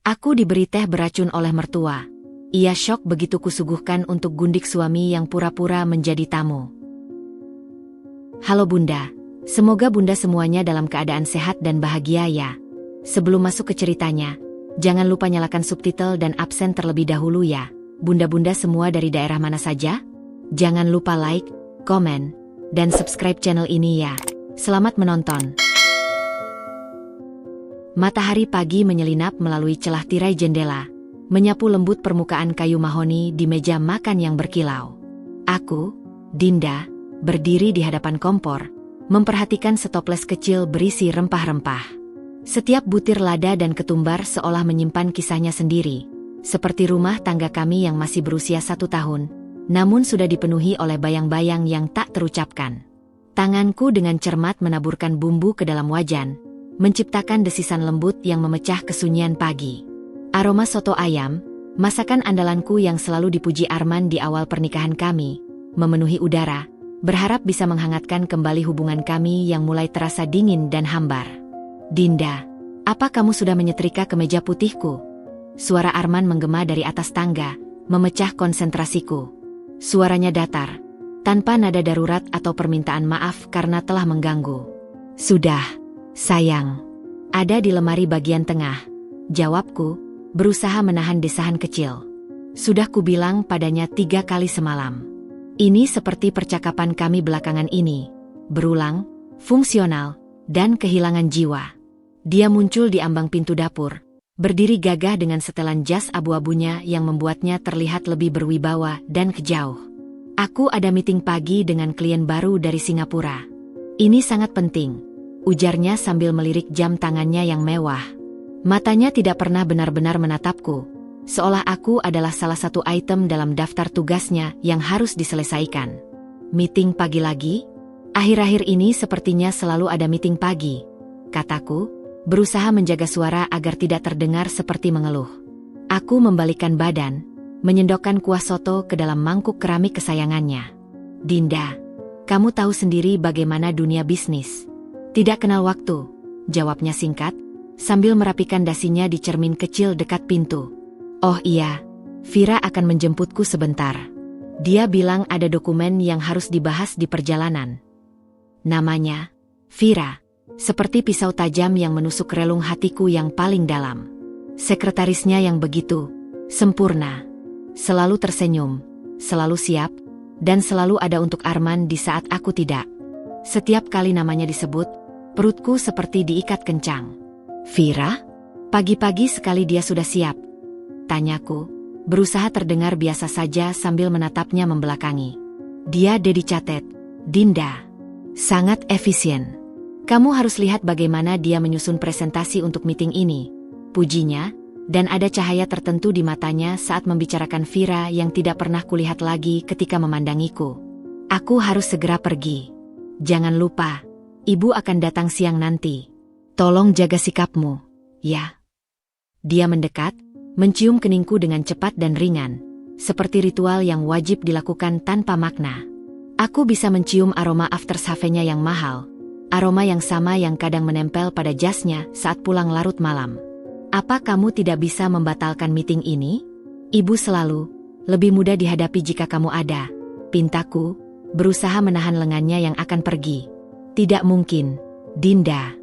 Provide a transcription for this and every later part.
Aku diberi teh beracun oleh mertua. Ia syok begitu kusuguhkan untuk gundik suami yang pura-pura menjadi tamu. Halo Bunda, semoga Bunda semuanya dalam keadaan sehat dan bahagia ya. Sebelum masuk ke ceritanya, jangan lupa nyalakan subtitle dan absen terlebih dahulu ya. Bunda-bunda semua dari daerah mana saja? Jangan lupa like, komen, dan subscribe channel ini ya. Selamat menonton. Matahari pagi menyelinap melalui celah tirai jendela, menyapu lembut permukaan kayu mahoni di meja makan yang berkilau. Aku, Dinda, berdiri di hadapan kompor, memperhatikan setoples kecil berisi rempah-rempah. Setiap butir lada dan ketumbar seolah menyimpan kisahnya sendiri, seperti rumah tangga kami yang masih berusia 1 tahun, namun sudah dipenuhi oleh bayang-bayang yang tak terucapkan. Tanganku dengan cermat menaburkan bumbu ke dalam wajan, menciptakan desisan lembut yang memecah kesunyian pagi. Aroma soto ayam, masakan andalanku yang selalu dipuji Arman di awal pernikahan kami, memenuhi udara, berharap bisa menghangatkan kembali hubungan kami yang mulai terasa dingin dan hambar. Dinda, apa kamu sudah menyetrika kemeja putihku? Suara Arman menggema dari atas tangga, memecah konsentrasiku. Suaranya datar, tanpa nada darurat atau permintaan maaf karena telah mengganggu. Sudah, sayang. Ada di lemari bagian tengah, jawabku, berusaha menahan desahan kecil. Sudah kubilang padanya 3 kali semalam. Ini seperti percakapan kami belakangan ini, berulang, fungsional, dan kehilangan jiwa. Dia muncul di ambang pintu dapur, berdiri gagah dengan setelan jas abu-abunya yang membuatnya terlihat lebih berwibawa dan kejauh. Aku ada meeting pagi dengan klien baru dari Singapura. Ini sangat penting, ujarnya sambil melirik jam tangannya yang mewah. Matanya tidak pernah benar-benar menatapku, seolah aku adalah salah satu item dalam daftar tugasnya yang harus diselesaikan. Meeting pagi lagi? Akhir-akhir ini sepertinya selalu ada meeting pagi, kataku, berusaha menjaga suara agar tidak terdengar seperti mengeluh. Aku membalikkan badan, menyendokkan kuah soto ke dalam mangkuk keramik kesayangannya. Dinda, kamu tahu sendiri bagaimana dunia bisnis. Tidak kenal waktu, jawabnya singkat, sambil merapikan dasinya di cermin kecil dekat pintu. Oh iya, Vira akan menjemputku sebentar. Dia bilang ada dokumen yang harus dibahas di perjalanan. Namanya, Vira, seperti pisau tajam yang menusuk relung hatiku yang paling dalam. Sekretarisnya yang begitu sempurna, selalu tersenyum, selalu siap, dan selalu ada untuk Arman di saat aku tidak. Setiap kali namanya disebut, perutku seperti diikat kencang. Vira? Pagi-pagi sekali dia sudah siap? Tanyaku, berusaha terdengar biasa saja sambil menatapnya membelakangi. Dia dedicated, Dinda. Sangat efisien. Kamu harus lihat bagaimana dia menyusun presentasi untuk meeting ini, pujinya, dan ada cahaya tertentu di matanya saat membicarakan Vira yang tidak pernah kulihat lagi ketika memandangiku. Aku harus segera pergi. Jangan lupa, Ibu akan datang siang nanti. Tolong jaga sikapmu, ya. Dia mendekat, mencium keningku dengan cepat dan ringan, seperti ritual yang wajib dilakukan tanpa makna. Aku bisa mencium aroma aftershave-nya yang mahal, aroma yang sama yang kadang menempel pada jasnya saat pulang larut malam. Apa kamu tidak bisa membatalkan meeting ini? Ibu selalu lebih mudah dihadapi jika kamu ada, pintaku, berusaha menahan lengannya yang akan pergi. Tidak mungkin, Dinda.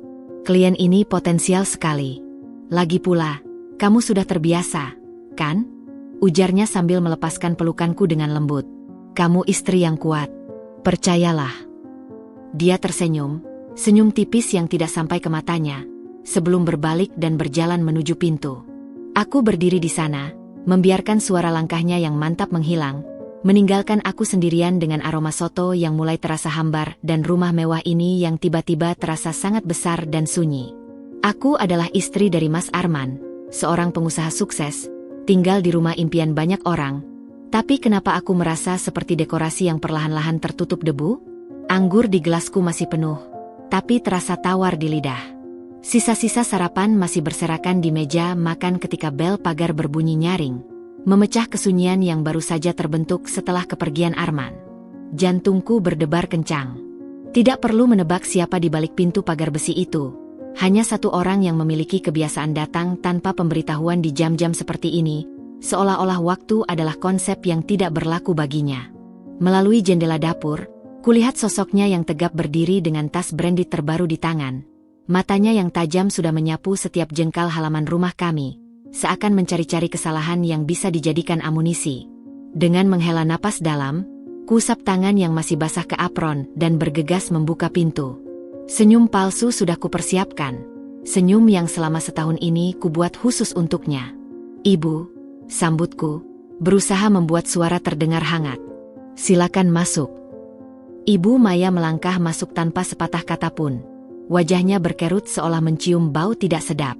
Klien ini potensial sekali. Lagi pula, kamu sudah terbiasa, kan? Ujarnya sambil melepaskan pelukanku dengan lembut. Kamu istri yang kuat. Percayalah. Dia tersenyum, senyum tipis yang tidak sampai ke matanya, sebelum berbalik dan berjalan menuju pintu. Aku berdiri di sana, membiarkan suara langkahnya yang mantap menghilang, meninggalkan aku sendirian dengan aroma soto yang mulai terasa hambar dan rumah mewah ini yang tiba-tiba terasa sangat besar dan sunyi. Aku adalah istri dari Mas Arman, seorang pengusaha sukses, tinggal di rumah impian banyak orang. Tapi kenapa aku merasa seperti dekorasi yang perlahan-lahan tertutup debu? Anggur di gelasku masih penuh, tapi terasa tawar di lidah. Sisa-sisa sarapan masih berserakan di meja makan ketika bel pagar berbunyi nyaring, memecah kesunyian yang baru saja terbentuk setelah kepergian Arman. Jantungku berdebar kencang. Tidak perlu menebak siapa di balik pintu pagar besi itu. Hanya satu orang yang memiliki kebiasaan datang tanpa pemberitahuan di jam-jam seperti ini, seolah-olah waktu adalah konsep yang tidak berlaku baginya. Melalui jendela dapur, kulihat sosoknya yang tegap berdiri dengan tas branded terbaru di tangan. Matanya yang tajam sudah menyapu setiap jengkal halaman rumah kami, seakan mencari-cari kesalahan yang bisa dijadikan amunisi. Dengan menghela napas dalam, kuusap tangan yang masih basah ke apron dan bergegas membuka pintu. Senyum palsu sudah kupersiapkan. Senyum yang selama setahun ini kubuat khusus untuknya. "Ibu," sambutku, berusaha membuat suara terdengar hangat. "Silakan masuk." Ibu Maya melangkah masuk tanpa sepatah kata pun. Wajahnya berkerut seolah mencium bau tidak sedap.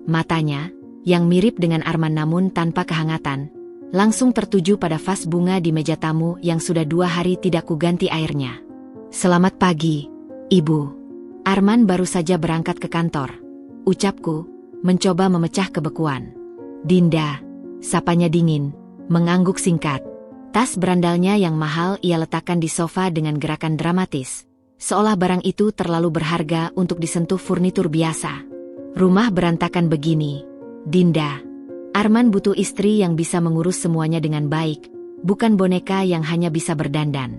Matanya, yang mirip dengan Arman namun tanpa kehangatan, langsung tertuju pada vas bunga di meja tamu yang sudah 2 hari tidak kuganti airnya. "Selamat pagi, Ibu. Arman baru saja berangkat ke kantor," ucapku, mencoba memecah kebekuan. "Dinda," sapanya dingin, mengangguk singkat. Tas berandalnya yang mahal ia letakkan di sofa dengan gerakan dramatis, seolah barang itu terlalu berharga untuk disentuh furnitur biasa. "Rumah berantakan begini, Dinda. Arman butuh istri yang bisa mengurus semuanya dengan baik, bukan boneka yang hanya bisa berdandan."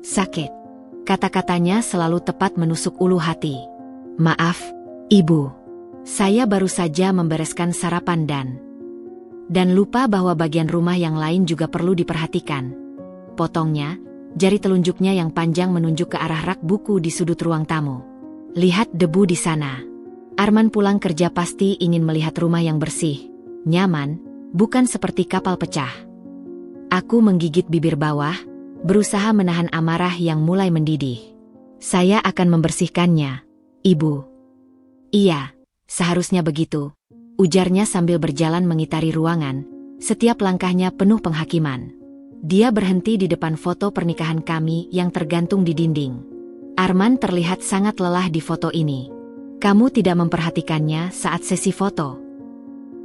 "Sakit." Kata-katanya selalu tepat menusuk ulu hati. "Maaf, Ibu. Saya baru saja membereskan sarapan dan lupa bahwa bagian rumah yang lain juga perlu diperhatikan." Potongnya, jari telunjuknya yang panjang menunjuk ke arah rak buku di sudut ruang tamu. "Lihat debu di sana. Arman pulang kerja pasti ingin melihat rumah yang bersih, nyaman, bukan seperti kapal pecah." Aku menggigit bibir bawah, berusaha menahan amarah yang mulai mendidih. "Saya akan membersihkannya, Ibu." "Iya, seharusnya begitu," ujarnya sambil berjalan mengitari ruangan, setiap langkahnya penuh penghakiman. Dia berhenti di depan foto pernikahan kami yang tergantung di dinding. "Arman terlihat sangat lelah di foto ini. Kamu tidak memperhatikannya saat sesi foto?"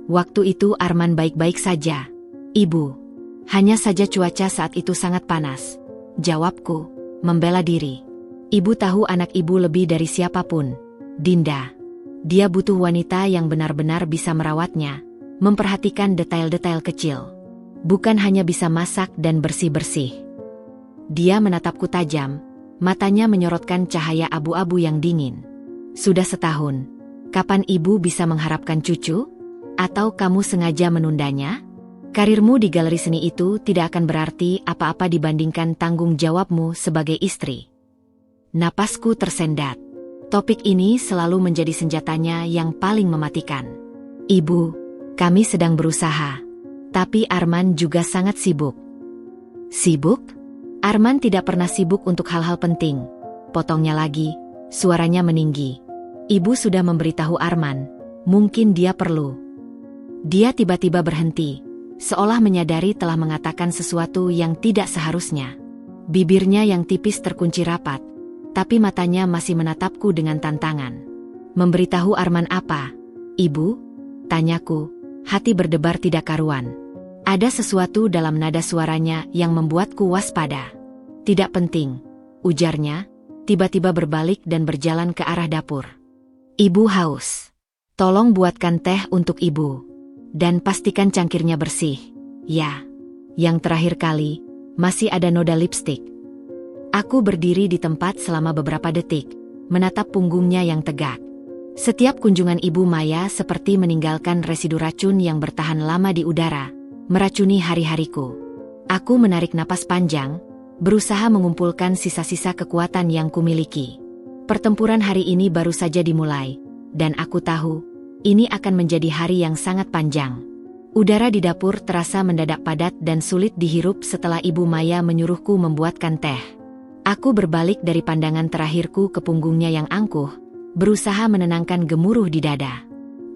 "Waktu itu Arman baik-baik saja, Ibu. Hanya saja cuaca saat itu sangat panas," jawabku, membela diri. "Ibu tahu anak ibu lebih dari siapapun, Dinda. Dia butuh wanita yang benar-benar bisa merawatnya, memperhatikan detail-detail kecil. Bukan hanya bisa masak dan bersih-bersih." Dia menatapku tajam, matanya menyorotkan cahaya abu-abu yang dingin. "Sudah setahun. Kapan ibu bisa mengharapkan cucu? Atau kamu sengaja menundanya? Karirmu di galeri seni itu tidak akan berarti apa-apa dibandingkan tanggung jawabmu sebagai istri." Napasku tersendat. Topik ini selalu menjadi senjatanya yang paling mematikan. "Ibu, kami sedang berusaha. Tapi Arman juga sangat sibuk." "Sibuk? Arman tidak pernah sibuk untuk hal-hal penting," potongnya lagi, suaranya meninggi. "Ibu sudah memberitahu Arman, mungkin dia perlu." Dia tiba-tiba berhenti, seolah menyadari telah mengatakan sesuatu yang tidak seharusnya. Bibirnya yang tipis terkunci rapat, tapi matanya masih menatapku dengan tantangan. "Memberitahu Arman apa, Ibu?" tanyaku, hati berdebar tidak karuan. Ada sesuatu dalam nada suaranya yang membuatku waspada. "Tidak penting," ujarnya, tiba-tiba berbalik dan berjalan ke arah dapur. "Ibu haus. Tolong buatkan teh untuk Ibu. Dan pastikan cangkirnya bersih. Ya, yang terakhir kali, masih ada noda lipstik." Aku berdiri di tempat selama beberapa detik, menatap punggungnya yang tegak. Setiap kunjungan Ibu Maya seperti meninggalkan residu racun yang bertahan lama di udara, meracuni hari-hariku. Aku menarik napas panjang, berusaha mengumpulkan sisa-sisa kekuatan yang kumiliki. Pertempuran hari ini baru saja dimulai, dan aku tahu, ini akan menjadi hari yang sangat panjang. Udara di dapur terasa mendadak padat dan sulit dihirup setelah Ibu Maya menyuruhku membuatkan teh. Aku berbalik dari pandangan terakhirku ke punggungnya yang angkuh, berusaha menenangkan gemuruh di dada.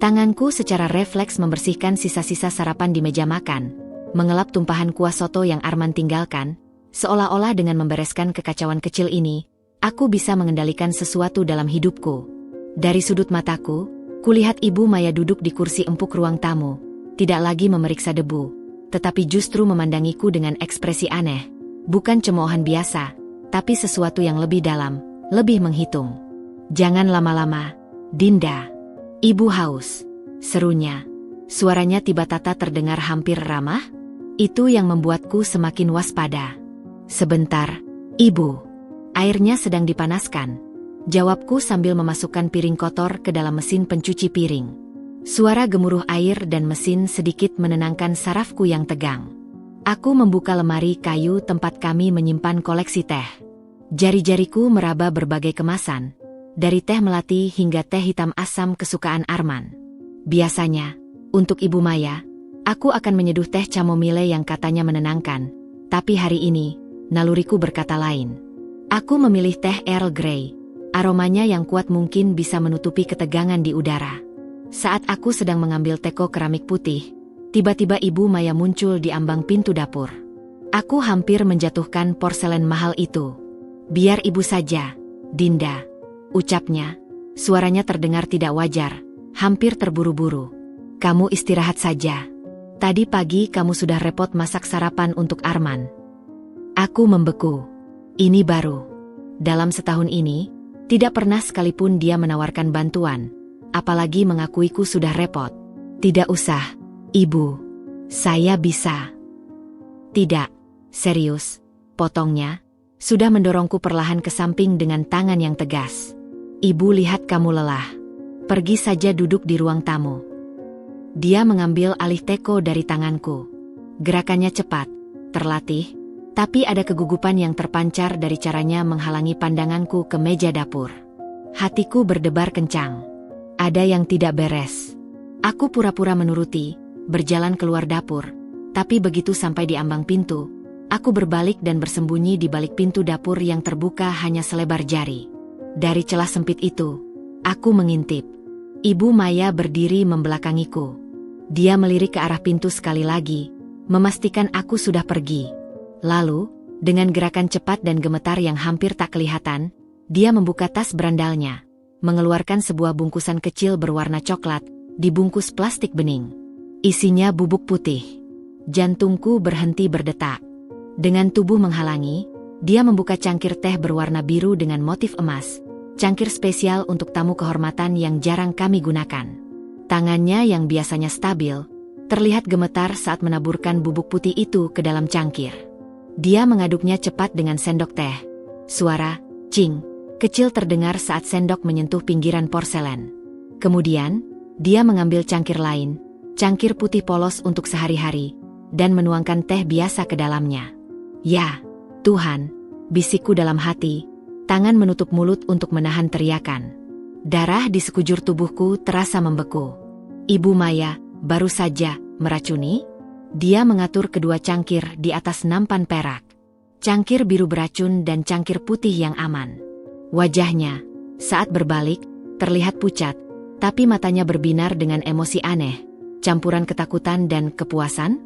Tanganku secara refleks membersihkan sisa-sisa sarapan di meja makan, mengelap tumpahan kuah soto yang Arman tinggalkan, seolah-olah dengan membereskan kekacauan kecil ini, aku bisa mengendalikan sesuatu dalam hidupku. Dari sudut mataku, kulihat Ibu Maya duduk di kursi empuk ruang tamu, tidak lagi memeriksa debu, tetapi justru memandangiku dengan ekspresi aneh, bukan cemoohan biasa, tapi sesuatu yang lebih dalam, lebih menghitung. "Jangan lama-lama, Dinda. Ibu haus. Serunya. Suaranya tiba-tiba terdengar hampir ramah. Itu yang membuatku semakin waspada. Sebentar, Ibu. Airnya sedang dipanaskan. Jawabku sambil memasukkan piring kotor ke dalam mesin pencuci piring. Suara gemuruh air dan mesin sedikit menenangkan sarafku yang tegang. Aku membuka lemari kayu tempat kami menyimpan koleksi teh. Jari-jariku meraba berbagai kemasan. Dari teh melati hingga teh hitam asam kesukaan Arman. Biasanya, untuk Ibu Maya, aku akan menyeduh teh chamomile yang katanya menenangkan. Tapi hari ini, naluriku berkata lain. Aku memilih teh Earl Grey. Aromanya yang kuat mungkin bisa menutupi ketegangan di udara. Saat aku sedang mengambil teko keramik putih, tiba-tiba Ibu Maya muncul di ambang pintu dapur. Aku hampir menjatuhkan porselen mahal itu. Biar Ibu saja, Dinda. Ucapnya, suaranya terdengar tidak wajar, hampir terburu-buru. Kamu istirahat saja. Tadi pagi kamu sudah repot masak sarapan untuk Arman. Aku membeku. Ini baru. Dalam setahun ini, tidak pernah sekalipun dia menawarkan bantuan, apalagi mengakuiku sudah repot. Tidak usah, Ibu. Saya bisa. Tidak, serius, potongnya, sudah mendorongku perlahan ke samping dengan tangan yang tegas. Ibu lihat kamu lelah. Pergi saja duduk di ruang tamu. Dia mengambil alih teko dari tanganku. Gerakannya cepat, terlatih, tapi ada kegugupan yang terpancar dari caranya menghalangi pandanganku ke meja dapur. Hatiku berdebar kencang. Ada yang tidak beres. Aku pura-pura menuruti, berjalan keluar dapur, tapi begitu sampai di ambang pintu, aku berbalik dan bersembunyi di balik pintu dapur yang terbuka hanya selebar jari. Dari celah sempit itu, aku mengintip. Ibu Maya berdiri membelakangiku. Dia melirik ke arah pintu sekali lagi, memastikan aku sudah pergi. Lalu, dengan gerakan cepat dan gemetar yang hampir tak kelihatan, dia membuka tas berandalnya, mengeluarkan sebuah bungkusan kecil berwarna coklat, dibungkus plastik bening. Isinya bubuk putih. Jantungku berhenti berdetak. Dengan tubuh menghalangi, dia membuka cangkir teh berwarna biru dengan motif emas, cangkir spesial untuk tamu kehormatan yang jarang kami gunakan. Tangannya yang biasanya stabil, terlihat gemetar saat menaburkan bubuk putih itu ke dalam cangkir. Dia mengaduknya cepat dengan sendok teh. Suara, cing, kecil terdengar saat sendok menyentuh pinggiran porselen. Kemudian, dia mengambil cangkir lain, cangkir putih polos untuk sehari-hari, dan menuangkan teh biasa ke dalamnya. Ya, Tuhan, bisikku dalam hati, tangan menutup mulut untuk menahan teriakan. Darah di sekujur tubuhku terasa membeku. Ibu Maya, baru saja, meracuni? Dia mengatur kedua cangkir di atas nampan perak. Cangkir biru beracun dan cangkir putih yang aman. Wajahnya, saat berbalik, terlihat pucat, tapi matanya berbinar dengan emosi aneh, campuran ketakutan dan kepuasan.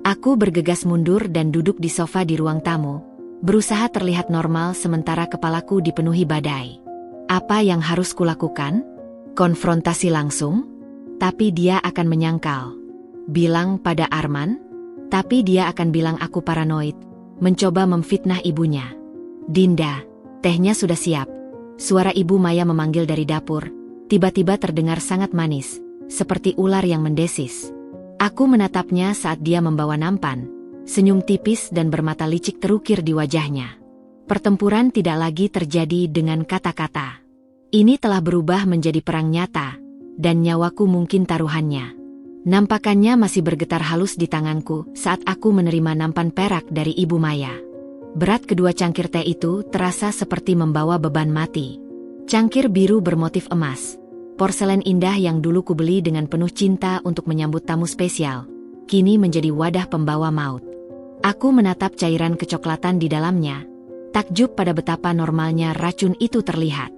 Aku bergegas mundur dan duduk di sofa di ruang tamu, berusaha terlihat normal sementara kepalaku dipenuhi badai. Apa yang harus kulakukan? Konfrontasi langsung? Tapi dia akan menyangkal. Bilang pada Arman? Tapi dia akan bilang aku paranoid, mencoba memfitnah ibunya. Dinda, tehnya sudah siap. Suara Ibu Maya memanggil dari dapur, tiba-tiba terdengar sangat manis, seperti ular yang mendesis. Aku menatapnya saat dia membawa nampan, senyum tipis dan bermata licik terukir di wajahnya. Pertempuran tidak lagi terjadi dengan kata-kata. Ini telah berubah menjadi perang nyata, dan nyawaku mungkin taruhannya. Nampakannya masih bergetar halus di tanganku saat aku menerima nampan perak dari Ibu Maya. Berat kedua cangkir teh itu terasa seperti membawa beban mati. Cangkir biru bermotif emas, porselen indah yang dulu kubeli dengan penuh cinta untuk menyambut tamu spesial, kini menjadi wadah pembawa maut. Aku menatap cairan kecoklatan di dalamnya, takjub pada betapa normalnya racun itu terlihat.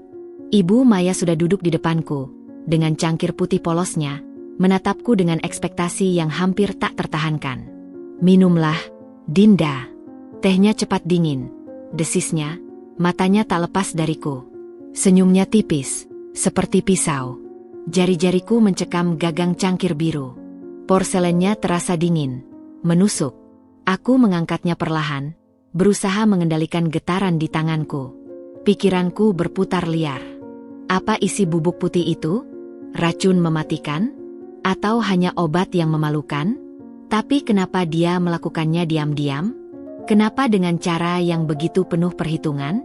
Ibu Maya sudah duduk di depanku, dengan cangkir putih polosnya, menatapku dengan ekspektasi yang hampir tak tertahankan. Minumlah, Dinda. Tehnya cepat dingin, desisnya, matanya tak lepas dariku. Senyumnya tipis, seperti pisau. Jari-jariku mencekam gagang cangkir biru. Porselennya terasa dingin, menusuk. Aku mengangkatnya perlahan, berusaha mengendalikan getaran di tanganku. Pikiranku berputar liar. Apa isi bubuk putih itu? Racun mematikan? Atau hanya obat yang memalukan? Tapi kenapa dia melakukannya diam-diam? Kenapa dengan cara yang begitu penuh perhitungan?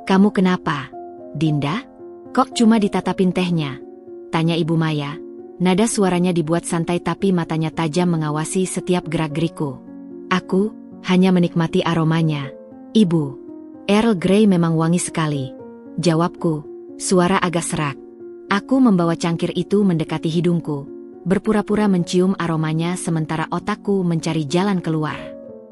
Kamu kenapa, Dinda? Kok cuma ditatapin tehnya? Tanya Ibu Maya. Nada suaranya dibuat santai tapi matanya tajam mengawasi setiap gerak-gerikku. Aku hanya menikmati aromanya. Ibu, Earl Grey memang wangi sekali. Jawabku, suara agak serak. Aku membawa cangkir itu mendekati hidungku, berpura-pura mencium aromanya sementara otakku mencari jalan keluar.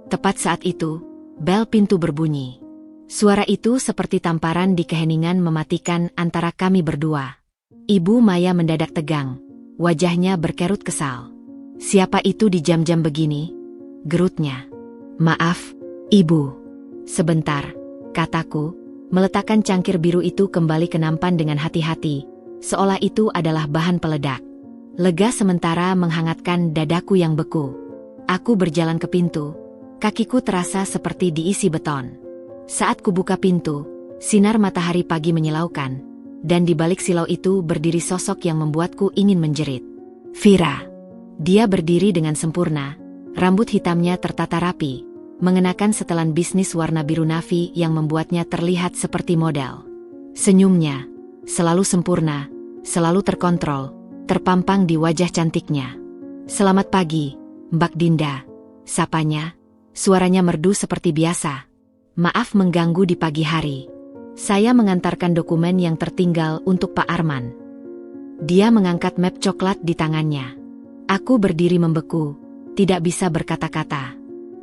Tepat saat itu, bel pintu berbunyi. Suara itu seperti tamparan di keheningan mematikan antara kami berdua. Ibu Maya mendadak tegang, wajahnya berkerut kesal. Siapa itu di jam-jam begini? Gerutnya. Maaf, Ibu. Sebentar, kataku, meletakkan cangkir biru itu kembali ke nampan dengan hati-hati, seolah itu adalah bahan peledak. Lega sementara menghangatkan dadaku yang beku. Aku berjalan ke pintu, kakiku terasa seperti diisi beton. Saat kubuka pintu, sinar matahari pagi menyilaukan, dan di balik silau itu berdiri sosok yang membuatku ingin menjerit. Vira. Dia berdiri dengan sempurna, rambut hitamnya tertata rapi, mengenakan setelan bisnis warna biru navy yang membuatnya terlihat seperti model. Senyumnya selalu sempurna, selalu terkontrol, terpampang di wajah cantiknya. Selamat pagi, Mbak Dinda, sapanya. Suaranya merdu seperti biasa. Maaf mengganggu di pagi hari. Saya mengantarkan dokumen yang tertinggal untuk Pak Arman. Dia mengangkat map coklat di tangannya. Aku berdiri membeku, tidak bisa berkata-kata.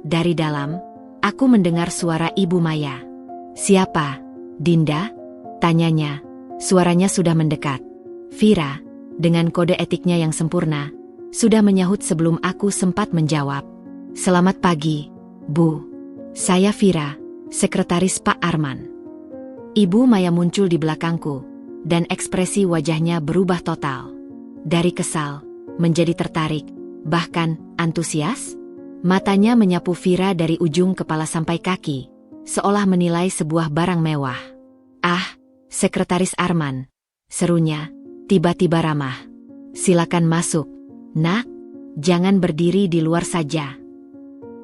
Dari dalam, aku mendengar suara Ibu Maya. Siapa, Dinda? Tanyanya. Suaranya sudah mendekat. Vira, dengan kode etiknya yang sempurna, sudah menyahut sebelum aku sempat menjawab. Selamat pagi, Bu. Saya Vira, sekretaris Pak Arman. Ibu Maya muncul di belakangku, dan ekspresi wajahnya berubah total. Dari kesal, menjadi tertarik, bahkan antusias. Matanya menyapu Vira dari ujung kepala sampai kaki, seolah menilai sebuah barang mewah. Ah, Sekretaris Arman, serunya, tiba-tiba ramah. Silakan masuk, Nak, jangan berdiri di luar saja.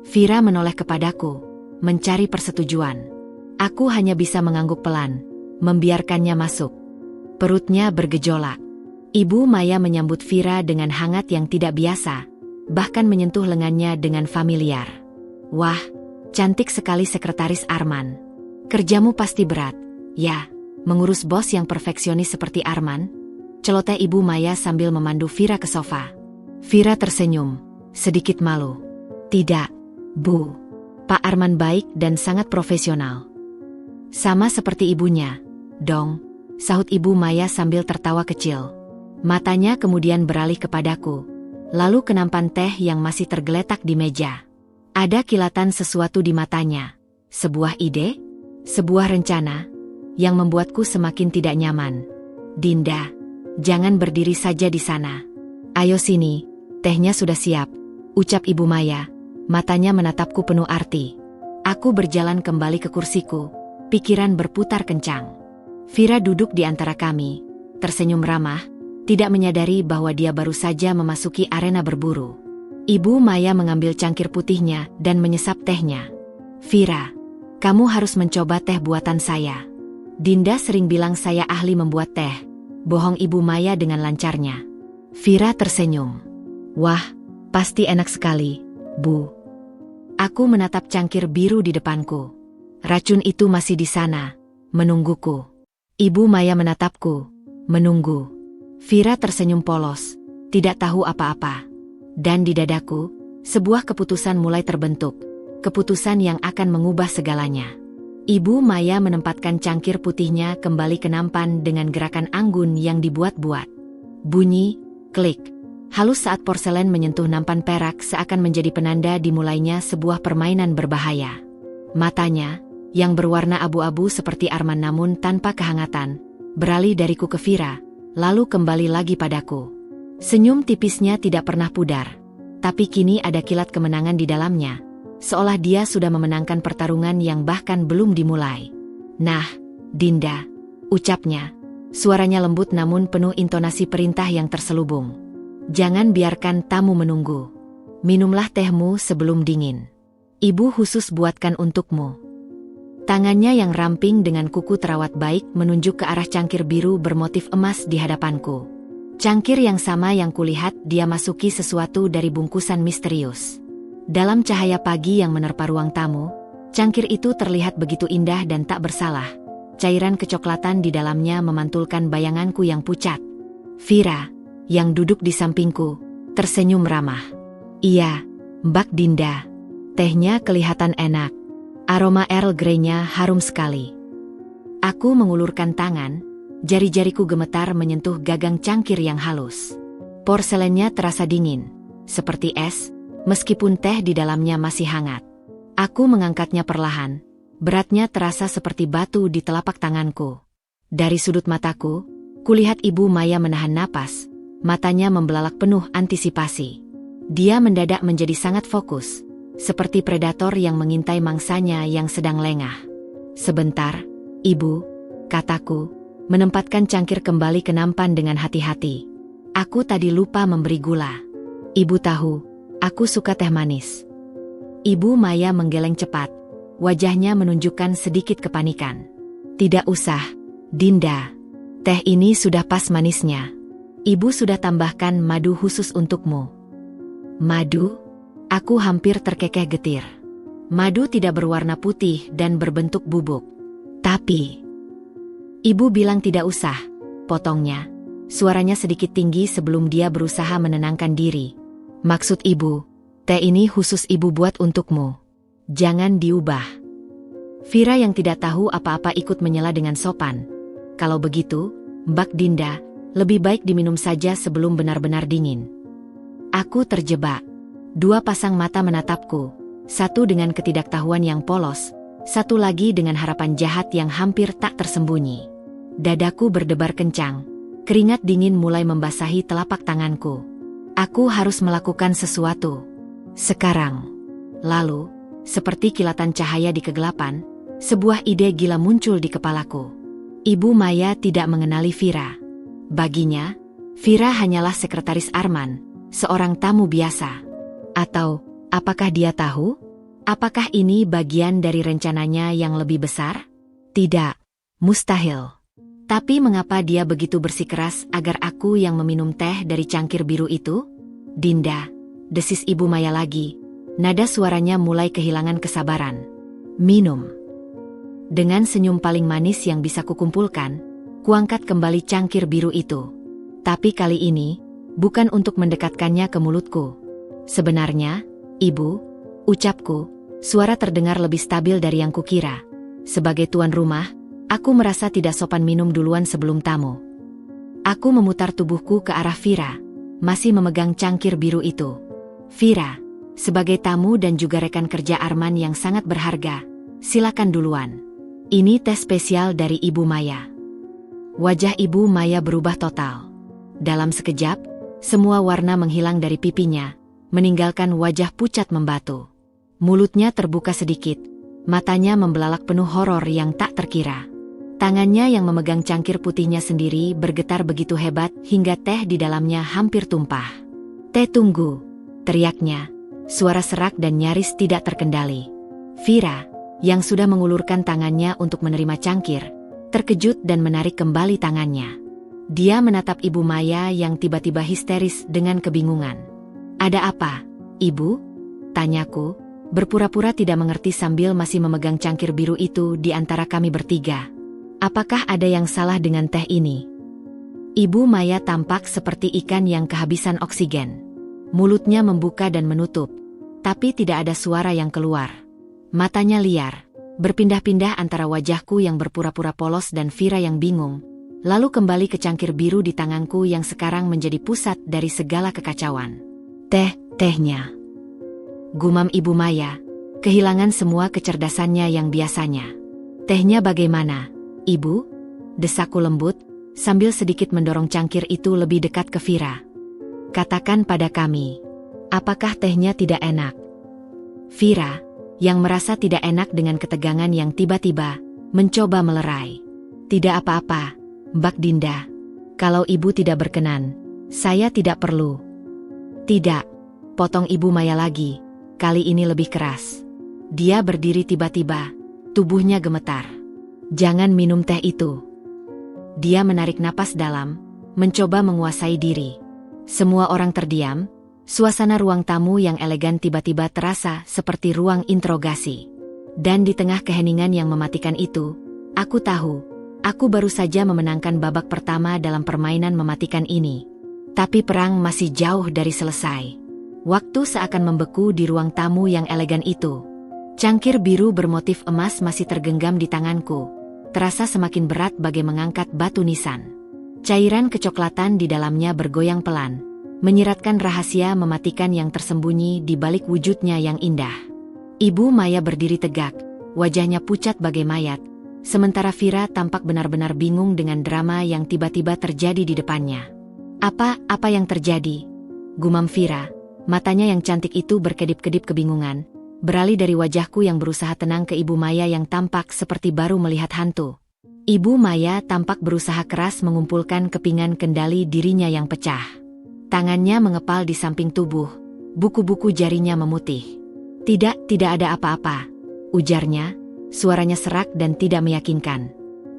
Vira menoleh kepadaku, mencari persetujuan. Aku hanya bisa mengangguk pelan, membiarkannya masuk. Perutnya bergejolak. Ibu Maya menyambut Vira dengan hangat yang tidak biasa, bahkan menyentuh lengannya dengan familiar. Wah, cantik sekali Sekretaris Arman. Kerjamu pasti berat, ya, mengurus bos yang perfeksionis seperti Arman. Celoteh Ibu Maya sambil memandu Vira ke sofa. Vira tersenyum, sedikit malu. Tidak, Bu. Pak Arman baik dan sangat profesional. Sama seperti ibunya, dong, sahut Ibu Maya sambil tertawa kecil. Matanya kemudian beralih kepadaku, lalu ke nampan teh yang masih tergeletak di meja. Ada kilatan sesuatu di matanya, sebuah ide, sebuah rencana, yang membuatku semakin tidak nyaman. Dinda, jangan berdiri saja di sana. Ayo sini, tehnya sudah siap, ucap Ibu Maya. Matanya menatapku penuh arti. Aku berjalan kembali ke kursiku, pikiran berputar kencang. Vira duduk di antara kami, tersenyum ramah, tidak menyadari bahwa dia baru saja memasuki arena berburu. Ibu Maya mengambil cangkir putihnya dan menyesap tehnya. Vira, kamu harus mencoba teh buatan saya. Dinda sering bilang saya ahli membuat teh, bohong Ibu Maya dengan lancarnya. Vira tersenyum. Wah, pasti enak sekali, Bu. Aku menatap cangkir biru di depanku. Racun itu masih di sana, menungguku. Ibu Maya menatapku, menunggu. Vira tersenyum polos, tidak tahu apa-apa. Dan di dadaku, sebuah keputusan mulai terbentuk. Keputusan yang akan mengubah segalanya. Ibu Maya menempatkan cangkir putihnya kembali ke nampan dengan gerakan anggun yang dibuat-buat. Bunyi, klik. Halus saat porselen menyentuh nampan perak seakan menjadi penanda dimulainya sebuah permainan berbahaya. Matanya, yang berwarna abu-abu seperti Arman namun tanpa kehangatan, beralih dariku ke Vira, lalu kembali lagi padaku. Senyum tipisnya tidak pernah pudar, tapi kini ada kilat kemenangan di dalamnya, seolah dia sudah memenangkan pertarungan yang bahkan belum dimulai. Nah, Dinda, ucapnya, Suaranya lembut namun penuh intonasi perintah yang terselubung. Jangan biarkan tamu menunggu. Minumlah tehmu sebelum dingin. Ibu khusus buatkan untukmu. Tangannya yang ramping dengan kuku terawat baik menunjuk ke arah cangkir biru bermotif emas di hadapanku. Cangkir yang sama yang kulihat dia masuki sesuatu dari bungkusan misterius. Dalam cahaya pagi yang menerpa ruang tamu, cangkir itu terlihat begitu indah dan tak bersalah. Cairan kecoklatan di dalamnya memantulkan bayanganku yang pucat. Vira, yang duduk di sampingku, tersenyum ramah. Iya, Mbak Dinda. Tehnya kelihatan enak. Aroma Earl Grey-nya harum sekali. Aku mengulurkan tangan, jari-jariku gemetar menyentuh gagang cangkir yang halus. Porselennya terasa dingin, seperti es, meskipun teh di dalamnya masih hangat. Aku mengangkatnya perlahan, beratnya terasa seperti batu di telapak tanganku. Dari sudut mataku, kulihat Ibu Maya menahan napas, matanya membelalak penuh antisipasi. Dia mendadak menjadi sangat fokus, seperti predator yang mengintai mangsanya yang sedang lengah. Sebentar, Ibu, kataku, menempatkan cangkir kembali ke nampan dengan hati-hati. Aku tadi lupa memberi gula. Ibu tahu, aku suka teh manis. Ibu Maya menggeleng cepat, wajahnya menunjukkan sedikit kepanikan. Tidak usah, Dinda. Teh ini sudah pas manisnya. Ibu sudah tambahkan madu khusus untukmu. Madu? Aku hampir terkekeh getir. Madu tidak berwarna putih dan berbentuk bubuk. Tapi... Ibu bilang tidak usah, potongnya. Suaranya sedikit tinggi sebelum dia berusaha menenangkan diri. Maksud Ibu, teh ini khusus Ibu buat untukmu. Jangan diubah. Vira yang tidak tahu apa-apa ikut menyela dengan sopan. Kalau begitu, Mbak Dinda, lebih baik diminum saja sebelum benar-benar dingin. Aku terjebak. Dua pasang mata menatapku, satu dengan ketidaktahuan yang polos, satu lagi dengan harapan jahat yang hampir tak tersembunyi. Dadaku berdebar kencang, keringat dingin mulai membasahi telapak tanganku. Aku harus melakukan sesuatu. Sekarang. Lalu, seperti kilatan cahaya di kegelapan, sebuah ide gila muncul di kepalaku. Ibu Maya tidak mengenali Vira. Baginya, Vira hanyalah sekretaris Arman, seorang tamu biasa. Atau, apakah dia tahu? Apakah ini bagian dari rencananya yang lebih besar? Tidak, mustahil. Tapi mengapa dia begitu bersikeras agar aku yang meminum teh dari cangkir biru itu? Dinda, desis Ibu Maya lagi. Nada suaranya mulai kehilangan kesabaran. Minum. Dengan senyum paling manis yang bisa kukumpulkan, kuangkat kembali cangkir biru itu. Tapi kali ini, bukan untuk mendekatkannya ke mulutku. Sebenarnya, Ibu, ucapku, suara terdengar lebih stabil dari yang kukira. Sebagai tuan rumah, aku merasa tidak sopan minum duluan sebelum tamu. Aku memutar tubuhku ke arah Vira, masih memegang cangkir biru itu. Vira, sebagai tamu dan juga rekan kerja Arman yang sangat berharga, silakan duluan. Ini teh spesial dari Ibu Maya. Wajah Ibu Maya berubah total. Dalam sekejap, semua warna menghilang dari pipinya, meninggalkan wajah pucat membatu. Mulutnya terbuka sedikit, matanya membelalak penuh horor yang tak terkira. Tangannya yang memegang cangkir putihnya sendiri bergetar begitu hebat hingga teh di dalamnya hampir tumpah. "Teh tunggu!" teriaknya, suara serak dan nyaris tidak terkendali. Vira, yang sudah mengulurkan tangannya untuk menerima cangkir, terkejut dan menarik kembali tangannya. Dia menatap Ibu Maya yang tiba-tiba histeris dengan kebingungan. "Ada apa, Ibu?" tanyaku, berpura-pura tidak mengerti sambil masih memegang cangkir biru itu di antara kami bertiga. "Apakah ada yang salah dengan teh ini?" Ibu Maya tampak seperti ikan yang kehabisan oksigen. Mulutnya membuka dan menutup, tapi tidak ada suara yang keluar. Matanya liar, berpindah-pindah antara wajahku yang berpura-pura polos dan Vira yang bingung, lalu kembali ke cangkir biru di tanganku yang sekarang menjadi pusat dari segala kekacauan. Tehnya. Gumam Ibu Maya, kehilangan semua kecerdasannya yang biasanya. "Tehnya bagaimana, Ibu?" desakku lembut, sambil sedikit mendorong cangkir itu lebih dekat ke Vira. "Katakan pada kami, apakah tehnya tidak enak?" Vira, yang merasa tidak enak dengan ketegangan yang tiba-tiba, mencoba melerai. "Tidak apa-apa, Mbak Dinda. Kalau ibu tidak berkenan, saya tidak perlu. Tidak, potong Ibu Maya lagi, kali ini lebih keras. Dia berdiri tiba-tiba, tubuhnya gemetar. Jangan minum teh itu. Dia menarik napas dalam, mencoba menguasai diri. Semua orang terdiam, suasana ruang tamu yang elegan tiba-tiba terasa seperti ruang interogasi. Dan di tengah keheningan yang mematikan itu, aku tahu, aku baru saja memenangkan babak pertama dalam permainan mematikan ini. Tapi perang masih jauh dari selesai. Waktu seakan membeku di ruang tamu yang elegan itu. Cangkir biru bermotif emas masih tergenggam di tanganku. Terasa semakin berat bagai mengangkat batu nisan. Cairan kecoklatan di dalamnya bergoyang pelan, menyiratkan rahasia mematikan yang tersembunyi di balik wujudnya yang indah. Ibu Maya berdiri tegak, wajahnya pucat bagai mayat. Sementara Vira tampak benar-benar bingung dengan drama yang tiba-tiba terjadi di depannya. Apa yang terjadi? Gumam Vira, matanya yang cantik itu berkedip-kedip kebingungan, beralih dari wajahku yang berusaha tenang ke Ibu Maya yang tampak seperti baru melihat hantu. Ibu Maya tampak berusaha keras mengumpulkan kepingan kendali dirinya yang pecah. Tangannya mengepal di samping tubuh, buku-buku jarinya memutih. Tidak ada apa-apa, ujarnya. Suaranya serak dan tidak meyakinkan.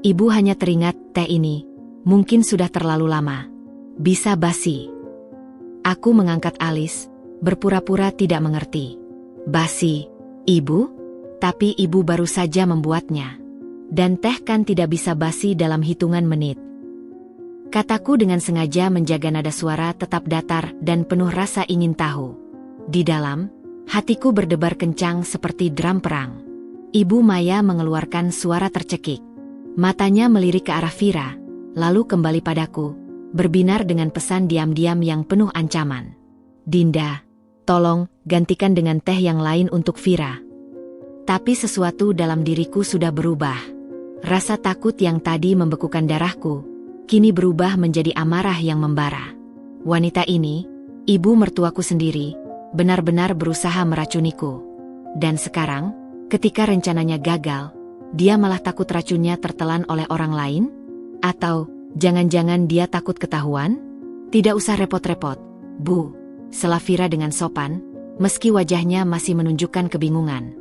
Ibu hanya teringat teh ini, mungkin sudah terlalu lama. Bisa basi. Aku mengangkat alis, berpura-pura tidak mengerti. Basi, Ibu? Tapi Ibu baru saja membuatnya. Dan teh kan tidak bisa basi dalam hitungan menit. Kataku dengan sengaja menjaga nada suara tetap datar dan penuh rasa ingin tahu. Di dalam, hatiku berdebar kencang seperti drum perang. Ibu Maya mengeluarkan suara tercekik. Matanya melirik ke arah Vira, lalu kembali padaku, berbinar dengan pesan diam-diam yang penuh ancaman. Dinda, tolong gantikan dengan teh yang lain untuk Vira. Tapi sesuatu dalam diriku sudah berubah. Rasa takut yang tadi membekukan darahku, kini berubah menjadi amarah yang membara. Wanita ini, ibu mertuaku sendiri, benar-benar berusaha meracuniku. Dan sekarang, ketika rencananya gagal, dia malah takut racunnya tertelan oleh orang lain? Atau, jangan-jangan dia takut ketahuan? Tidak usah repot-repot, Bu, sela Vira dengan sopan, meski wajahnya masih menunjukkan kebingungan.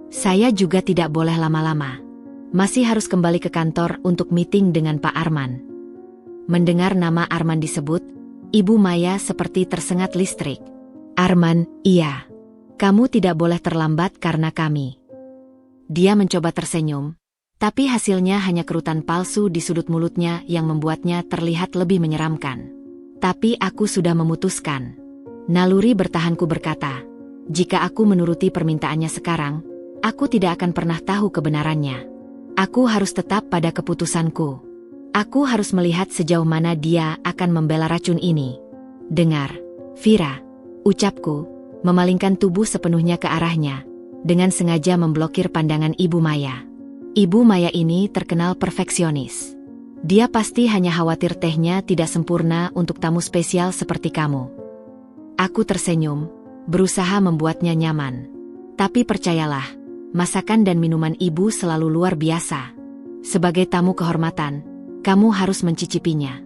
Saya juga tidak boleh lama-lama. Masih harus kembali ke kantor untuk meeting dengan Pak Arman. Mendengar nama Arman disebut, Ibu Maya seperti tersengat listrik. Arman, iya. Kamu tidak boleh terlambat karena kami. Dia mencoba tersenyum, tapi hasilnya hanya kerutan palsu di sudut mulutnya yang membuatnya terlihat lebih menyeramkan. Tapi aku sudah memutuskan. Naluri bertahanku berkata, jika aku menuruti permintaannya sekarang, aku tidak akan pernah tahu kebenarannya. Aku harus tetap pada keputusanku. Aku harus melihat sejauh mana dia akan membela racun ini. Dengar, Vira, ucapku, memalingkan tubuh sepenuhnya ke arahnya. Dengan sengaja memblokir pandangan Ibu Maya. Ibu Maya ini terkenal perfeksionis. Dia pasti hanya khawatir tehnya tidak sempurna untuk tamu spesial seperti kamu. Aku tersenyum, berusaha membuatnya nyaman. Tapi percayalah, masakan dan minuman ibu selalu luar biasa. Sebagai tamu kehormatan, kamu harus mencicipinya.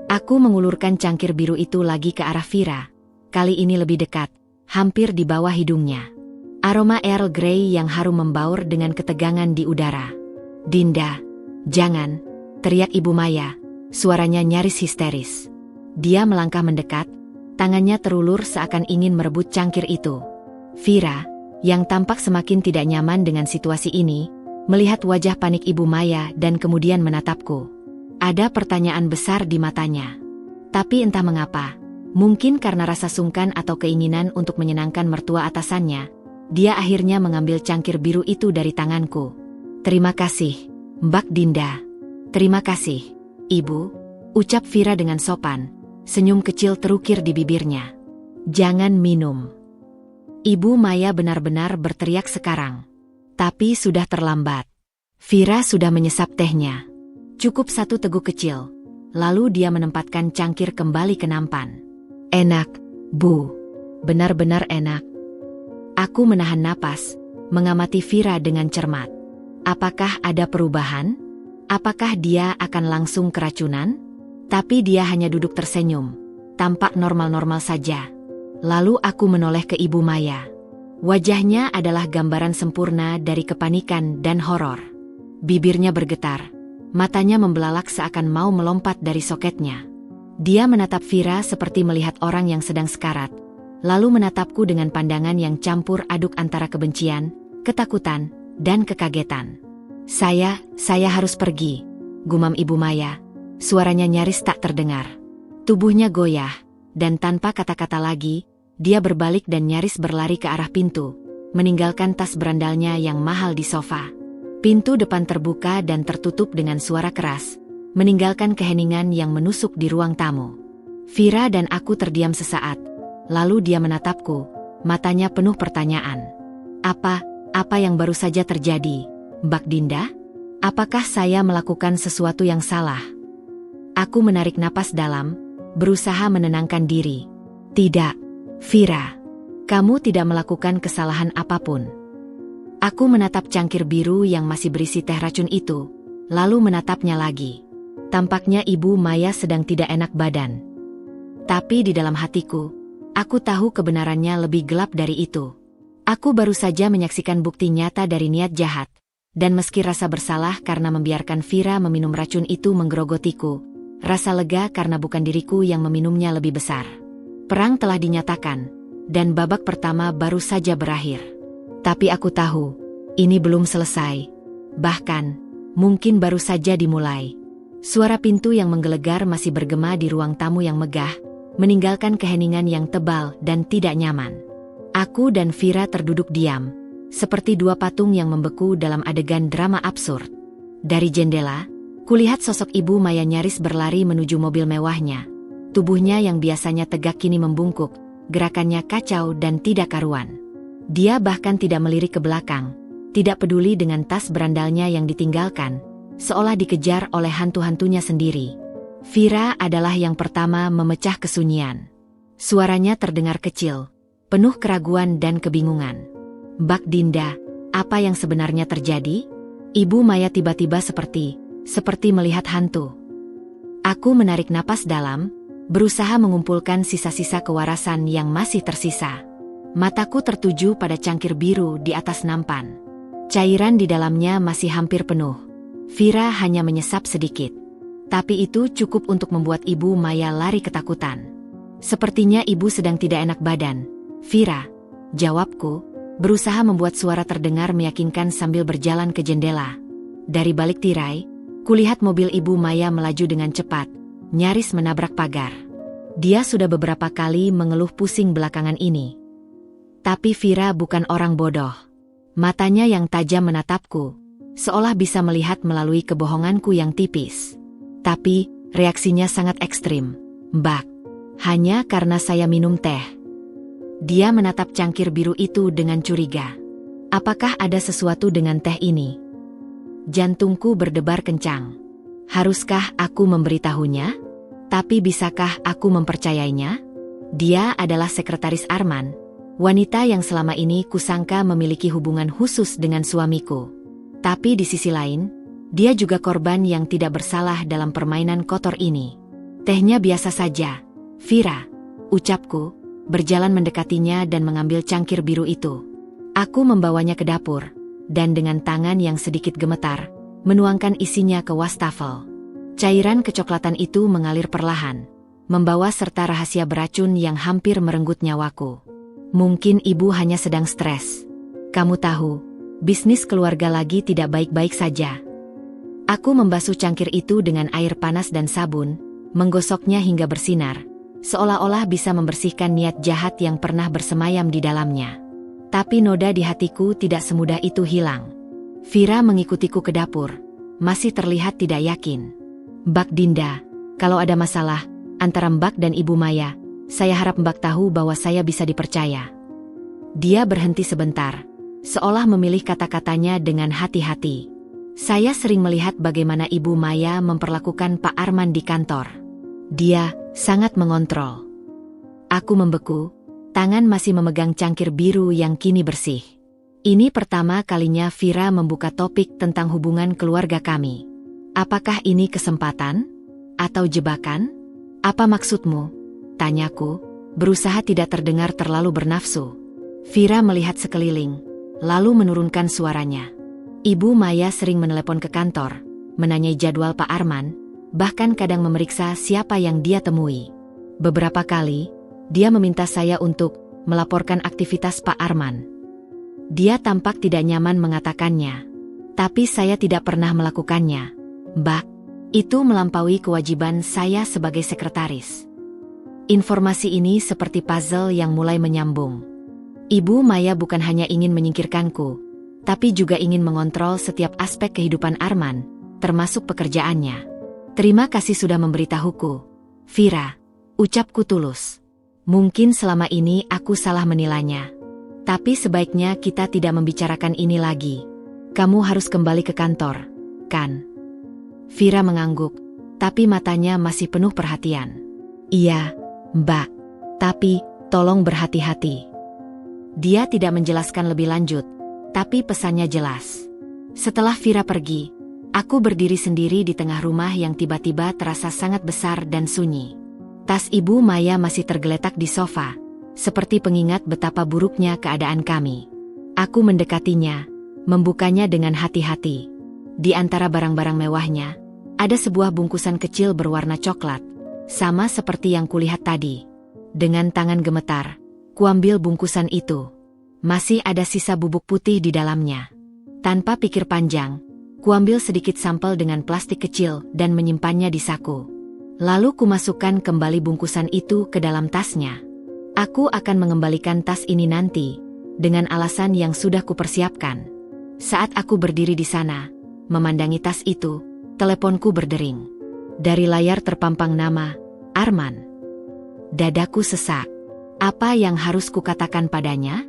Aku mengulurkan cangkir biru itu lagi ke arah Vira. Kali ini lebih dekat, hampir di bawah hidungnya. Aroma Earl Grey yang harum membaur dengan ketegangan di udara. Dinda, jangan, teriak Ibu Maya, suaranya nyaris histeris. Dia melangkah mendekat, tangannya terulur seakan ingin merebut cangkir itu. Vira, yang tampak semakin tidak nyaman dengan situasi ini, melihat wajah panik Ibu Maya dan kemudian menatapku. Ada pertanyaan besar di matanya. Tapi entah mengapa, mungkin karena rasa sungkan atau keinginan untuk menyenangkan mertua atasannya, dia akhirnya mengambil cangkir biru itu dari tanganku. Terima kasih, Mbak Dinda. Terima kasih, Ibu, ucap Vira dengan sopan. Senyum kecil terukir di bibirnya. Jangan minum. Ibu Maya benar-benar berteriak sekarang. Tapi sudah terlambat. Vira sudah menyesap tehnya. Cukup satu teguk kecil. Lalu dia menempatkan cangkir kembali ke nampan. Enak, Bu. Benar-benar enak. Aku menahan napas, mengamati Vira dengan cermat. Apakah ada perubahan? Apakah dia akan langsung keracunan? Tapi dia hanya duduk tersenyum, tampak normal-normal saja. Lalu aku menoleh ke Ibu Maya. Wajahnya adalah gambaran sempurna dari kepanikan dan horor. Bibirnya bergetar, matanya membelalak seakan mau melompat dari soketnya. Dia menatap Vira seperti melihat orang yang sedang sekarat, lalu menatapku dengan pandangan yang campur aduk antara kebencian, ketakutan, dan kekagetan. Saya harus pergi, gumam Ibu Maya. Suaranya nyaris tak terdengar. Tubuhnya goyah, dan tanpa kata-kata lagi, dia berbalik dan nyaris berlari ke arah pintu, meninggalkan tas berandalnya yang mahal di sofa. Pintu depan terbuka dan tertutup dengan suara keras, meninggalkan keheningan yang menusuk di ruang tamu. Vira dan aku terdiam sesaat, lalu dia menatapku, matanya penuh pertanyaan. Apa yang baru saja terjadi, Mbak Dinda? Apakah saya melakukan sesuatu yang salah? Aku menarik napas dalam, berusaha menenangkan diri. Tidak, Vira. Kamu tidak melakukan kesalahan apapun. Aku menatap cangkir biru yang masih berisi teh racun itu, lalu menatapnya lagi. Tampaknya Ibu Maya sedang tidak enak badan. Tapi di dalam hatiku, aku tahu kebenarannya lebih gelap dari itu. Aku baru saja menyaksikan bukti nyata dari niat jahat, dan meski rasa bersalah karena membiarkan Vira meminum racun itu menggerogotiku, rasa lega karena bukan diriku yang meminumnya lebih besar. Perang telah dinyatakan, dan babak pertama baru saja berakhir. Tapi aku tahu, ini belum selesai. Bahkan, mungkin baru saja dimulai. Suara pintu yang menggelegar masih bergema di ruang tamu yang megah, meninggalkan keheningan yang tebal dan tidak nyaman. Aku dan Vira terduduk diam, seperti dua patung yang membeku dalam adegan drama absurd. Dari jendela, kulihat sosok Ibu Maya nyaris berlari menuju mobil mewahnya. Tubuhnya yang biasanya tegak kini membungkuk, gerakannya kacau dan tidak karuan. Dia bahkan tidak melirik ke belakang, tidak peduli dengan tas berandalnya yang ditinggalkan, seolah dikejar oleh hantu-hantunya sendiri. Vira adalah yang pertama memecah kesunyian. Suaranya terdengar kecil, penuh keraguan dan kebingungan. Mbak Dinda, apa yang sebenarnya terjadi? Ibu Maya tiba-tiba seperti melihat hantu. Aku menarik napas dalam, berusaha mengumpulkan sisa-sisa kewarasan yang masih tersisa. Mataku tertuju pada cangkir biru di atas nampan. Cairan di dalamnya masih hampir penuh. Vira hanya menyesap sedikit. Tapi itu cukup untuk membuat Ibu Maya lari ketakutan. Sepertinya ibu sedang tidak enak badan. Vira, jawabku, berusaha membuat suara terdengar meyakinkan sambil berjalan ke jendela. Dari balik tirai, kulihat mobil Ibu Maya melaju dengan cepat, nyaris menabrak pagar. Dia sudah beberapa kali mengeluh pusing belakangan ini. Tapi Vira bukan orang bodoh. Matanya yang tajam menatapku, seolah bisa melihat melalui kebohonganku yang tipis. Tapi, reaksinya sangat ekstrim. Mbak, hanya karena saya minum teh. Dia menatap cangkir biru itu dengan curiga. Apakah ada sesuatu dengan teh ini? Jantungku berdebar kencang. Haruskah aku memberitahunya? Tapi bisakah aku mempercayainya? Dia adalah sekretaris Arman, wanita yang selama ini kusangka memiliki hubungan khusus dengan suamiku. Tapi di sisi lain, dia juga korban yang tidak bersalah dalam permainan kotor ini. Tehnya biasa saja, Vira, ucapku, berjalan mendekatinya dan mengambil cangkir biru itu. Aku membawanya ke dapur, dan dengan tangan yang sedikit gemetar, menuangkan isinya ke wastafel. Cairan kecoklatan itu mengalir perlahan, membawa serta rahasia beracun yang hampir merenggut nyawaku. Mungkin ibu hanya sedang stres. Kamu tahu, bisnis keluarga lagi tidak baik-baik saja. Aku membasuh cangkir itu dengan air panas dan sabun, menggosoknya hingga bersinar, seolah-olah bisa membersihkan niat jahat yang pernah bersemayam di dalamnya. Tapi noda di hatiku tidak semudah itu hilang. Vira mengikutiku ke dapur, masih terlihat tidak yakin. Mbak Dinda, kalau ada masalah antara Mbak dan Ibu Maya, saya harap Mbak tahu bahwa saya bisa dipercaya. Dia berhenti sebentar, seolah memilih kata-katanya dengan hati-hati. Saya sering melihat bagaimana Ibu Maya memperlakukan Pak Arman di kantor. Dia sangat mengontrol. Aku membeku, tangan masih memegang cangkir biru yang kini bersih. Ini pertama kalinya Vira membuka topik tentang hubungan keluarga kami. Apakah ini kesempatan? Atau jebakan? Apa maksudmu? Tanyaku, berusaha tidak terdengar terlalu bernafsu. Vira melihat sekeliling, lalu menurunkan suaranya. Ibu Maya sering menelepon ke kantor, menanyai jadwal Pak Arman, bahkan kadang memeriksa siapa yang dia temui. Beberapa kali, dia meminta saya untuk melaporkan aktivitas Pak Arman. Dia tampak tidak nyaman mengatakannya, tapi saya tidak pernah melakukannya. Mbak, itu melampaui kewajiban saya sebagai sekretaris. Informasi ini seperti puzzle yang mulai menyambung. Ibu Maya bukan hanya ingin menyingkirkanku, tapi juga ingin mengontrol setiap aspek kehidupan Arman, termasuk pekerjaannya. Terima kasih sudah memberitahuku, Vira, ucapku tulus. Mungkin selama ini aku salah menilainya. Tapi sebaiknya kita tidak membicarakan ini lagi. Kamu harus kembali ke kantor, kan? Vira mengangguk, tapi matanya masih penuh perhatian. Iya, Mbak. Tapi, tolong berhati-hati. Dia tidak menjelaskan lebih lanjut, tapi pesannya jelas. Setelah Vira pergi, aku berdiri sendiri di tengah rumah yang tiba-tiba terasa sangat besar dan sunyi. Tas Ibu Maya masih tergeletak di sofa, seperti pengingat betapa buruknya keadaan kami. Aku mendekatinya, membukanya dengan hati-hati. Di antara barang-barang mewahnya, ada sebuah bungkusan kecil berwarna coklat, sama seperti yang kulihat tadi. Dengan tangan gemetar, kuambil bungkusan itu. Masih ada sisa bubuk putih di dalamnya. Tanpa pikir panjang, kuambil sedikit sampel dengan plastik kecil dan menyimpannya di saku. Lalu kumasukkan kembali bungkusan itu ke dalam tasnya. Aku akan mengembalikan tas ini nanti, dengan alasan yang sudah kupersiapkan. Saat aku berdiri di sana, memandangi tas itu, teleponku berdering. Dari layar terpampang nama, Arman. Dadaku sesak. Apa yang harus kukatakan padanya?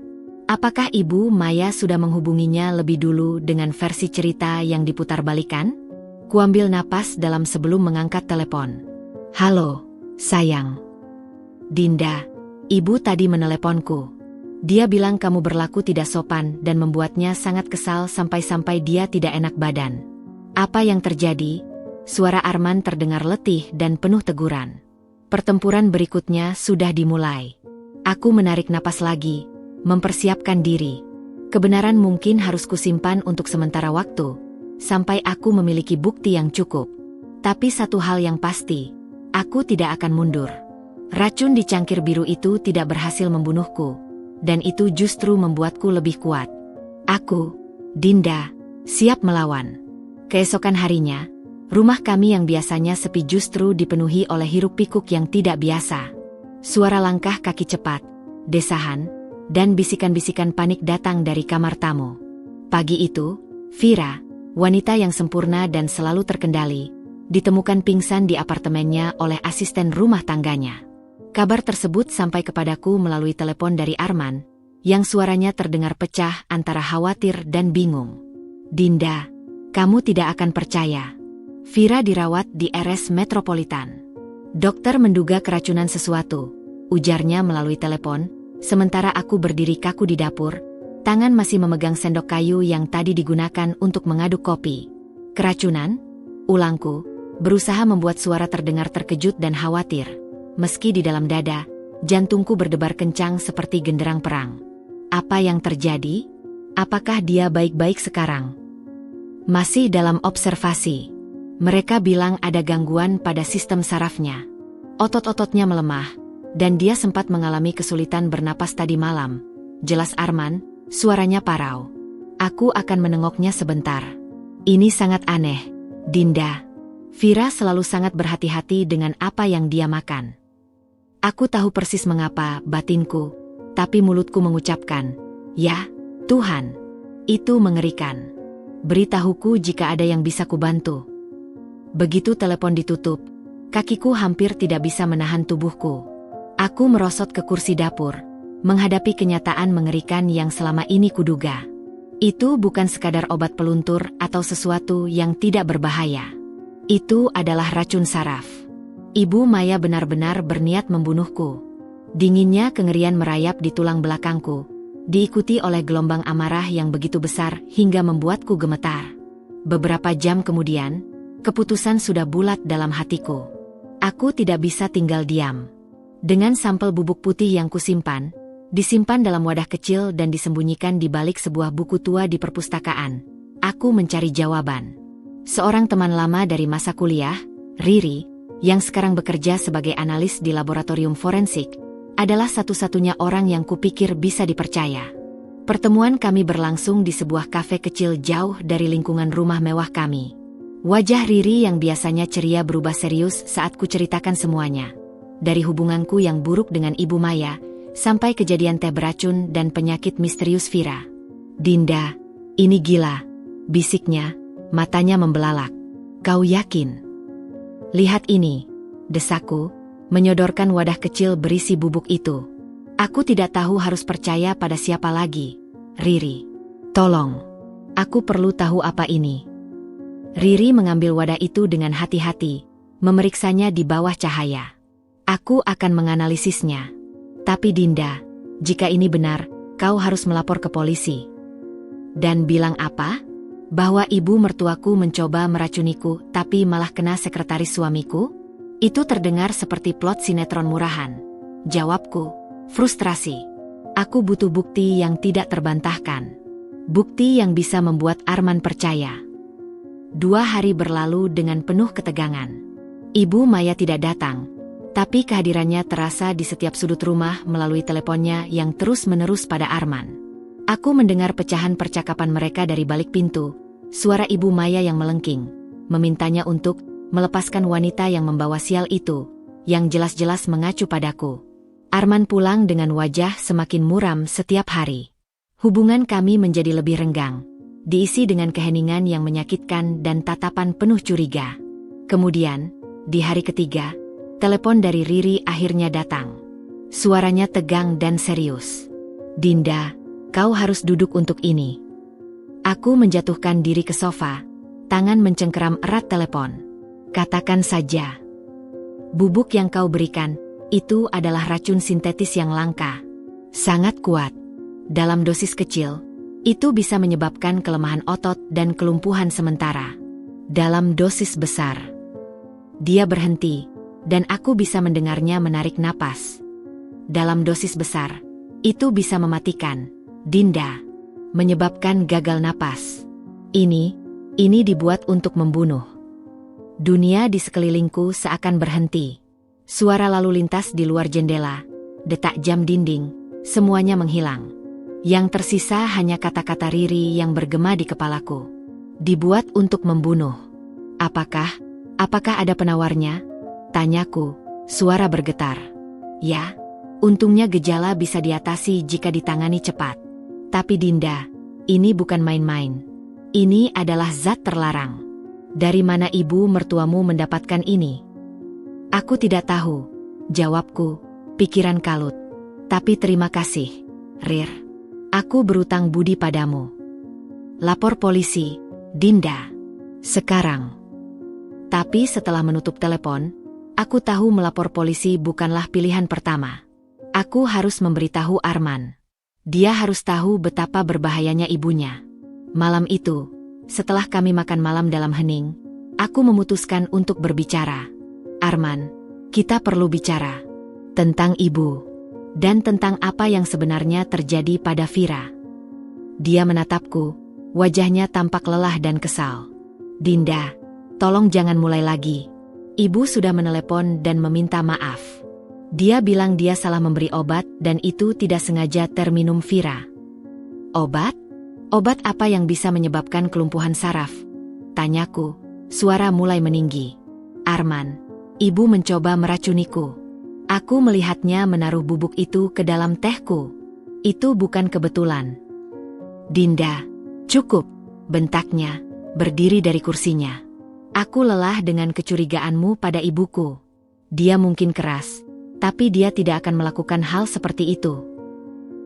Apakah Ibu Maya sudah menghubunginya lebih dulu dengan versi cerita yang diputarbalikkan? Kuambil napas dalam sebelum mengangkat telepon. Halo, sayang. Dinda, Ibu tadi meneleponku. Dia bilang kamu berlaku tidak sopan dan membuatnya sangat kesal sampai-sampai dia tidak enak badan. Apa yang terjadi? Suara Arman terdengar letih dan penuh teguran. Pertempuran berikutnya sudah dimulai. Aku menarik napas lagi, mempersiapkan diri. Kebenaran mungkin harus kusimpan untuk sementara waktu, sampai aku memiliki bukti yang cukup. Tapi satu hal yang pasti, aku tidak akan mundur. Racun di cangkir biru itu tidak berhasil membunuhku, dan itu justru membuatku lebih kuat. Aku, Dinda, siap melawan. Keesokan harinya, rumah kami yang biasanya sepi justru dipenuhi oleh hiruk-pikuk yang tidak biasa. Suara langkah kaki cepat, desahan, dan bisikan-bisikan panik datang dari kamar tamu. Pagi itu, Vira, wanita yang sempurna dan selalu terkendali, ditemukan pingsan di apartemennya oleh asisten rumah tangganya. Kabar tersebut sampai kepadaku melalui telepon dari Arman, yang suaranya terdengar pecah antara khawatir dan bingung. Dinda, kamu tidak akan percaya. Vira dirawat di RS Metropolitan. Dokter menduga keracunan sesuatu, ujarnya melalui telepon, sementara aku berdiri kaku di dapur, tangan masih memegang sendok kayu yang tadi digunakan untuk mengaduk kopi. Keracunan? Ulangku, berusaha membuat suara terdengar terkejut dan khawatir. Meski di dalam dada, jantungku berdebar kencang seperti genderang perang. Apa yang terjadi? Apakah dia baik-baik sekarang? Masih dalam observasi. Mereka bilang ada gangguan pada sistem sarafnya. Otot-ototnya melemah, dan dia sempat mengalami kesulitan bernapas tadi malam. Jelas Arman, suaranya parau. Aku akan menengoknya sebentar. Ini sangat aneh, Dinda. Vira selalu sangat berhati-hati dengan apa yang dia makan. Aku tahu persis mengapa, batinku, tapi mulutku mengucapkan, ya, Tuhan. Itu mengerikan. Beritahuku jika ada yang bisa kubantu. Begitu telepon ditutup, kakiku hampir tidak bisa menahan tubuhku. Aku merosot ke kursi dapur, menghadapi kenyataan mengerikan yang selama ini kuduga. Itu bukan sekadar obat peluntur atau sesuatu yang tidak berbahaya. Itu adalah racun saraf. Ibu Maya benar-benar berniat membunuhku. Dinginnya kengerian merayap di tulang belakangku, diikuti oleh gelombang amarah yang begitu besar hingga membuatku gemetar. Beberapa jam kemudian, Keputusan sudah bulat dalam hatiku. Aku tidak bisa tinggal diam. Dengan sampel bubuk putih yang kusimpan, disimpan dalam wadah kecil dan disembunyikan di balik sebuah buku tua di perpustakaan, aku mencari jawaban. Seorang teman lama dari masa kuliah, Riri, yang sekarang bekerja sebagai analis di laboratorium forensik, adalah satu-satunya orang yang kupikir bisa dipercaya. Pertemuan kami berlangsung di sebuah kafe kecil jauh dari lingkungan rumah mewah kami. Wajah Riri yang biasanya ceria berubah serius saat kuceritakan semuanya. Dari hubunganku yang buruk dengan Ibu Maya, sampai kejadian teh beracun dan penyakit misterius Vira. "Dinda, ini gila," bisiknya, matanya membelalak. "Kau yakin?" "Lihat ini," desakku, menyodorkan wadah kecil berisi bubuk itu. "Aku tidak tahu harus percaya pada siapa lagi, Riri. Tolong, aku perlu tahu apa ini." Riri mengambil wadah itu dengan hati-hati, memeriksanya di bawah cahaya. "Aku akan menganalisisnya. Tapi Dinda, jika ini benar, kau harus melapor ke polisi." "Dan bilang apa? Bahwa ibu mertuaku mencoba meracuniku tapi malah kena sekretaris suamiku?" Itu terdengar seperti plot sinetron murahan. Jawabku, frustrasi. Aku butuh bukti yang tidak terbantahkan. Bukti yang bisa membuat Arman percaya. 2 hari berlalu dengan penuh ketegangan. Ibu Maya tidak datang, tapi kehadirannya terasa di setiap sudut rumah melalui teleponnya yang terus-menerus pada Arman. Aku mendengar pecahan percakapan mereka dari balik pintu, suara Ibu Maya yang melengking, memintanya untuk melepaskan wanita yang membawa sial itu, yang jelas-jelas mengacu padaku. Arman pulang dengan wajah semakin muram setiap hari. Hubungan kami menjadi lebih renggang, diisi dengan keheningan yang menyakitkan dan tatapan penuh curiga. Kemudian, di hari ketiga, telepon dari Riri akhirnya datang. Suaranya tegang dan serius. "Dinda, kau harus duduk untuk ini." Aku menjatuhkan diri ke sofa, tangan mencengkeram erat telepon. "Katakan saja. Bubuk yang kau berikan, itu adalah racun sintetis yang langka. Sangat kuat. Dalam dosis kecil, itu bisa menyebabkan kelemahan otot dan kelumpuhan sementara. Dalam dosis besar." Dia berhenti, dan aku bisa mendengarnya menarik napas. "Dalam dosis besar, itu bisa mematikan, Dinda. Menyebabkan gagal napas. Ini dibuat untuk membunuh." Dunia di sekelilingku seakan berhenti. Suara lalu lintas di luar jendela, detak jam dinding, semuanya menghilang. Yang tersisa hanya kata-kata Riri yang bergema di kepalaku. "Dibuat untuk membunuh. Apakah ada penawarnya?" tanyaku, suara bergetar. "Ya, untungnya gejala bisa diatasi jika ditangani cepat. Tapi Dinda, ini bukan main-main. Ini adalah zat terlarang. Dari mana ibu mertuamu mendapatkan ini?" "Aku tidak tahu," jawabku, pikiran kalut. "Tapi terima kasih, Rir. Aku berutang budi padamu. Lapor polisi, Dinda. Sekarang." Tapi setelah menutup telepon, aku tahu melapor polisi bukanlah pilihan pertama. Aku harus memberitahu Arman. Dia harus tahu betapa berbahayanya ibunya. Malam itu, setelah kami makan malam dalam hening, aku memutuskan untuk berbicara. "Arman, kita perlu bicara tentang ibu dan tentang apa yang sebenarnya terjadi pada Vira." Dia menatapku, wajahnya tampak lelah dan kesal. "Dinda, tolong jangan mulai lagi. Ibu sudah menelepon dan meminta maaf. Dia bilang dia salah memberi obat dan itu tidak sengaja terminum Vira." "Obat? Obat apa yang bisa menyebabkan kelumpuhan saraf?" tanyaku, suara mulai meninggi. "Arman, ibu mencoba meracuniku. Aku melihatnya menaruh bubuk itu ke dalam tehku. Itu bukan kebetulan." "Dinda, cukup," bentaknya, berdiri dari kursinya. "Aku lelah dengan kecurigaanmu pada ibuku. Dia mungkin keras, tapi dia tidak akan melakukan hal seperti itu."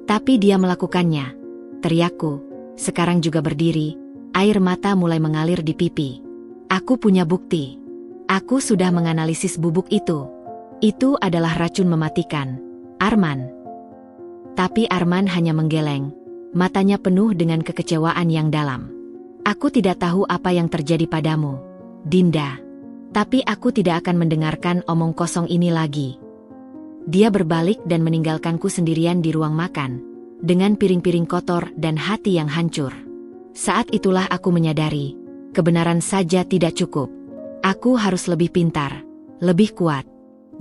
"Tapi dia melakukannya," teriakku, sekarang juga berdiri, air mata mulai mengalir di pipi. "Aku punya bukti. Aku sudah menganalisis bubuk itu. Itu adalah racun mematikan, Arman." Tapi Arman hanya menggeleng, matanya penuh dengan kekecewaan yang dalam. "Aku tidak tahu apa yang terjadi padamu. Dinda. Tapi aku tidak akan mendengarkan omong kosong ini lagi. Dia berbalik dan meninggalkanku sendirian di ruang makan, dengan piring-piring kotor dan hati yang hancur. Saat itulah aku menyadari, kebenaran saja tidak cukup. Aku harus lebih pintar, lebih kuat.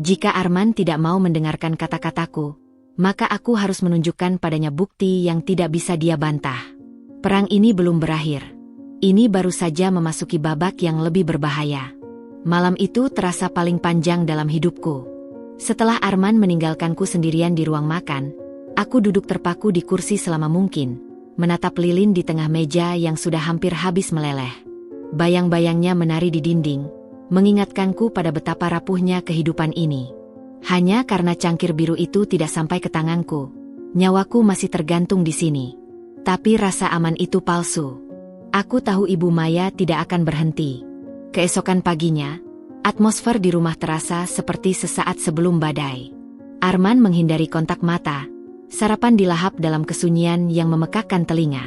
Jika Arman tidak mau mendengarkan kata-kataku, maka aku harus menunjukkan padanya bukti yang tidak bisa dia bantah. Perang ini belum berakhir. Ini baru saja memasuki babak yang lebih berbahaya. Malam itu terasa paling panjang dalam hidupku. Setelah Arman meninggalkanku sendirian di ruang makan, aku duduk terpaku di kursi selama mungkin, menatap lilin di tengah meja yang sudah hampir habis meleleh. Bayang-bayangnya menari di dinding, mengingatkanku pada betapa rapuhnya kehidupan ini. Hanya karena cangkir biru itu tidak sampai ke tanganku, nyawaku masih tergantung di sini. Tapi rasa aman itu palsu. Aku tahu Ibu Maya tidak akan berhenti. Keesokan paginya, atmosfer di rumah terasa seperti sesaat sebelum badai. Arman menghindari kontak mata, sarapan dilahap dalam kesunyian yang memekakkan telinga.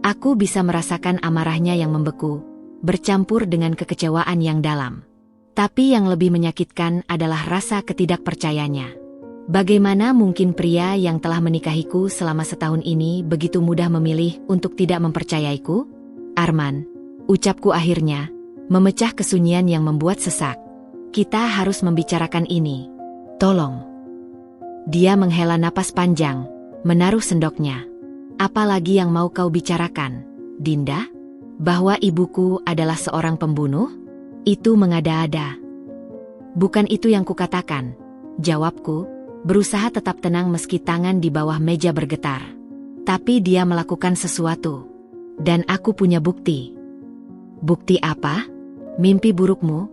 Aku bisa merasakan amarahnya yang membeku, bercampur dengan kekecewaan yang dalam. Tapi yang lebih menyakitkan adalah rasa ketidakpercayanya. Bagaimana mungkin pria yang telah menikahiku selama setahun ini begitu mudah memilih untuk tidak mempercayaiku? Arman, ucapku akhirnya, memecah kesunyian yang membuat sesak. Kita harus membicarakan ini. Tolong. Dia menghela napas panjang, menaruh sendoknya. Apalagi yang mau kau bicarakan, Dinda? Bahwa ibuku adalah seorang pembunuh? Itu mengada-ada. Bukan itu yang kukatakan, jawabku, berusaha tetap tenang meski tangan di bawah meja bergetar. Tapi dia melakukan sesuatu. Dan aku punya bukti. Bukti apa? Mimpi burukmu?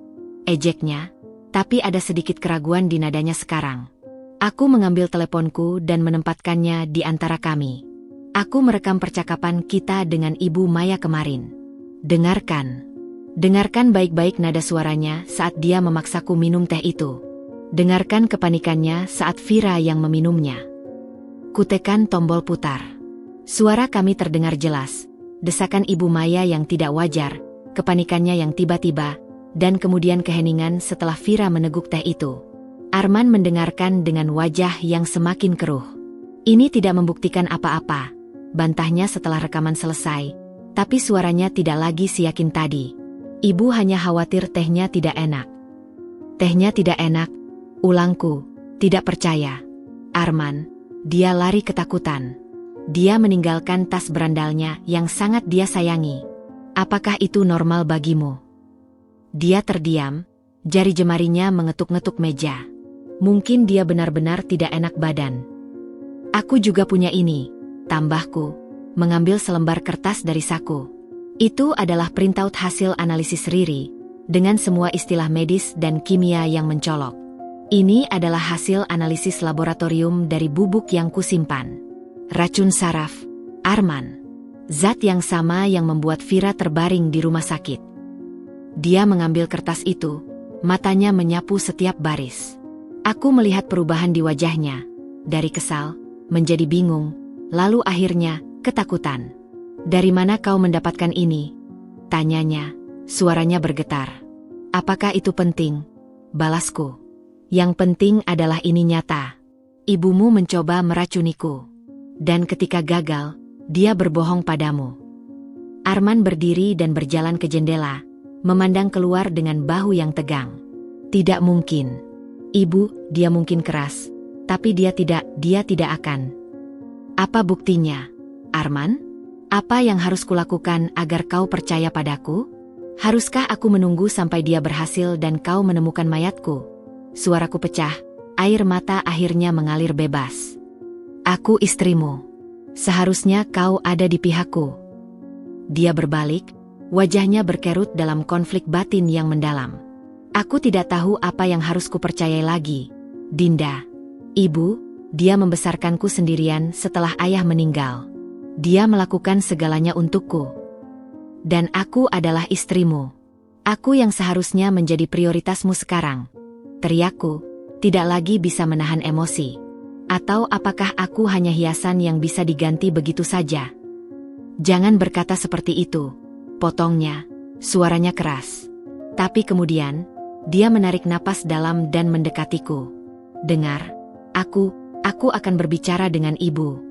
Ejeknya. Tapi ada sedikit keraguan di nadanya sekarang. Aku mengambil teleponku dan menempatkannya di antara kami. Aku merekam percakapan kita dengan Ibu Maya kemarin. Dengarkan. Dengarkan baik-baik nada suaranya saat dia memaksaku minum teh itu. Dengarkan kepanikannya saat Vira yang meminumnya. Kutekan tombol putar. Suara kami terdengar jelas. Desakan Ibu Maya yang tidak wajar, kepanikannya yang tiba-tiba, dan kemudian keheningan setelah Vira meneguk teh itu. Arman mendengarkan dengan wajah yang semakin keruh. Ini tidak membuktikan apa-apa, bantahnya setelah rekaman selesai, tapi suaranya tidak lagi seyakin tadi. Ibu hanya khawatir tehnya tidak enak. Tehnya tidak enak, ulangku, tidak percaya. Arman, dia lari ketakutan. Dia meninggalkan tas berandalnya yang sangat dia sayangi. Apakah itu normal bagimu? Dia terdiam, jari jemarinya mengetuk-ngetuk meja. Mungkin dia benar-benar tidak enak badan. Aku juga punya ini, tambahku, mengambil selembar kertas dari saku. Itu adalah printout hasil analisis Riri, dengan semua istilah medis dan kimia yang mencolok. Ini adalah hasil analisis laboratorium dari bubuk yang kusimpan. Racun saraf, Arman. Zat yang sama yang membuat Vira terbaring di rumah sakit. Dia mengambil kertas itu, matanya menyapu setiap baris. Aku melihat perubahan di wajahnya, dari kesal, menjadi bingung, lalu akhirnya, ketakutan. Dari mana kau mendapatkan ini? Tanyanya, suaranya bergetar. Apakah itu penting? Balasku. Yang penting adalah ini nyata. Ibumu mencoba meracuniku. Dan ketika gagal, dia berbohong padamu. Arman berdiri dan berjalan ke jendela, memandang keluar dengan bahu yang tegang. Tidak mungkin. Ibu, dia mungkin keras, tapi dia tidak akan. Apa buktinya, Arman? Apa yang harus kulakukan agar kau percaya padaku? Haruskah aku menunggu sampai dia berhasil dan kau menemukan mayatku? Suaraku pecah, air mata akhirnya mengalir bebas. Aku istrimu. Seharusnya kau ada di pihakku. Dia berbalik, wajahnya berkerut dalam konflik batin yang mendalam. Aku tidak tahu apa yang harus kupercayai lagi, Dinda. Ibu, dia membesarkanku sendirian setelah ayah meninggal. Dia melakukan segalanya untukku. Dan aku adalah istrimu. Aku yang seharusnya menjadi prioritasmu sekarang. Teriakku, tidak lagi bisa menahan emosi. Atau apakah aku hanya hiasan yang bisa diganti begitu saja? Jangan berkata seperti itu, potongnya, suaranya keras. Tapi kemudian, dia menarik napas dalam dan mendekatiku. Dengar, aku akan berbicara dengan ibu.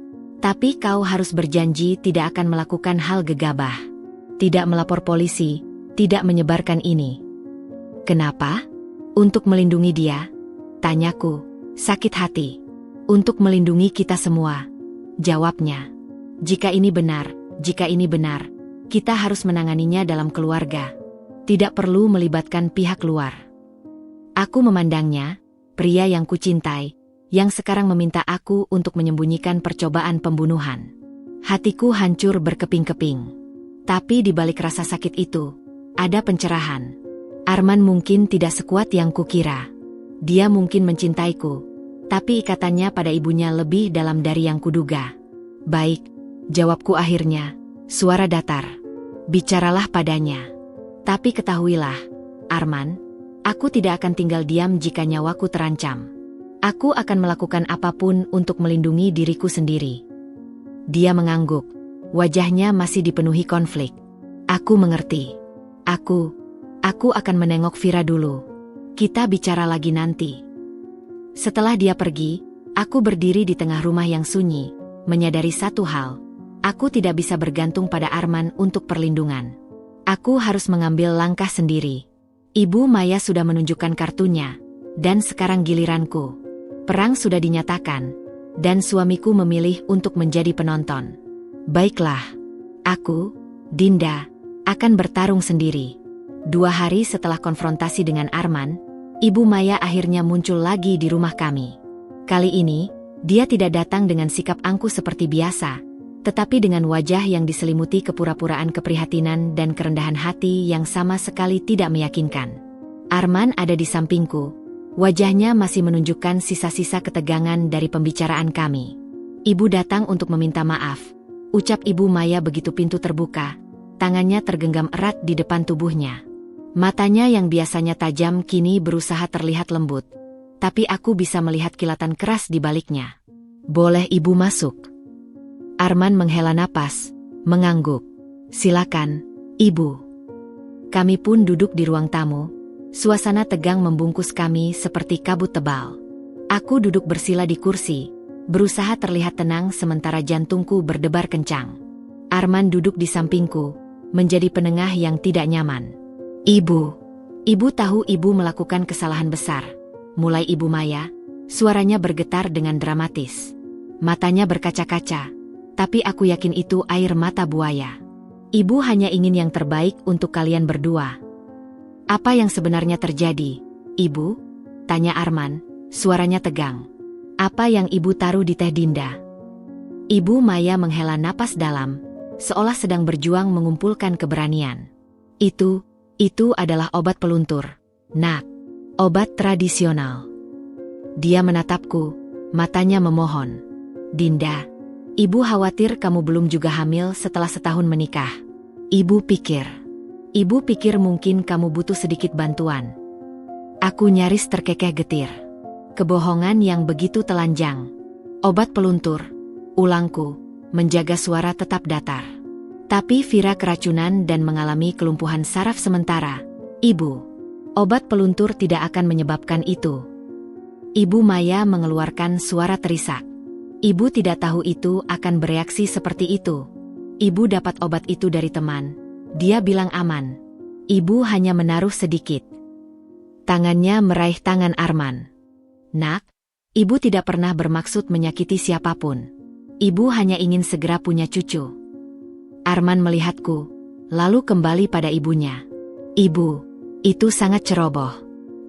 Tapi kau harus berjanji tidak akan melakukan hal gegabah. Tidak melapor polisi, tidak menyebarkan ini. Kenapa? Untuk melindungi dia? Tanyaku, sakit hati. Untuk melindungi kita semua. Jawabnya, jika ini benar, kita harus menanganinya dalam keluarga. Tidak perlu melibatkan pihak luar. Aku memandangnya, pria yang kucintai, yang sekarang meminta aku untuk menyembunyikan percobaan pembunuhan. Hatiku hancur berkeping-keping. Tapi di balik rasa sakit itu, ada pencerahan. Arman mungkin tidak sekuat yang kukira. Dia mungkin mencintaiku, tapi ikatannya pada ibunya lebih dalam dari yang kuduga. Baik, jawabku akhirnya, suara datar. Bicaralah padanya. Tapi ketahuilah, Arman, aku tidak akan tinggal diam jika nyawaku terancam. Aku akan melakukan apapun untuk melindungi diriku sendiri. Dia mengangguk. Wajahnya masih dipenuhi konflik. Aku mengerti. Aku akan menengok Vira dulu. Kita bicara lagi nanti. Setelah dia pergi, aku berdiri di tengah rumah yang sunyi, menyadari satu hal. Aku tidak bisa bergantung pada Arman untuk perlindungan. Aku harus mengambil langkah sendiri. Ibu Maya sudah menunjukkan kartunya, dan sekarang giliranku. Perang sudah dinyatakan, dan suamiku memilih untuk menjadi penonton. Baiklah, aku, Dinda, akan bertarung sendiri. 2 hari setelah konfrontasi dengan Arman, Ibu Maya akhirnya muncul lagi di rumah kami. Kali ini, dia tidak datang dengan sikap angkuh seperti biasa, tetapi dengan wajah yang diselimuti kepura-puraan keprihatinan dan kerendahan hati yang sama sekali tidak meyakinkan. Arman ada di sampingku. Wajahnya masih menunjukkan sisa-sisa ketegangan dari pembicaraan kami. Ibu datang untuk meminta maaf. Ucap Ibu Maya begitu pintu terbuka. Tangannya tergenggam erat di depan tubuhnya. Matanya yang biasanya tajam kini berusaha terlihat lembut. Tapi aku bisa melihat kilatan keras di baliknya. Boleh ibu masuk? Arman menghela napas, mengangguk. Silakan, ibu. Kami pun duduk di ruang tamu. Suasana tegang membungkus kami seperti kabut tebal. Aku duduk bersila di kursi, berusaha terlihat tenang sementara jantungku berdebar kencang. Arman duduk di sampingku, menjadi penengah yang tidak nyaman. Ibu tahu ibu melakukan kesalahan besar. Mulai Ibu Maya, suaranya bergetar dengan dramatis. Matanya berkaca-kaca, tapi aku yakin itu air mata buaya. Ibu hanya ingin yang terbaik untuk kalian berdua. Apa yang sebenarnya terjadi, Ibu? Tanya Arman, suaranya tegang. Apa yang Ibu taruh di teh Dinda? Ibu Maya menghela napas dalam, seolah sedang berjuang mengumpulkan keberanian. Itu adalah obat peluntur, Nak. Obat tradisional. Dia menatapku, matanya memohon. Dinda, Ibu khawatir kamu belum juga hamil setelah setahun menikah. Ibu pikir mungkin kamu butuh sedikit bantuan. Aku nyaris terkekeh getir. Kebohongan yang begitu telanjang. Obat peluntur, ulangku, menjaga suara tetap datar. Tapi Vira keracunan dan mengalami kelumpuhan saraf sementara. Ibu, obat peluntur tidak akan menyebabkan itu. Ibu Maya mengeluarkan suara terisak. Ibu tidak tahu itu akan bereaksi seperti itu. Ibu dapat obat itu dari teman. Dia bilang aman. Ibu hanya menaruh sedikit. Tangannya meraih tangan Arman. Nak, ibu tidak pernah bermaksud menyakiti siapapun. Ibu hanya ingin segera punya cucu. Arman melihatku, lalu kembali pada ibunya. Ibu, itu sangat ceroboh.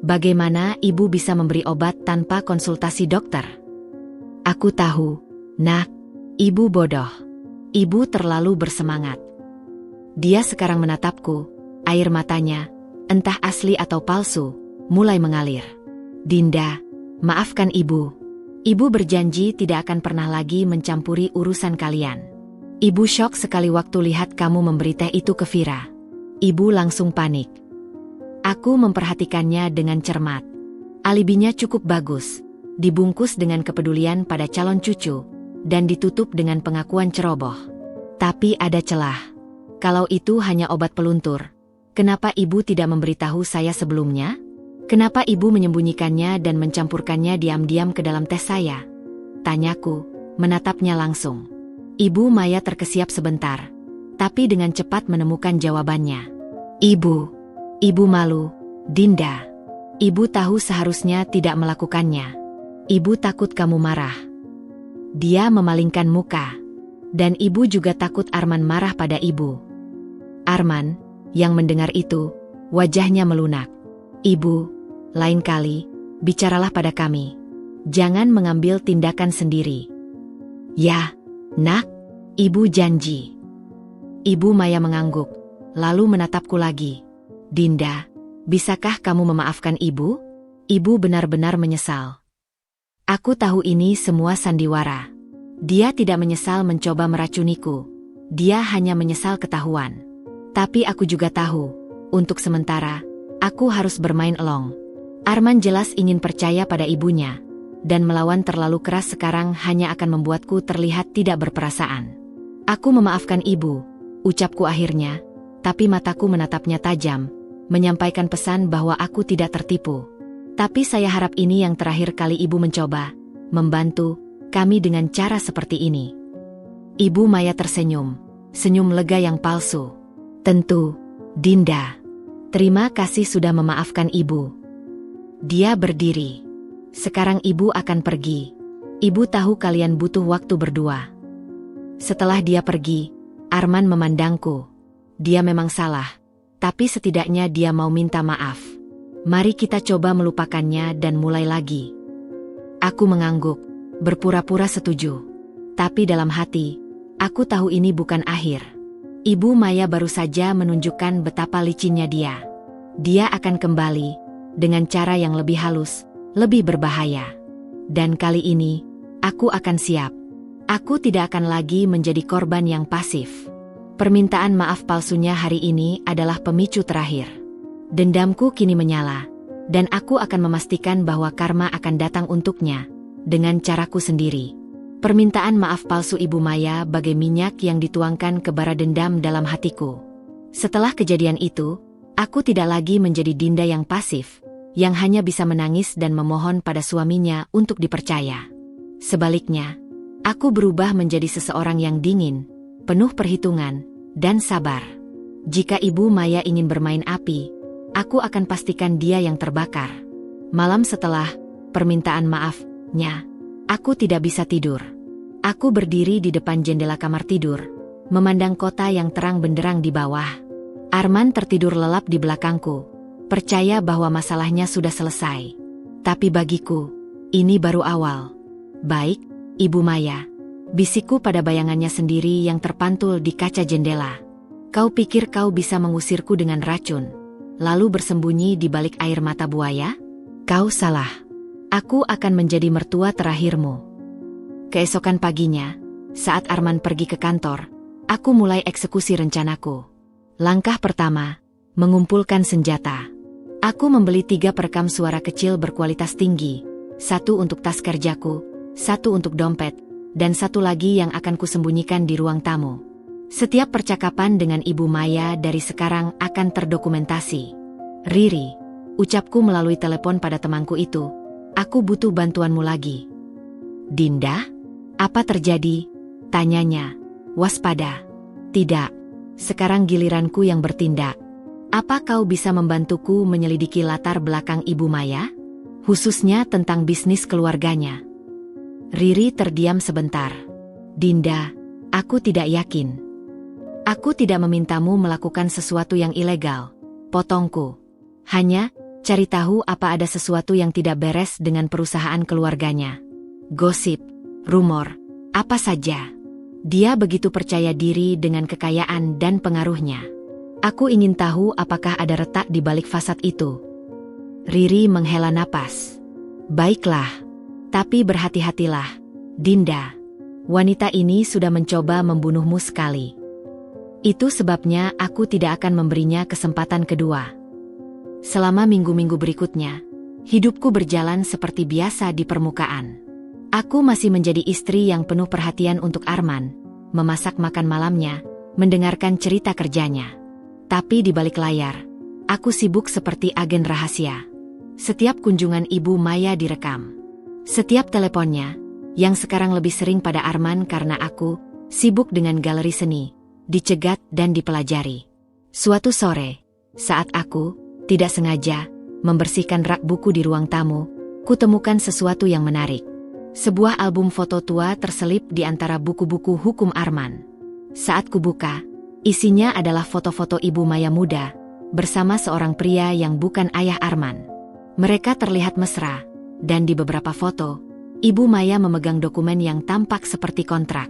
Bagaimana ibu bisa memberi obat tanpa konsultasi dokter? Aku tahu, Nak, ibu bodoh. Ibu terlalu bersemangat. Dia sekarang menatapku, air matanya, entah asli atau palsu, mulai mengalir. Dinda, maafkan ibu. Ibu berjanji tidak akan pernah lagi mencampuri urusan kalian. Ibu syok sekali waktu lihat kamu memberi teh itu ke Vira. Ibu langsung panik. Aku memperhatikannya dengan cermat. Alibinya cukup bagus, dibungkus dengan kepedulian pada calon cucu, dan ditutup dengan pengakuan ceroboh. Tapi ada celah. Kalau itu hanya obat peluntur, Kenapa ibu tidak memberitahu saya sebelumnya? Kenapa ibu menyembunyikannya dan mencampurkannya diam-diam ke dalam teh saya? Tanyaku, menatapnya langsung. Ibu Maya terkesiap sebentar, tapi dengan cepat menemukan jawabannya. Ibu malu, Dinda. Ibu tahu seharusnya tidak melakukannya. Ibu takut kamu marah. Dia memalingkan muka. Dan ibu juga takut Arman marah pada ibu. Arman, yang mendengar itu, wajahnya melunak. Ibu, lain kali, bicaralah pada kami. Jangan mengambil tindakan sendiri. Ya, nak, ibu janji. Ibu Maya mengangguk, lalu menatapku lagi. Dinda, bisakah kamu memaafkan ibu? Ibu benar-benar menyesal. Aku tahu ini semua sandiwara. Dia tidak menyesal mencoba meracuniku. Dia hanya menyesal ketahuan. Tapi aku juga tahu, untuk sementara, aku harus bermain elong. Arman jelas ingin percaya pada ibunya, dan melawan terlalu keras sekarang hanya akan membuatku terlihat tidak berperasaan. Aku memaafkan ibu, ucapku akhirnya, tapi mataku menatapnya tajam, menyampaikan pesan bahwa aku tidak tertipu. Tapi saya harap ini yang terakhir kali ibu mencoba membantu kami dengan cara seperti ini. Ibu Maya tersenyum, senyum lega yang palsu. Tentu, Dinda. Terima kasih sudah memaafkan ibu. Dia berdiri. Sekarang ibu akan pergi. Ibu tahu kalian butuh waktu berdua. Setelah dia pergi, Arman memandangku. Dia memang salah, tapi setidaknya dia mau minta maaf. Mari kita coba melupakannya dan mulai lagi. Aku mengangguk, berpura-pura setuju. Tapi dalam hati, aku tahu ini bukan akhir. Ibu Maya baru saja menunjukkan betapa licinnya dia. Dia akan kembali, dengan cara yang lebih halus, lebih berbahaya. Dan kali ini, aku akan siap. Aku tidak akan lagi menjadi korban yang pasif. Permintaan maaf palsunya hari ini adalah pemicu terakhir. Dendamku kini menyala, dan aku akan memastikan bahwa karma akan datang untuknya, dengan caraku sendiri. Permintaan maaf palsu Ibu Maya bagai minyak yang dituangkan ke bara dendam dalam hatiku. Setelah kejadian itu, aku tidak lagi menjadi Dinda yang pasif, yang hanya bisa menangis dan memohon pada suaminya untuk dipercaya. Sebaliknya, aku berubah menjadi seseorang yang dingin, penuh perhitungan, dan sabar. Jika Ibu Maya ingin bermain api, aku akan pastikan dia yang terbakar. Malam setelah permintaan maafnya, aku tidak bisa tidur. Aku berdiri di depan jendela kamar tidur, memandang kota yang terang benderang di bawah. Arman tertidur lelap di belakangku, percaya bahwa masalahnya sudah selesai. Tapi bagiku, ini baru awal. Baik, Ibu Maya, bisikku pada bayangannya sendiri yang terpantul di kaca jendela. Kau pikir kau bisa mengusirku dengan racun, lalu bersembunyi di balik air mata buaya? Kau salah. Aku akan menjadi mertua terakhirmu. Keesokan paginya, saat Arman pergi ke kantor, aku mulai eksekusi rencanaku. Langkah pertama, mengumpulkan senjata. Aku membeli 3 perekam suara kecil berkualitas tinggi, 1 untuk tas kerjaku, 1 untuk dompet, dan 1 lagi yang akan kusembunyikan di ruang tamu. Setiap percakapan dengan Ibu Maya dari sekarang akan terdokumentasi. Riri, ucapku melalui telepon pada temanku itu, aku butuh bantuanmu lagi. Dinda? Apa terjadi? Tanyanya, waspada. Tidak, sekarang giliranku yang bertindak. Apa kau bisa membantuku menyelidiki latar belakang Ibu Maya? Khususnya tentang bisnis keluarganya. Riri terdiam sebentar. Dinda, aku tidak yakin. Aku tidak memintamu melakukan sesuatu yang ilegal, potongku. Hanya, cari tahu apa ada sesuatu yang tidak beres dengan perusahaan keluarganya. Gosip, rumor, apa saja. Dia begitu percaya diri dengan kekayaan dan pengaruhnya. Aku ingin tahu apakah ada retak di balik fasad itu. Riri menghela napas. Baiklah, tapi berhati-hatilah, Dinda. Wanita ini sudah mencoba membunuhmu sekali. Itu sebabnya aku tidak akan memberinya kesempatan kedua. Selama minggu-minggu berikutnya, hidupku berjalan seperti biasa di permukaan. Aku masih menjadi istri yang penuh perhatian untuk Arman, memasak makan malamnya, mendengarkan cerita kerjanya. Tapi di balik layar, aku sibuk seperti agen rahasia. Setiap kunjungan Ibu Maya direkam. Setiap teleponnya, yang sekarang lebih sering pada Arman karena aku sibuk dengan galeri seni, dicegat dan dipelajari. Suatu sore, saat aku tidak sengaja membersihkan rak buku di ruang tamu, kutemukan sesuatu yang menarik. Sebuah album foto tua terselip di antara buku-buku hukum Arman. Saat kubuka, isinya adalah foto-foto Ibu Maya muda bersama seorang pria yang bukan ayah Arman. Mereka terlihat mesra, dan di beberapa foto, Ibu Maya memegang dokumen yang tampak seperti kontrak.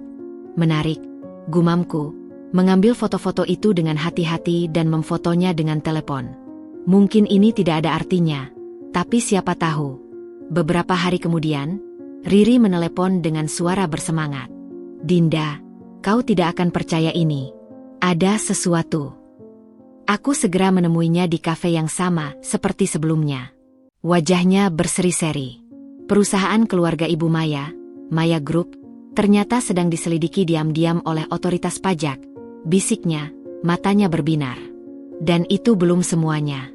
Menarik, gumamku, mengambil foto-foto itu dengan hati-hati dan memfotonya dengan telepon. Mungkin ini tidak ada artinya, tapi siapa tahu. Beberapa hari kemudian, Riri menelepon dengan suara bersemangat. "Dinda, kau tidak akan percaya ini. Ada sesuatu." Aku segera menemuinya di kafe yang sama seperti sebelumnya. Wajahnya berseri-seri. Perusahaan keluarga Ibu Maya, Maya Group, ternyata sedang diselidiki diam-diam oleh otoritas pajak, bisiknya, matanya berbinar. Dan itu belum semuanya.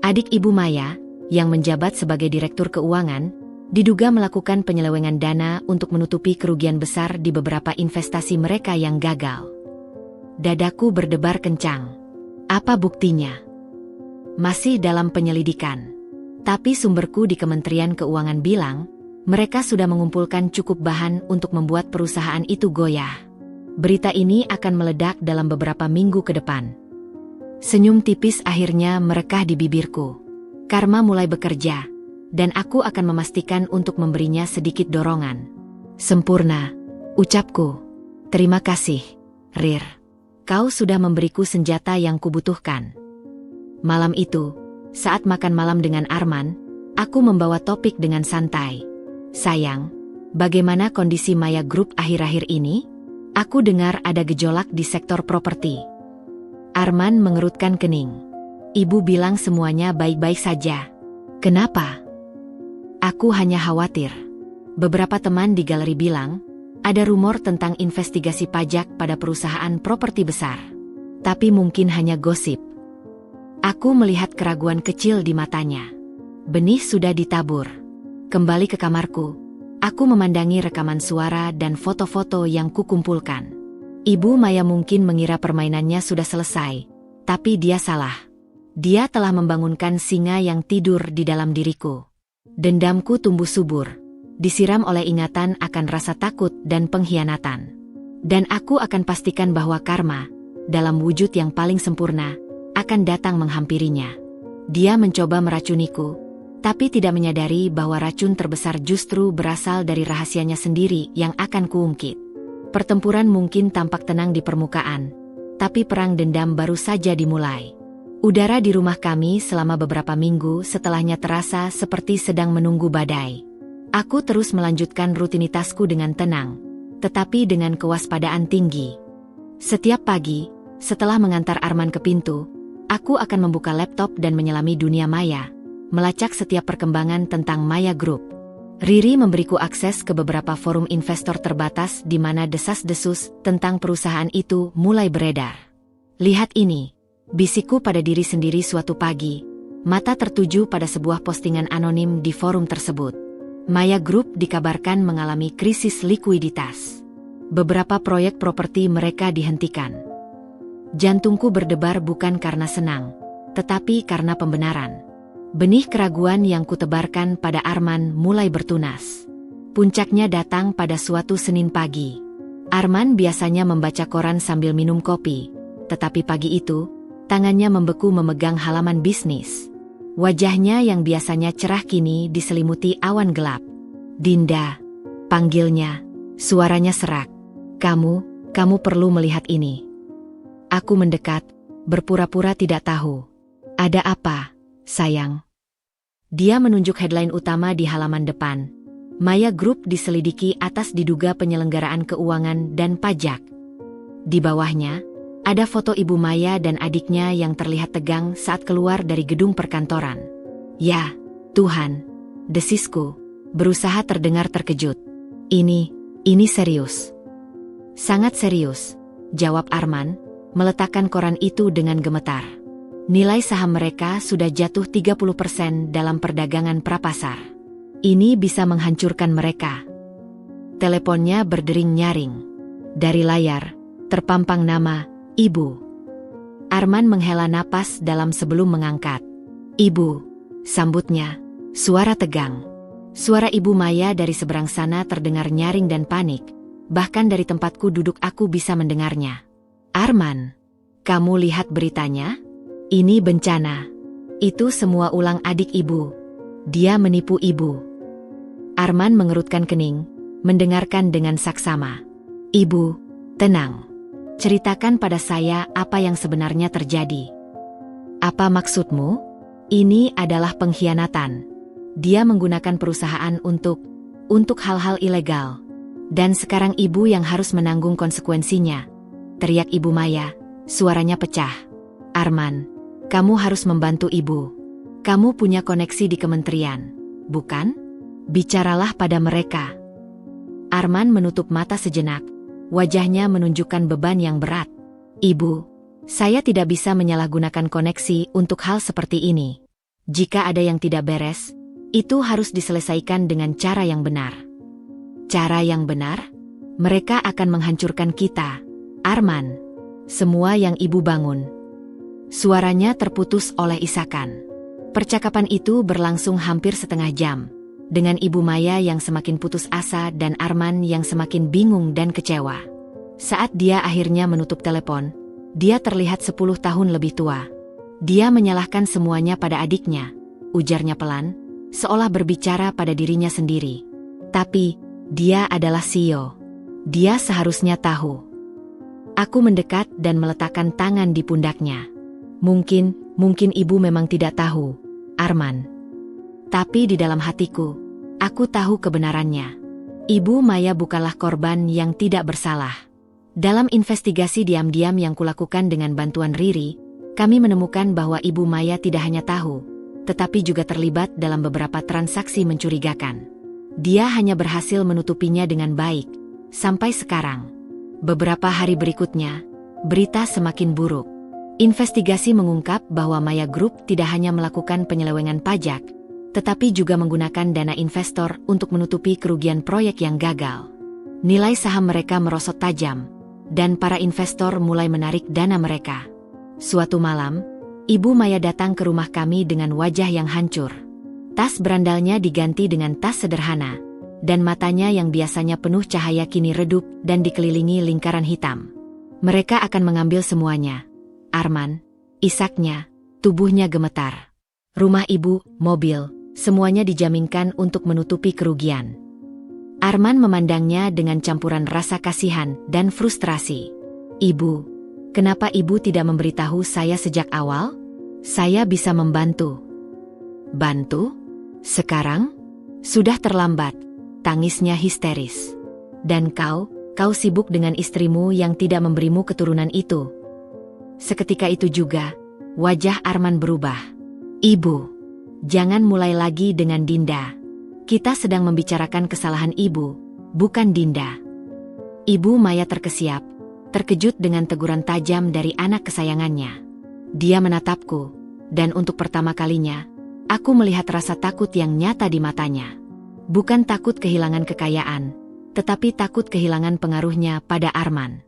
Adik Ibu Maya, yang menjabat sebagai direktur keuangan, diduga melakukan penyelewengan dana untuk menutupi kerugian besar di beberapa investasi mereka yang gagal. Dadaku berdebar kencang. Apa buktinya? Masih dalam penyelidikan. Tapi sumberku di Kementerian Keuangan bilang, mereka sudah mengumpulkan cukup bahan untuk membuat perusahaan itu goyah. Berita ini akan meledak dalam beberapa minggu ke depan. Senyum tipis akhirnya merekah di bibirku. Karma mulai bekerja, dan aku akan memastikan untuk memberinya sedikit dorongan. Sempurna, ucapku. Terima kasih, Rir. Kau sudah memberiku senjata yang kubutuhkan. Malam itu, saat makan malam dengan Arman, aku membawa topik dengan santai. "Sayang, bagaimana kondisi Maya Group akhir-akhir ini? Aku dengar ada gejolak di sektor properti." Arman mengerutkan kening. "Ibu bilang semuanya baik-baik saja. Kenapa?" "Aku hanya khawatir. Beberapa teman di galeri bilang, ada rumor tentang investigasi pajak pada perusahaan properti besar. Tapi mungkin hanya gosip." Aku melihat keraguan kecil di matanya. Benih sudah ditabur. Kembali ke kamarku, aku memandangi rekaman suara dan foto-foto yang kukumpulkan. Ibu Maya mungkin mengira permainannya sudah selesai, tapi dia salah. Dia telah membangunkan singa yang tidur di dalam diriku. Dendamku tumbuh subur, disiram oleh ingatan akan rasa takut dan pengkhianatan. Dan aku akan pastikan bahwa karma, dalam wujud yang paling sempurna, akan datang menghampirinya. Dia mencoba meracuniku, tapi tidak menyadari bahwa racun terbesar justru berasal dari rahasianya sendiri yang akan kuungkit. Pertempuran mungkin tampak tenang di permukaan, tapi perang dendam baru saja dimulai. Udara di rumah kami selama beberapa minggu setelahnya terasa seperti sedang menunggu badai. Aku terus melanjutkan rutinitasku dengan tenang, tetapi dengan kewaspadaan tinggi. Setiap pagi, setelah mengantar Arman ke pintu, aku akan membuka laptop dan menyelami dunia maya, melacak setiap perkembangan tentang Maya Group. Riri memberiku akses ke beberapa forum investor terbatas di mana desas-desus tentang perusahaan itu mulai beredar. "Lihat ini," bisikku pada diri sendiri suatu pagi, mata tertuju pada sebuah postingan anonim di forum tersebut. Maya Group dikabarkan mengalami krisis likuiditas. Beberapa proyek properti mereka dihentikan. Jantungku berdebar bukan karena senang, tetapi karena pembenaran. Benih keraguan yang kutebarkan pada Arman mulai bertunas. Puncaknya datang pada suatu Senin pagi. Arman biasanya membaca koran sambil minum kopi, tetapi pagi itu, tangannya membeku memegang halaman bisnis. Wajahnya yang biasanya cerah kini diselimuti awan gelap. "Dinda," panggilnya, suaranya serak. Kamu perlu melihat ini." Aku mendekat, berpura-pura tidak tahu. "Ada apa, sayang?" Dia menunjuk headline utama di halaman depan. Maya Group diselidiki atas diduga penyelenggaraan keuangan dan pajak. Di bawahnya, ada foto Ibu Maya dan adiknya yang terlihat tegang saat keluar dari gedung perkantoran. "Ya, Tuhan," desisku, berusaha terdengar terkejut. Ini serius." "Sangat serius," jawab Arman, meletakkan koran itu dengan gemetar. Nilai saham mereka sudah jatuh 30% dalam perdagangan prapasar. Ini bisa menghancurkan mereka. Teleponnya berdering nyaring. Dari layar, terpampang nama, Ibu. Arman menghela napas dalam sebelum mengangkat. Ibu, sambutnya, suara tegang. Suara Ibu Maya dari seberang sana terdengar nyaring dan panik. Bahkan dari tempatku duduk aku bisa mendengarnya. Arman, kamu lihat beritanya? Ini bencana. Itu semua ulang adik Ibu. Dia menipu Ibu. Arman mengerutkan kening, mendengarkan dengan saksama. Ibu, tenang. Ceritakan pada saya apa yang sebenarnya terjadi. Apa maksudmu? Ini adalah pengkhianatan. Dia menggunakan perusahaan untuk hal-hal ilegal. Dan sekarang Ibu yang harus menanggung konsekuensinya. Teriak Ibu Maya, suaranya pecah. Arman, kamu harus membantu Ibu. Kamu punya koneksi di kementerian, bukan? Bicaralah pada mereka. Arman menutup mata sejenak. Wajahnya menunjukkan beban yang berat. Ibu, saya tidak bisa menyalahgunakan koneksi untuk hal seperti ini. Jika ada yang tidak beres, itu harus diselesaikan dengan cara yang benar. Cara yang benar? Mereka akan menghancurkan kita. Arman, semua yang Ibu bangun. Suaranya terputus oleh isakan. Percakapan itu berlangsung hampir setengah jam, dengan Ibu Maya yang semakin putus asa dan Arman yang semakin bingung dan kecewa. Saat dia akhirnya menutup telepon, dia terlihat 10 tahun lebih tua. Dia menyalahkan semuanya pada adiknya, ujarnya pelan, seolah berbicara pada dirinya sendiri. Tapi, dia adalah CEO. Dia seharusnya tahu. Aku mendekat dan meletakkan tangan di pundaknya. Mungkin Ibu memang tidak tahu, Arman. Tapi di dalam hatiku, aku tahu kebenarannya. Ibu Maya bukanlah korban yang tidak bersalah. Dalam investigasi diam-diam yang kulakukan dengan bantuan Riri, kami menemukan bahwa Ibu Maya tidak hanya tahu, tetapi juga terlibat dalam beberapa transaksi mencurigakan. Dia hanya berhasil menutupinya dengan baik, sampai sekarang. Beberapa hari berikutnya, berita semakin buruk. Investigasi mengungkap bahwa Maya Group tidak hanya melakukan penyelewengan pajak, tetapi juga menggunakan dana investor untuk menutupi kerugian proyek yang gagal. Nilai saham mereka merosot tajam, dan para investor mulai menarik dana mereka. Suatu malam, Ibu Maya datang ke rumah kami dengan wajah yang hancur. Tas berandalnya diganti dengan tas sederhana, dan matanya yang biasanya penuh cahaya kini redup dan dikelilingi lingkaran hitam. Mereka akan mengambil semuanya. Arman, isaknya, tubuhnya gemetar. Rumah Ibu, mobil, semuanya dijaminkan untuk menutupi kerugian. Arman memandangnya dengan campuran rasa kasihan dan frustrasi. Ibu, kenapa Ibu tidak memberitahu saya sejak awal? Saya bisa membantu. Bantu? Sekarang? Sudah terlambat, tangisnya histeris. Dan kau sibuk dengan istrimu yang tidak memberimu keturunan itu. Seketika itu juga, wajah Arman berubah. Ibu, jangan mulai lagi dengan Dinda. Kita sedang membicarakan kesalahan Ibu, bukan Dinda. Ibu Maya terkesiap, terkejut dengan teguran tajam dari anak kesayangannya. Dia menatapku, dan untuk pertama kalinya, aku melihat rasa takut yang nyata di matanya. Bukan takut kehilangan kekayaan, tetapi takut kehilangan pengaruhnya pada Arman.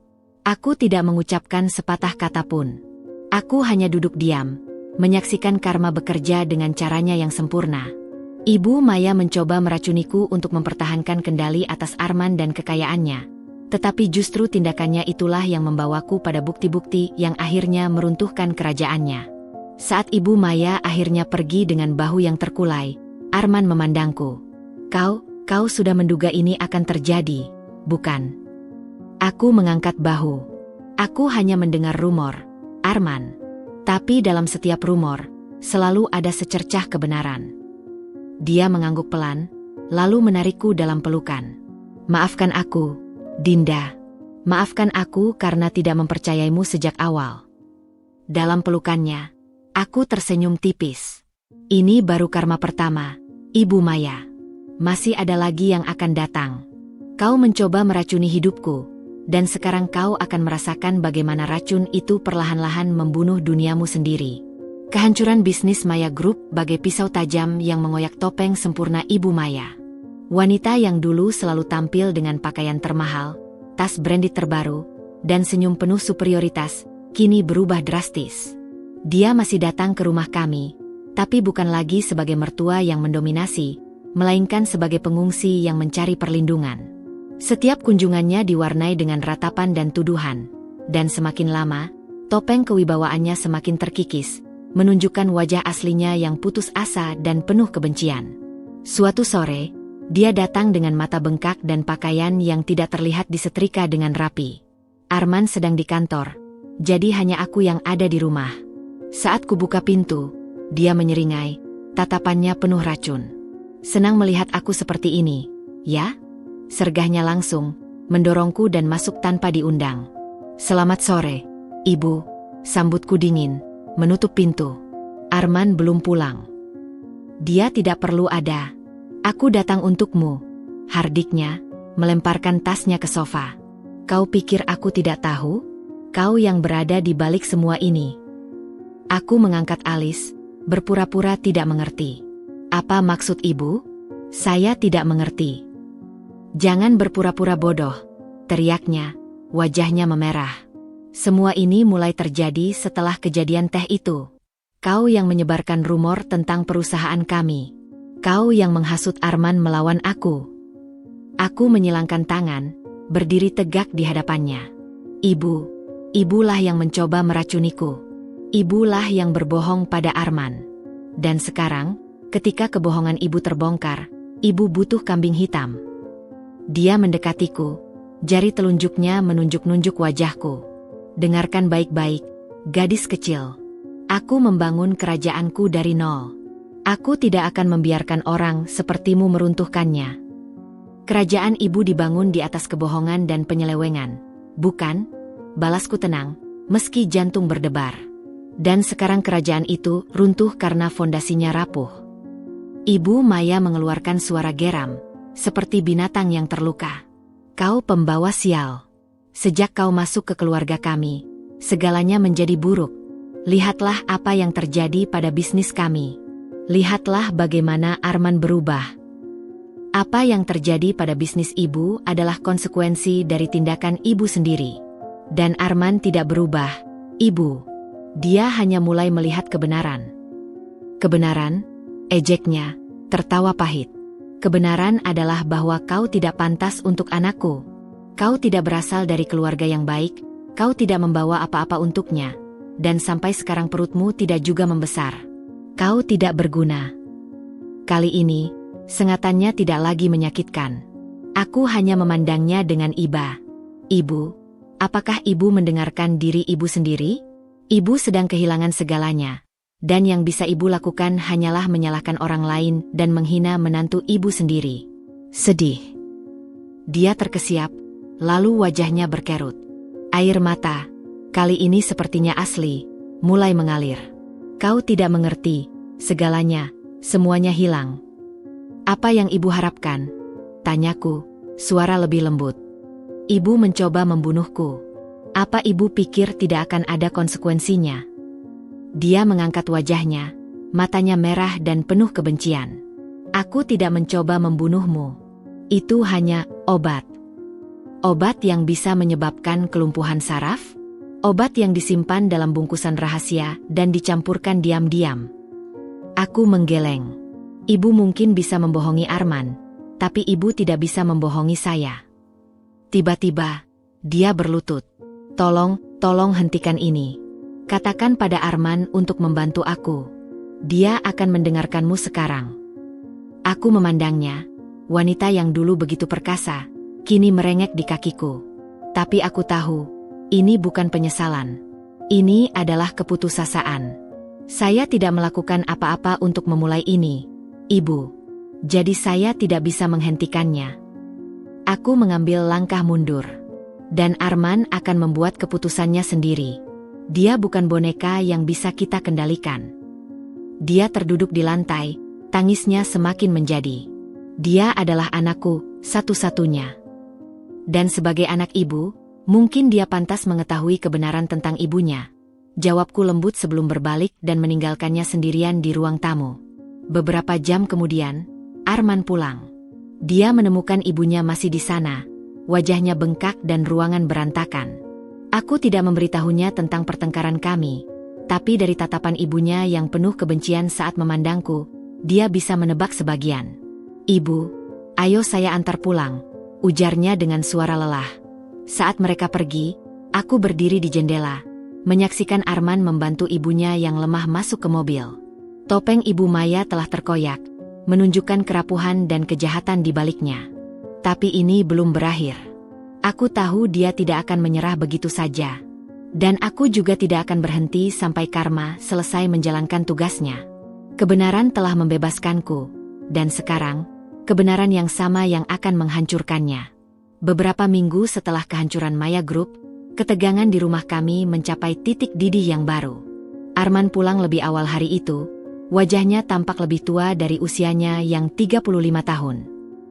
Aku tidak mengucapkan sepatah kata pun. Aku hanya duduk diam, menyaksikan karma bekerja dengan caranya yang sempurna. Ibu Maya mencoba meracuniku untuk mempertahankan kendali atas Arman dan kekayaannya. Tetapi justru tindakannya itulah yang membawaku pada bukti-bukti yang akhirnya meruntuhkan kerajaannya. Saat Ibu Maya akhirnya pergi dengan bahu yang terkulai, Arman memandangku. Kau sudah menduga ini akan terjadi, bukan? Aku mengangkat bahu. Aku hanya mendengar rumor, Arman. Tapi dalam setiap rumor, selalu ada secercah kebenaran. Dia mengangguk pelan, lalu menarikku dalam pelukan. Maafkan aku, Dinda. Maafkan aku karena tidak mempercayaimu sejak awal. Dalam pelukannya, aku tersenyum tipis. Ini baru karma pertama, Ibu Maya. Masih ada lagi yang akan datang. Kau mencoba meracuni hidupku, dan sekarang kau akan merasakan bagaimana racun itu perlahan-lahan membunuh duniamu sendiri. Kehancuran bisnis Maya Group bagai pisau tajam yang mengoyak topeng sempurna Ibu Maya. Wanita yang dulu selalu tampil dengan pakaian termahal, tas branded terbaru, dan senyum penuh superioritas, kini berubah drastis. Dia masih datang ke rumah kami, tapi bukan lagi sebagai mertua yang mendominasi, melainkan sebagai pengungsi yang mencari perlindungan. Setiap kunjungannya diwarnai dengan ratapan dan tuduhan, dan semakin lama, topeng kewibawaannya semakin terkikis, menunjukkan wajah aslinya yang putus asa dan penuh kebencian. Suatu sore, dia datang dengan mata bengkak dan pakaian yang tidak terlihat disetrika dengan rapi. Arman sedang di kantor, jadi hanya aku yang ada di rumah. Saat kubuka pintu, dia menyeringai, tatapannya penuh racun. Senang melihat aku seperti ini, ya? Sergahnya langsung, mendorongku dan masuk tanpa diundang. Selamat sore, Ibu, sambutku dingin, menutup pintu. Arman belum pulang. Dia tidak perlu ada. Aku datang untukmu, hardiknya, melemparkan tasnya ke sofa. Kau pikir aku tidak tahu? Kau yang berada di balik semua ini. Aku mengangkat alis, berpura-pura tidak mengerti. Apa maksud Ibu? Saya tidak mengerti. Jangan berpura-pura bodoh, teriaknya, wajahnya memerah. Semua ini mulai terjadi setelah kejadian teh itu. Kau yang menyebarkan rumor tentang perusahaan kami. Kau yang menghasut Arman melawan aku. Aku menyilangkan tangan, berdiri tegak di hadapannya. Ibulah yang mencoba meracuniku. Ibulah yang berbohong pada Arman. Dan sekarang, ketika kebohongan Ibu terbongkar, Ibu butuh kambing hitam. Dia mendekatiku, jari telunjuknya menunjuk-nunjuk wajahku. Dengarkan baik-baik, gadis kecil. Aku membangun kerajaanku dari nol. Aku tidak akan membiarkan orang sepertimu meruntuhkannya. Kerajaan Ibu dibangun di atas kebohongan dan penyelewengan. Bukan? Balasku tenang, meski jantung berdebar. Dan sekarang kerajaan itu runtuh karena fondasinya rapuh. Ibu Maya mengeluarkan suara geram, seperti binatang yang terluka. Kau pembawa sial. Sejak kau masuk ke keluarga kami, segalanya menjadi buruk. Lihatlah apa yang terjadi pada bisnis kami. Lihatlah bagaimana Arman berubah. Apa yang terjadi pada bisnis Ibu adalah konsekuensi dari tindakan Ibu sendiri. Dan Arman tidak berubah, Ibu. Dia hanya mulai melihat kebenaran. Kebenaran? Ejeknya, tertawa pahit. Kebenaran adalah bahwa kau tidak pantas untuk anakku. Kau tidak berasal dari keluarga yang baik, kau tidak membawa apa-apa untuknya. Dan sampai sekarang perutmu tidak juga membesar. Kau tidak berguna. Kali ini, sengatannya tidak lagi menyakitkan. Aku hanya memandangnya dengan iba. Ibu, apakah Ibu mendengarkan diri Ibu sendiri? Ibu sedang kehilangan segalanya. Dan yang bisa Ibu lakukan hanyalah menyalahkan orang lain dan menghina menantu Ibu sendiri. Sedih. Dia terkesiap, lalu wajahnya berkerut. Air mata, kali ini sepertinya asli, mulai mengalir. Kau tidak mengerti, segalanya, semuanya hilang. Apa yang Ibu harapkan? Tanyaku, suara lebih lembut. Ibu mencoba membunuhku. Apa Ibu pikir tidak akan ada konsekuensinya? Dia mengangkat wajahnya, matanya merah dan penuh kebencian. Aku tidak mencoba membunuhmu. Itu hanya obat. Obat yang bisa menyebabkan kelumpuhan saraf? Obat yang disimpan dalam bungkusan rahasia dan dicampurkan diam-diam. Aku menggeleng. Ibu mungkin bisa membohongi Arman, tapi Ibu tidak bisa membohongi saya. Tiba-tiba, dia berlutut. Tolong hentikan ini. Katakan pada Arman untuk membantu aku. Dia akan mendengarkanmu sekarang. Aku memandangnya, wanita yang dulu begitu perkasa, kini merengek di kakiku. Tapi aku tahu, ini bukan penyesalan. Ini adalah keputusasaan. Saya tidak melakukan apa-apa untuk memulai ini, Ibu. Jadi saya tidak bisa menghentikannya. Aku mengambil langkah mundur. Dan Arman akan membuat keputusannya sendiri. Dia bukan boneka yang bisa kita kendalikan. Dia terduduk di lantai, tangisnya semakin menjadi. Dia adalah anakku, satu-satunya. Dan sebagai anak Ibu, Mungkin dia pantas mengetahui kebenaran tentang ibunya. Jawabku lembut sebelum berbalik dan meninggalkannya sendirian di ruang tamu. Beberapa jam kemudian, Arman pulang. Dia menemukan ibunya masih di sana. Wajahnya bengkak dan ruangan berantakan. Aku tidak memberitahunya tentang pertengkaran kami, tapi dari tatapan ibunya yang penuh kebencian saat memandangku, dia bisa menebak sebagian. "Ibu, ayo saya antar pulang," ujarnya dengan suara lelah. Saat mereka pergi, aku berdiri di jendela, menyaksikan Arman membantu ibunya yang lemah masuk ke mobil. Topeng Ibu Maya telah terkoyak, menunjukkan kerapuhan dan kejahatan di baliknya. Tapi ini belum berakhir. Aku tahu dia tidak akan menyerah begitu saja. Dan aku juga tidak akan berhenti sampai Karma selesai menjalankan tugasnya. Kebenaran telah membebaskanku, dan sekarang, kebenaran yang sama yang akan menghancurkannya. Beberapa minggu setelah kehancuran Maya Group, ketegangan di rumah kami mencapai titik didih yang baru. Arman pulang lebih awal hari itu, wajahnya tampak lebih tua dari usianya yang 35 tahun.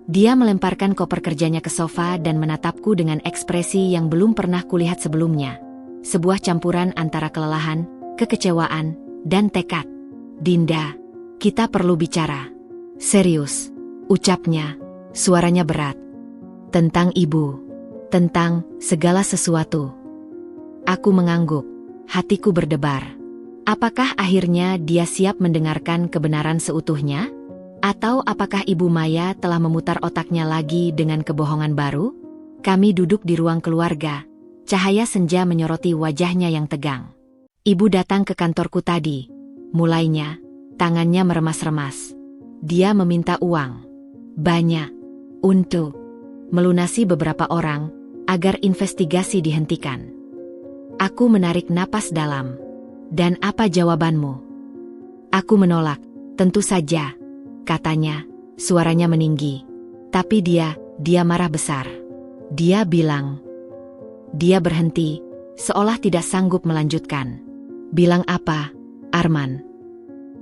Dia melemparkan koper kerjanya ke sofa dan menatapku dengan ekspresi yang belum pernah kulihat sebelumnya. Sebuah campuran antara kelelahan, kekecewaan, dan tekad. "Dinda, kita perlu bicara." "Serius," ucapnya, suaranya berat. "Tentang ibu, tentang segala sesuatu." Aku mengangguk, hatiku berdebar. Apakah akhirnya dia siap mendengarkan kebenaran seutuhnya? Atau apakah Ibu Maya telah memutar otaknya lagi dengan kebohongan baru? Kami duduk di ruang keluarga, cahaya senja menyoroti wajahnya yang tegang. "Ibu datang ke kantorku tadi," mulainya, tangannya meremas-remas. "Dia meminta uang banyak untuk melunasi beberapa orang, agar investigasi dihentikan." Aku menarik napas dalam. "Dan apa jawabanmu?" Aku menolak. "Tentu saja," katanya, suaranya meninggi. Tapi dia marah besar. Dia bilang. Dia berhenti, seolah tidak sanggup melanjutkan. "Bilang apa, Arman?"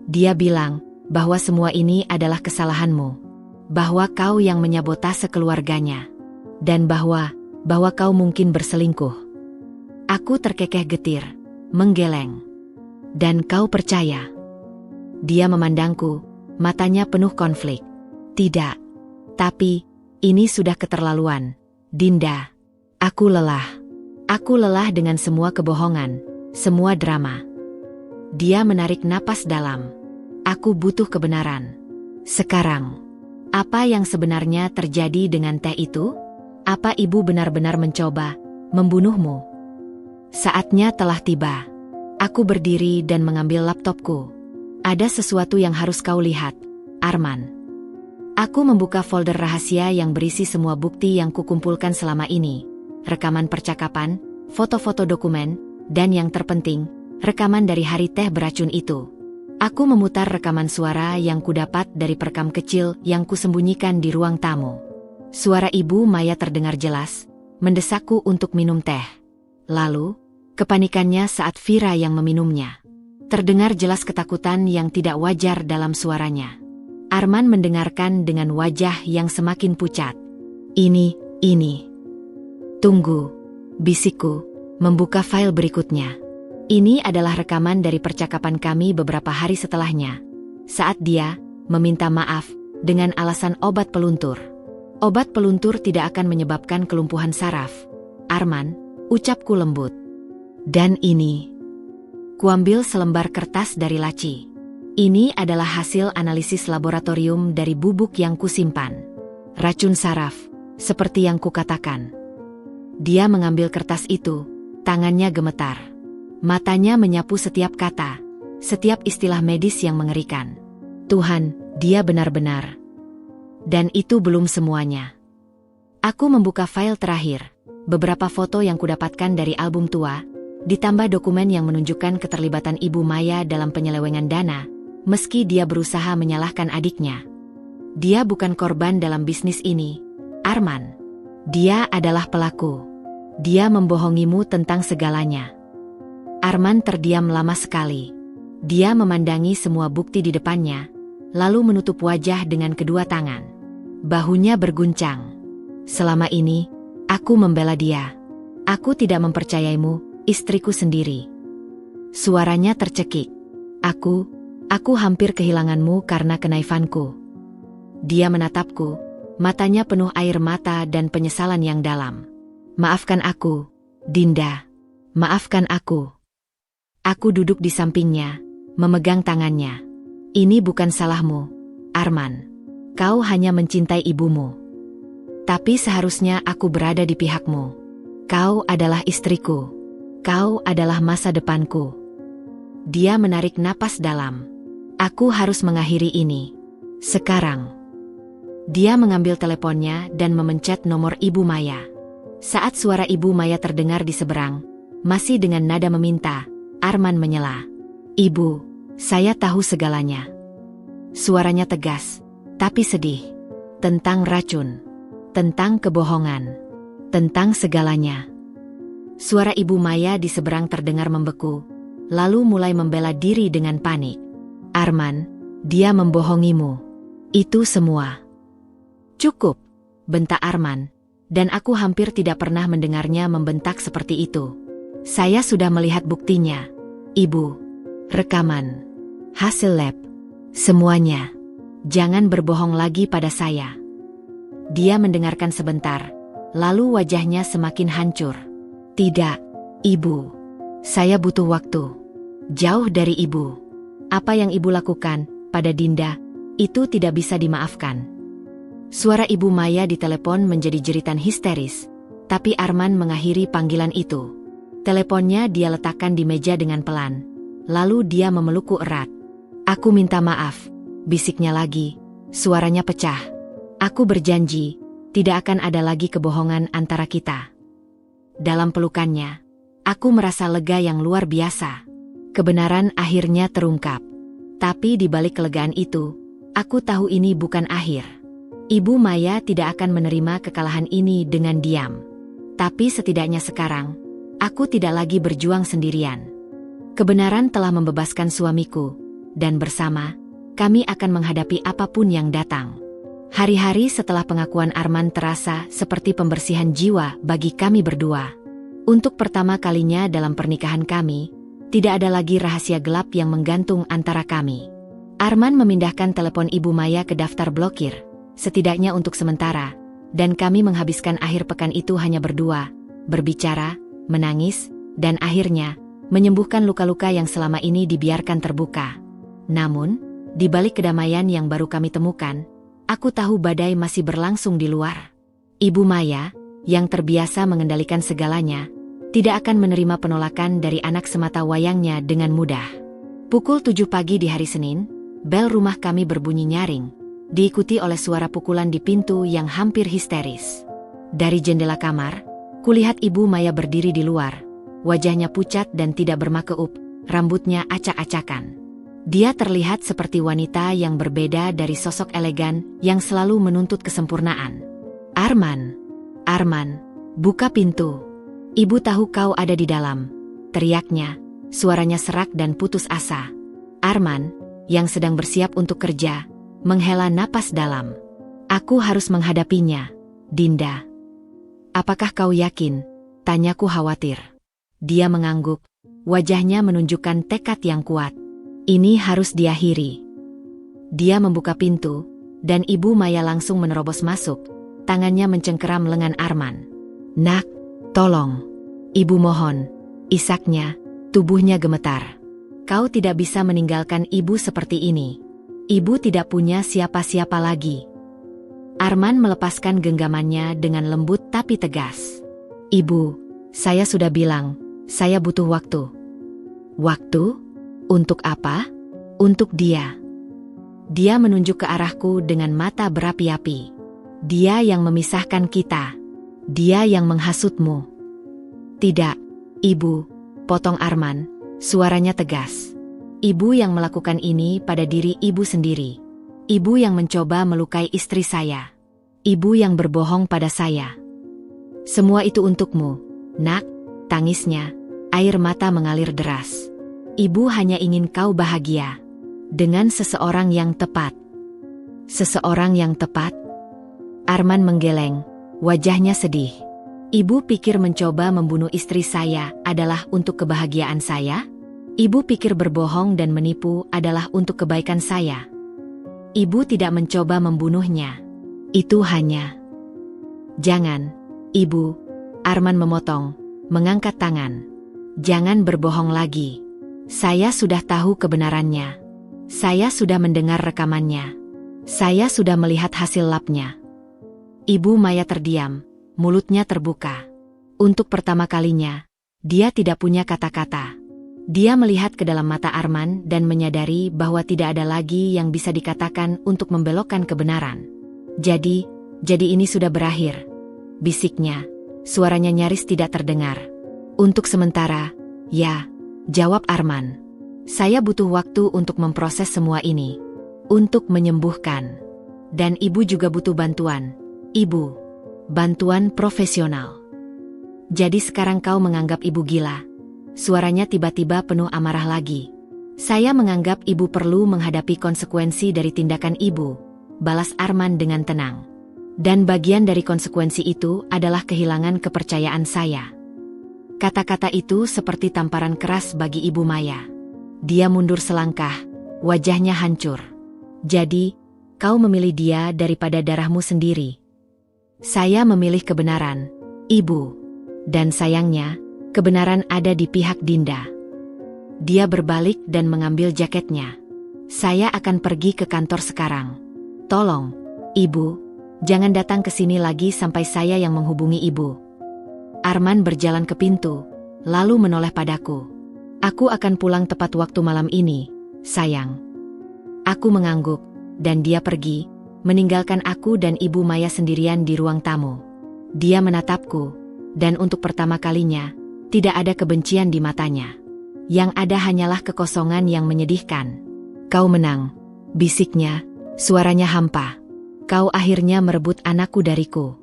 "Dia bilang bahwa semua ini adalah kesalahanmu. Bahwa kau yang menyabotase keluarganya. Dan bahwa kau mungkin berselingkuh." Aku terkekeh getir, menggeleng. "Dan kau percaya?" Dia memandangku, matanya penuh konflik. "Tidak. Tapi, ini sudah keterlaluan, Dinda. Aku lelah. Aku lelah dengan semua kebohongan, semua drama." Dia menarik napas dalam. "Aku butuh kebenaran. Sekarang." "Apa yang sebenarnya terjadi dengan teh itu? Apa ibu benar-benar mencoba membunuhmu?" Saatnya telah tiba. Aku berdiri dan mengambil laptopku. "Ada sesuatu yang harus kau lihat, Arman." Aku membuka folder rahasia yang berisi semua bukti yang kukumpulkan selama ini. Rekaman percakapan, foto-foto dokumen, dan yang terpenting, rekaman dari hari teh beracun itu. Aku memutar rekaman suara yang kudapat dari perekam kecil yang kusembunyikan di ruang tamu. Suara Ibu Maya terdengar jelas, mendesakku untuk minum teh. Lalu, kepanikannya saat Vira yang meminumnya. Terdengar jelas ketakutan yang tidak wajar dalam suaranya. Arman mendengarkan dengan wajah yang semakin pucat. Ini. "Tunggu," bisikku, membuka file berikutnya. Ini adalah rekaman dari percakapan kami beberapa hari setelahnya. Saat dia meminta maaf dengan alasan obat peluntur. "Obat peluntur tidak akan menyebabkan kelumpuhan saraf, Arman," ucapku lembut. "Dan ini." Kuambil selembar kertas dari laci. "Ini adalah hasil analisis laboratorium dari bubuk yang kusimpan. Racun saraf, seperti yang kukatakan." Dia mengambil kertas itu, tangannya gemetar. Matanya menyapu setiap kata, setiap istilah medis yang mengerikan. Tuhan, dia benar-benar. Dan itu belum semuanya. Aku membuka file terakhir, beberapa foto yang kudapatkan dari album tua, ditambah dokumen yang menunjukkan keterlibatan Ibu Maya dalam penyelewengan dana, meski dia berusaha menyalahkan adiknya. Dia bukan korban dalam bisnis ini, Arman. Dia adalah pelaku. Dia membohongimu tentang segalanya. Arman terdiam lama sekali. Dia memandangi semua bukti di depannya, lalu menutup wajah dengan kedua tangan. Bahunya berguncang. Selama ini, aku membela dia. Aku tidak mempercayaimu, istriku sendiri. Suaranya tercekik. Aku hampir kehilanganmu karena kenaifanku. Dia menatapku, matanya penuh air mata dan penyesalan yang dalam. Maafkan aku, Dinda. Maafkan aku. Aku duduk di sampingnya, memegang tangannya. Ini bukan salahmu, Arman. Kau hanya mencintai ibumu. Tapi seharusnya aku berada di pihakmu. Kau adalah istriku. Kau adalah masa depanku. Dia menarik napas dalam. Aku harus mengakhiri ini. Sekarang. Dia mengambil teleponnya dan memencet nomor Ibu Maya. Saat suara Ibu Maya terdengar di seberang, masih dengan nada meminta, Arman menyela. Ibu, saya tahu segalanya. Suaranya tegas, tapi sedih. Tentang racun. Tentang kebohongan. Tentang segalanya. Suara Ibu Maya di seberang terdengar membeku, lalu mulai membela diri dengan panik. Arman, dia membohongimu. Itu semua. Cukup, bentak Arman, dan aku hampir tidak pernah mendengarnya membentak seperti itu. Saya sudah melihat buktinya. Ibu, rekaman, hasil lab, semuanya. Jangan berbohong lagi pada saya. Dia mendengarkan sebentar, lalu wajahnya semakin hancur. Tidak, Ibu. Saya butuh waktu. Jauh dari Ibu. Apa yang Ibu lakukan pada Dinda, itu tidak bisa dimaafkan. Suara Ibu Maya di telepon menjadi jeritan histeris, tapi Arman mengakhiri panggilan itu. Teleponnya dia letakkan di meja dengan pelan, lalu dia memelukku erat. Aku minta maaf, bisiknya lagi, suaranya pecah. Aku berjanji, tidak akan ada lagi kebohongan antara kita. Dalam pelukannya, aku merasa lega yang luar biasa. Kebenaran akhirnya terungkap. Tapi di balik kelegaan itu, aku tahu ini bukan akhir. Ibu Maya tidak akan menerima kekalahan ini dengan diam. Tapi setidaknya sekarang, aku tidak lagi berjuang sendirian. Kebenaran telah membebaskan suamiku, dan bersama, kami akan menghadapi apapun yang datang. Hari-hari setelah pengakuan Arman terasa seperti pembersihan jiwa bagi kami berdua. Untuk pertama kalinya dalam pernikahan kami, tidak ada lagi rahasia gelap yang menggantung antara kami. Arman memindahkan telepon Ibu Maya ke daftar blokir, setidaknya untuk sementara, dan kami menghabiskan akhir pekan itu hanya berdua, berbicara, menangis, dan akhirnya, menyembuhkan luka-luka yang selama ini dibiarkan terbuka. Namun, di balik kedamaian yang baru kami temukan, aku tahu badai masih berlangsung di luar. Ibu Maya, yang terbiasa mengendalikan segalanya, tidak akan menerima penolakan dari anak semata wayangnya dengan mudah. Pukul 7 pagi di hari Senin, bel rumah kami berbunyi nyaring, diikuti oleh suara pukulan di pintu yang hampir histeris. Dari jendela kamar, kulihat Ibu Maya berdiri di luar, wajahnya pucat dan tidak bermakeup, rambutnya acak-acakan. Dia terlihat seperti wanita yang berbeda dari sosok elegan yang selalu menuntut kesempurnaan. Arman, buka pintu. Ibu tahu kau ada di dalam, teriaknya, suaranya serak dan putus asa. Arman, yang sedang bersiap untuk kerja, menghela napas dalam. Aku harus menghadapinya, Dinda. Apakah kau yakin? Tanyaku khawatir. Dia mengangguk, wajahnya menunjukkan tekad yang kuat. Ini harus diakhiri. Dia membuka pintu, dan Ibu Maya langsung menerobos masuk, tangannya mencengkeram lengan Arman. Nak, tolong. Ibu mohon, isaknya, tubuhnya gemetar. Kau tidak bisa meninggalkan ibu seperti ini. Ibu tidak punya siapa-siapa lagi. Arman melepaskan genggamannya dengan lembut tapi tegas. Ibu, saya sudah bilang, saya butuh waktu. Waktu? Untuk apa? Untuk dia. Dia menunjuk ke arahku dengan mata berapi-api. Dia yang memisahkan kita. Dia yang menghasutmu. Tidak, Ibu, potong Arman, suaranya tegas. Ibu yang melakukan ini pada diri ibu sendiri. Ibu yang mencoba melukai istri saya. Ibu yang berbohong pada saya. Semua itu untukmu, Nak, tangisnya, air mata mengalir deras. Ibu hanya ingin kau bahagia. Dengan seseorang yang tepat. Seseorang yang tepat? Arman menggeleng, wajahnya sedih. Ibu pikir mencoba membunuh istri saya adalah untuk kebahagiaan saya? Ibu pikir berbohong dan menipu adalah untuk kebaikan saya? Ibu tidak mencoba membunuhnya. Itu hanya... Jangan, Ibu. Arman memotong, mengangkat tangan. Jangan berbohong lagi. Saya sudah tahu kebenarannya. Saya sudah mendengar rekamannya. Saya sudah melihat hasil labnya. Ibu Maya terdiam, mulutnya terbuka. Untuk pertama kalinya, dia tidak punya kata-kata. Dia melihat ke dalam mata Arman dan menyadari bahwa tidak ada lagi yang bisa dikatakan untuk membelokkan kebenaran. Jadi ini sudah berakhir. Bisiknya, suaranya nyaris tidak terdengar. Untuk sementara, ya, jawab Arman. Saya butuh waktu untuk memproses semua ini. Untuk menyembuhkan. Dan ibu juga butuh bantuan. Ibu, bantuan profesional. Jadi sekarang kau menganggap ibu gila? Suaranya tiba-tiba penuh amarah lagi. Saya menganggap ibu perlu menghadapi konsekuensi dari tindakan ibu, balas Arman dengan tenang. Dan bagian dari konsekuensi itu adalah kehilangan kepercayaan saya. Kata-kata itu seperti tamparan keras bagi Ibu Maya. Dia mundur selangkah, wajahnya hancur. Jadi, kau memilih dia daripada darahmu sendiri. Saya memilih kebenaran, Ibu. Dan sayangnya, kebenaran ada di pihak Dinda. Dia berbalik dan mengambil jaketnya. Saya akan pergi ke kantor sekarang. Tolong, Ibu, jangan datang ke sini lagi sampai saya yang menghubungi Ibu. Arman berjalan ke pintu, lalu menoleh padaku. Aku akan pulang tepat waktu malam ini, sayang. Aku mengangguk, dan dia pergi, meninggalkan aku dan Ibu Maya sendirian di ruang tamu. Dia menatapku, dan untuk pertama kalinya, tidak ada kebencian di matanya. Yang ada hanyalah kekosongan yang menyedihkan. Kau menang, bisiknya, suaranya hampa. Kau akhirnya merebut anakku dariku.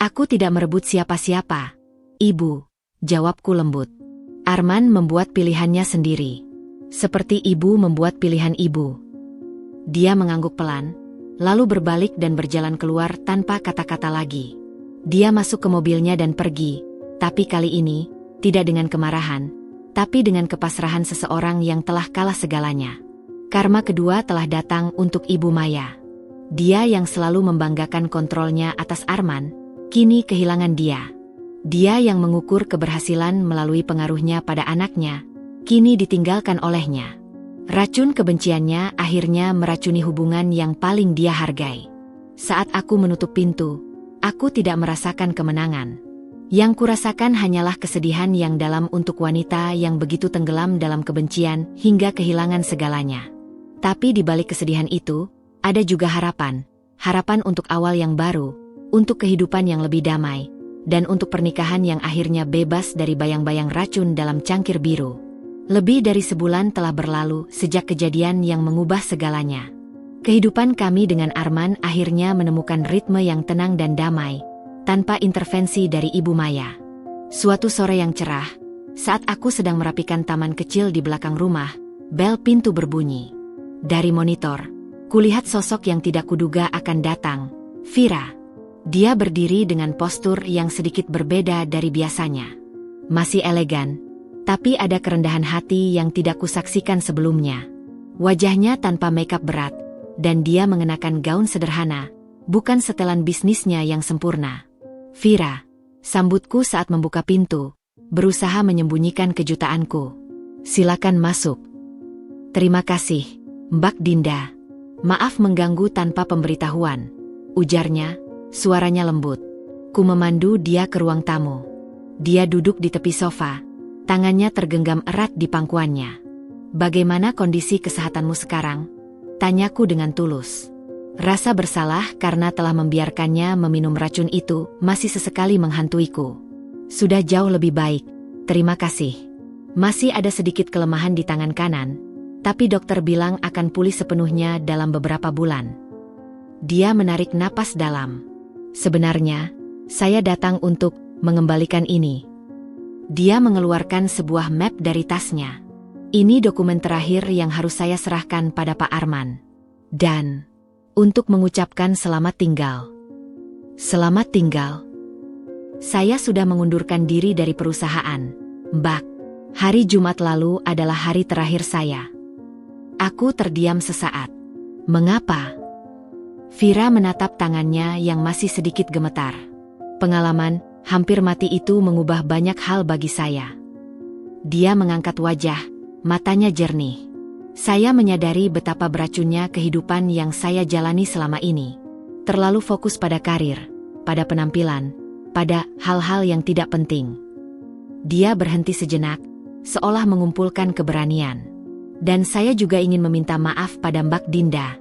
Aku tidak merebut siapa-siapa, Ibu, jawabku lembut. Arman membuat pilihannya sendiri. Seperti ibu membuat pilihan ibu. Dia mengangguk pelan, lalu berbalik dan berjalan keluar tanpa kata-kata lagi. Dia masuk ke mobilnya dan pergi, tapi kali ini, tidak dengan kemarahan, tapi dengan kepasrahan seseorang yang telah kalah segalanya. Karma kedua telah datang untuk Ibu Maya. Dia yang selalu membanggakan kontrolnya atas Arman, kini kehilangan dia. Dia yang mengukur keberhasilan melalui pengaruhnya pada anaknya, kini ditinggalkan olehnya. Racun kebenciannya akhirnya meracuni hubungan yang paling dia hargai. Saat aku menutup pintu, aku tidak merasakan kemenangan. Yang kurasakan hanyalah kesedihan yang dalam untuk wanita yang begitu tenggelam dalam kebencian hingga kehilangan segalanya. Tapi di balik kesedihan itu, ada juga harapan. Harapan untuk awal yang baru, untuk kehidupan yang lebih damai, dan untuk pernikahan yang akhirnya bebas dari bayang-bayang racun dalam cangkir biru. Lebih dari sebulan telah berlalu sejak kejadian yang mengubah segalanya. Kehidupan kami dengan Arman akhirnya menemukan ritme yang tenang dan damai, tanpa intervensi dari Ibu Maya. Suatu sore yang cerah, saat aku sedang merapikan taman kecil di belakang rumah, bel pintu berbunyi. Dari monitor, kulihat sosok yang tidak kuduga akan datang, Vira. Dia berdiri dengan postur yang sedikit berbeda dari biasanya. Masih elegan, tapi ada kerendahan hati yang tidak kusaksikan sebelumnya. Wajahnya tanpa makeup berat, dan dia mengenakan gaun sederhana, bukan setelan bisnisnya yang sempurna. Vira, sambutku saat membuka pintu, berusaha menyembunyikan kejutaanku. Silakan masuk. Terima kasih, Mbak Dinda. Maaf mengganggu tanpa pemberitahuan, ujarnya. Suaranya lembut. Ku memandu dia ke ruang tamu. Dia duduk di tepi sofa, tangannya tergenggam erat di pangkuannya. Bagaimana kondisi kesehatanmu sekarang? Tanyaku dengan tulus. Rasa bersalah karena telah membiarkannya meminum racun itu masih sesekali menghantuiku. Sudah jauh lebih baik, terima kasih. Masih ada sedikit kelemahan di tangan kanan, tapi dokter bilang akan pulih sepenuhnya dalam beberapa bulan. Dia menarik napas dalam. Sebenarnya, saya datang untuk mengembalikan ini. Dia mengeluarkan sebuah map dari tasnya. Ini dokumen terakhir yang harus saya serahkan pada Pak Arman. Dan untuk mengucapkan selamat tinggal. Selamat tinggal. Saya sudah mengundurkan diri dari perusahaan, Mbak. Hari Jumat lalu adalah hari terakhir saya. Aku terdiam sesaat. Mengapa? Vira menatap tangannya yang masih sedikit gemetar. Pengalaman hampir mati itu mengubah banyak hal bagi saya. Dia mengangkat wajah, matanya jernih. Saya menyadari betapa beracunnya kehidupan yang saya jalani selama ini. Terlalu fokus pada karir, pada penampilan, pada hal-hal yang tidak penting. Dia berhenti sejenak, seolah mengumpulkan keberanian. Dan saya juga ingin meminta maaf pada Mbak Dinda.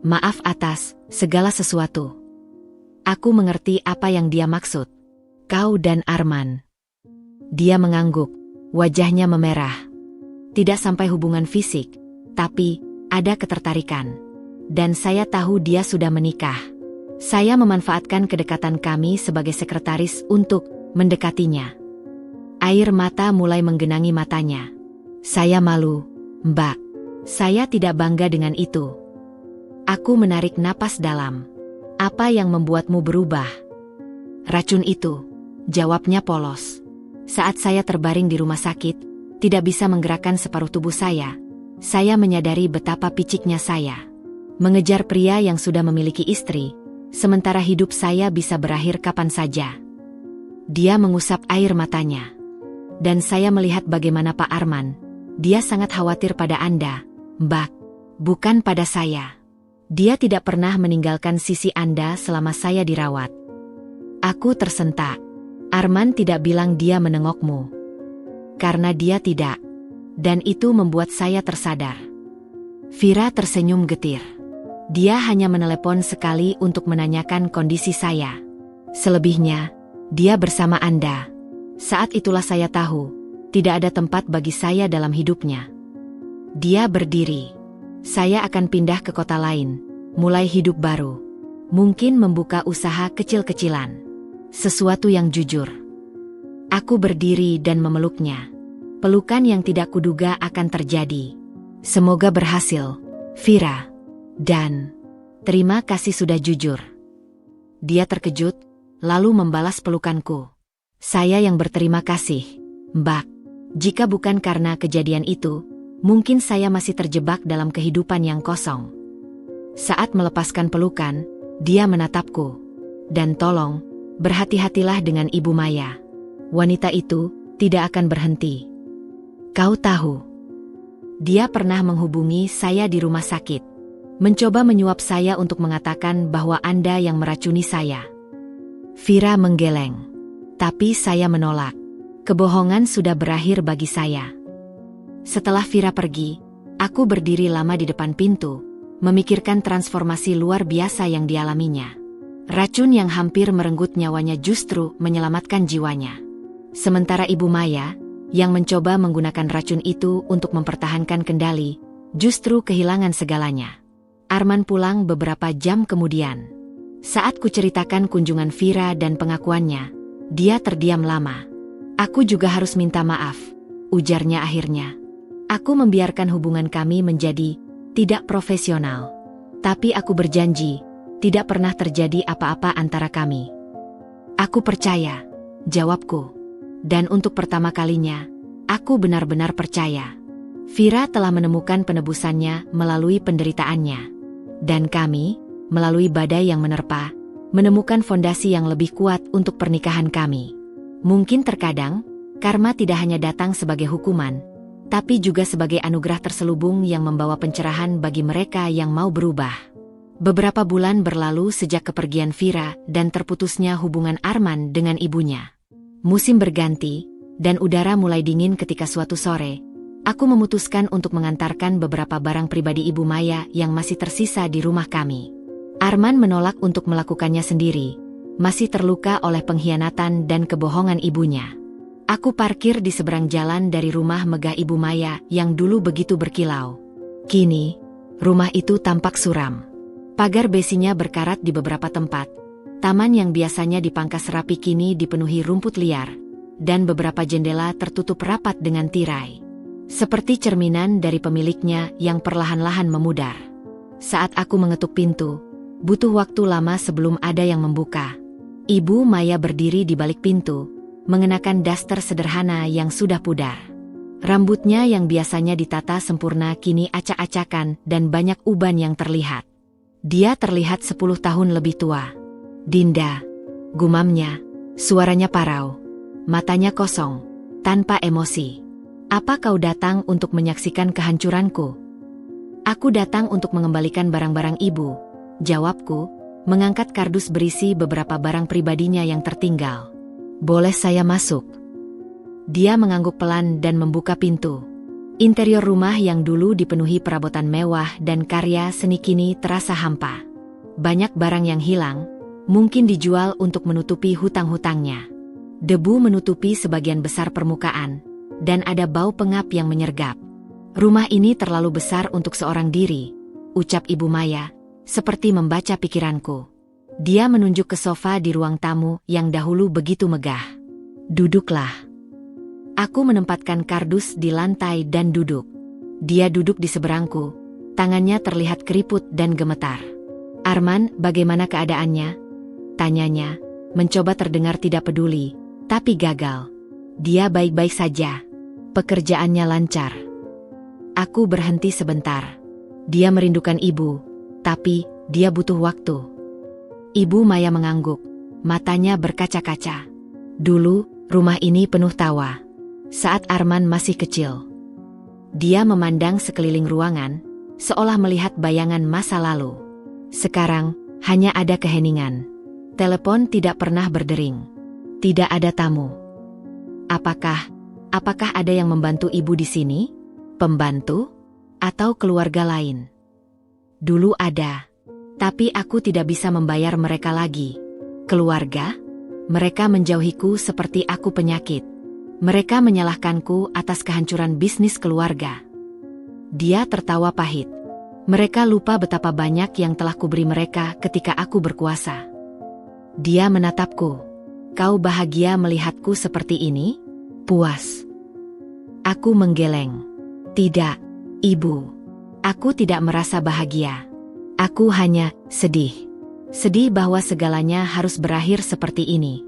Maaf atas segala sesuatu. Aku mengerti apa yang dia maksud. Kau dan Arman. Dia mengangguk, wajahnya memerah. Tidak sampai hubungan fisik, tapi ada ketertarikan. Dan saya tahu dia sudah menikah. Saya memanfaatkan kedekatan kami sebagai sekretaris untuk mendekatinya. Air mata mulai menggenangi matanya. Saya malu, Mbak. Saya tidak bangga dengan itu. Aku menarik napas dalam. Apa yang membuatmu berubah? Racun itu, jawabnya polos. Saat saya terbaring di rumah sakit, tidak bisa menggerakkan separuh tubuh saya menyadari betapa piciknya saya. Mengejar pria yang sudah memiliki istri, sementara hidup saya bisa berakhir kapan saja. Dia mengusap air matanya. Dan saya melihat bagaimana Pak Arman. Dia sangat khawatir pada Anda, Mbak. Bukan pada saya. Dia tidak pernah meninggalkan sisi Anda selama saya dirawat. Aku tersentak. Arman tidak bilang dia menengokmu. Karena dia tidak. Dan itu membuat saya tersadar. Vira tersenyum getir. Dia hanya menelepon sekali untuk menanyakan kondisi saya. Selebihnya, dia bersama Anda. Saat itulah saya tahu, tidak ada tempat bagi saya dalam hidupnya. Dia berdiri. Saya akan pindah ke kota lain, mulai hidup baru. Mungkin membuka usaha kecil-kecilan. Sesuatu yang jujur. Aku berdiri dan memeluknya. Pelukan yang tidak kuduga akan terjadi. Semoga berhasil, Vira. Dan terima kasih sudah jujur. Dia terkejut, lalu membalas pelukanku. Saya yang berterima kasih, Mbak. Jika bukan karena kejadian itu, mungkin saya masih terjebak dalam kehidupan yang kosong. Saat melepaskan pelukan, dia menatapku. Dan tolong, berhati-hatilah dengan Ibu Maya. Wanita itu tidak akan berhenti. Kau tahu, dia pernah menghubungi saya di rumah sakit. Mencoba menyuap saya untuk mengatakan bahwa Anda yang meracuni saya. Vira menggeleng. Tapi saya menolak. Kebohongan sudah berakhir bagi saya. Setelah Vira pergi, aku berdiri lama di depan pintu, memikirkan transformasi luar biasa yang dialaminya. Racun yang hampir merenggut nyawanya justru menyelamatkan jiwanya. Sementara Ibu Maya, yang mencoba menggunakan racun itu untuk mempertahankan kendali, justru kehilangan segalanya. Arman pulang beberapa jam kemudian. Saat kuceritakan kunjungan Vira dan pengakuannya, dia terdiam lama. Aku juga harus minta maaf, ujarnya akhirnya. Aku membiarkan hubungan kami menjadi tidak profesional. Tapi aku berjanji, tidak pernah terjadi apa-apa antara kami. Aku percaya, jawabku. Dan untuk pertama kalinya, aku benar-benar percaya. Vira telah menemukan penebusannya melalui penderitaannya. Dan kami, melalui badai yang menerpa, menemukan fondasi yang lebih kuat untuk pernikahan kami. Mungkin terkadang, karma tidak hanya datang sebagai hukuman, tapi juga sebagai anugerah terselubung yang membawa pencerahan bagi mereka yang mau berubah. Beberapa bulan berlalu sejak kepergian Vira dan terputusnya hubungan Arman dengan ibunya. Musim berganti, dan udara mulai dingin ketika suatu sore, aku memutuskan untuk mengantarkan beberapa barang pribadi Ibu Maya yang masih tersisa di rumah kami. Arman menolak untuk melakukannya sendiri, masih terluka oleh pengkhianatan dan kebohongan ibunya. Aku parkir di seberang jalan dari rumah megah Ibu Maya yang dulu begitu berkilau. Kini, rumah itu tampak suram. Pagar besinya berkarat di beberapa tempat. Taman yang biasanya dipangkas rapi kini dipenuhi rumput liar, dan beberapa jendela tertutup rapat dengan tirai. Seperti cerminan dari pemiliknya yang perlahan-lahan memudar. Saat aku mengetuk pintu, butuh waktu lama sebelum ada yang membuka. Ibu Maya berdiri di balik pintu, mengenakan daster sederhana yang sudah pudar. Rambutnya yang biasanya ditata sempurna kini acak-acakan dan banyak uban yang terlihat. Dia terlihat 10 tahun lebih tua. "Dinda," gumamnya, suaranya parau, matanya kosong, tanpa emosi. "Apa kau datang untuk menyaksikan kehancuranku?" "Aku datang untuk mengembalikan barang-barang ibu," jawabku, mengangkat kardus berisi beberapa barang pribadinya yang tertinggal. "Boleh saya masuk?" Dia mengangguk pelan dan membuka pintu. Interior rumah yang dulu dipenuhi perabotan mewah dan karya seni kini terasa hampa. Banyak barang yang hilang, mungkin dijual untuk menutupi hutang-hutangnya. Debu menutupi sebagian besar permukaan, dan ada bau pengap yang menyergap. "Rumah ini terlalu besar untuk seorang diri," ucap Ibu Maya, seperti membaca pikiranku. Dia menunjuk ke sofa di ruang tamu yang dahulu begitu megah. "Duduklah." Aku menempatkan kardus di lantai dan duduk. Dia duduk di seberangku, tangannya terlihat keriput dan gemetar. "Arman, bagaimana keadaannya?" tanyanya, mencoba terdengar tidak peduli, tapi gagal. "Dia baik-baik saja. Pekerjaannya lancar." Aku berhenti sebentar. Dia merindukan ibu, tapi dia butuh waktu. Ibu Maya mengangguk, matanya berkaca-kaca. "Dulu, rumah ini penuh tawa. Saat Arman masih kecil." Dia memandang sekeliling ruangan, seolah melihat bayangan masa lalu. "Sekarang, hanya ada keheningan. Telepon tidak pernah berdering. Tidak ada tamu." Apakah ada yang membantu ibu di sini? Pembantu? Atau keluarga lain?" "Dulu ada. Tapi aku tidak bisa membayar mereka lagi." "Keluarga?" "Mereka menjauhiku seperti aku penyakit. Mereka menyalahkanku atas kehancuran bisnis keluarga." Dia tertawa pahit. "Mereka lupa betapa banyak yang telah kuberi mereka ketika aku berkuasa." Dia menatapku. "Kau bahagia melihatku seperti ini?" "Puas." Aku menggeleng. "Tidak, Ibu. Aku tidak merasa bahagia. Aku hanya sedih. Sedih bahwa segalanya harus berakhir seperti ini."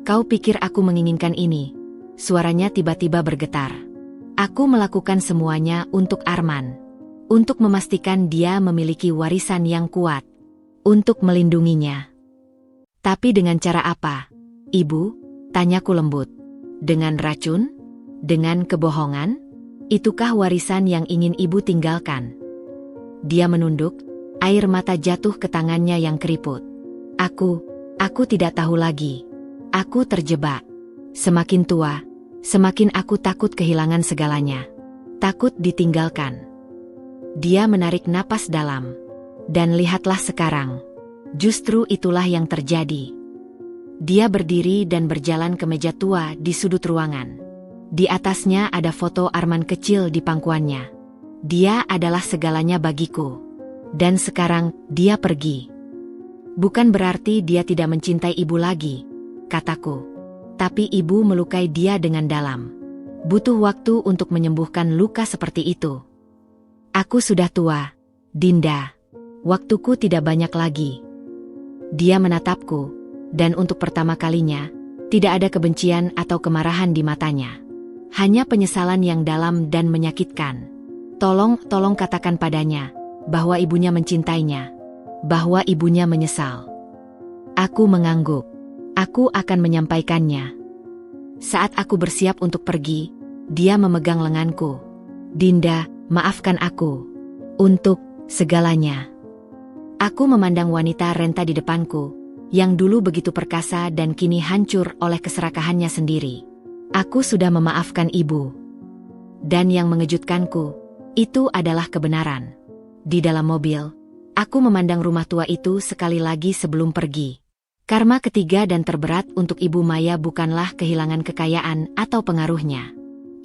"Kau pikir aku menginginkan ini?" Suaranya tiba-tiba bergetar. "Aku melakukan semuanya untuk Arman. Untuk memastikan dia memiliki warisan yang kuat. Untuk melindunginya." "Tapi dengan cara apa, Ibu?" tanyaku lembut. "Dengan racun? Dengan kebohongan? Itukah warisan yang ingin ibu tinggalkan?" Dia menunduk, air mata jatuh ke tangannya yang keriput. Aku tidak tahu lagi. Aku terjebak. Semakin tua, semakin aku takut kehilangan segalanya. Takut ditinggalkan." Dia menarik napas dalam. "Dan lihatlah sekarang. Justru itulah yang terjadi." Dia berdiri dan berjalan ke meja tua di sudut ruangan. Di atasnya ada foto Arman kecil di pangkuannya. "Dia adalah segalanya bagiku. Dan sekarang dia pergi. Bukan berarti dia tidak mencintai ibu lagi," kataku. "Tapi ibu melukai dia dengan dalam. Butuh waktu untuk menyembuhkan luka seperti itu." "Aku sudah tua, Dinda. Waktuku tidak banyak lagi." Dia menatapku, dan untuk pertama kalinya, tidak ada kebencian atau kemarahan di matanya. Hanya penyesalan yang dalam dan menyakitkan. Tolong katakan padanya, bahwa ibunya mencintainya. Bahwa ibunya menyesal." Aku mengangguk. "Aku akan menyampaikannya." Saat aku bersiap untuk pergi, dia memegang lenganku. "Dinda, maafkan aku. Untuk segalanya." Aku memandang wanita renta di depanku, yang dulu begitu perkasa dan kini hancur oleh keserakahannya sendiri. Aku sudah memaafkan ibu. Dan yang mengejutkanku, itu adalah kebenaran. Di dalam mobil, aku memandang rumah tua itu sekali lagi sebelum pergi. Karma ketiga dan terberat untuk Ibu Maya bukanlah kehilangan kekayaan atau pengaruhnya.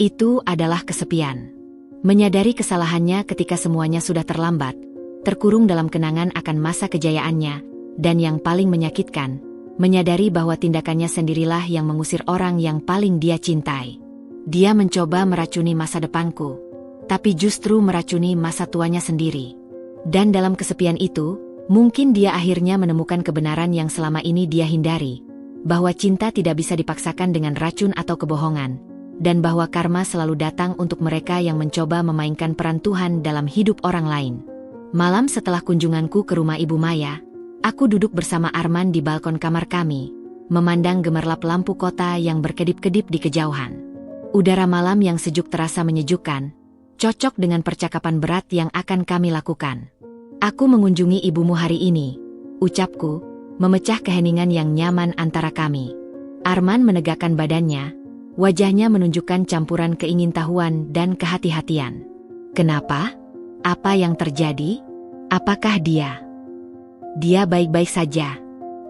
Itu adalah kesepian. Menyadari kesalahannya ketika semuanya sudah terlambat, terkurung dalam kenangan akan masa kejayaannya, dan yang paling menyakitkan, menyadari bahwa tindakannya sendirilah yang mengusir orang yang paling dia cintai. Dia mencoba meracuni masa depanku, tapi justru meracuni masa tuanya sendiri. Dan dalam kesepian itu, Mungkin dia akhirnya menemukan kebenaran yang selama ini dia hindari, bahwa cinta tidak bisa dipaksakan dengan racun atau kebohongan, dan bahwa karma selalu datang untuk mereka yang mencoba memainkan peran Tuhan dalam hidup orang lain. Malam setelah kunjunganku ke rumah Ibu Maya, aku duduk bersama Arman di balkon kamar kami, memandang gemerlap lampu kota yang berkedip-kedip di kejauhan. Udara malam yang sejuk terasa menyejukkan, cocok dengan percakapan berat yang akan kami lakukan. Aku mengunjungi ibumu hari ini, ucapku, memecah keheningan yang nyaman antara kami. Arman menegakkan badannya, wajahnya menunjukkan campuran keingintahuan dan kehati-hatian. Kenapa? Apa yang terjadi? Apakah dia? Dia baik-baik saja.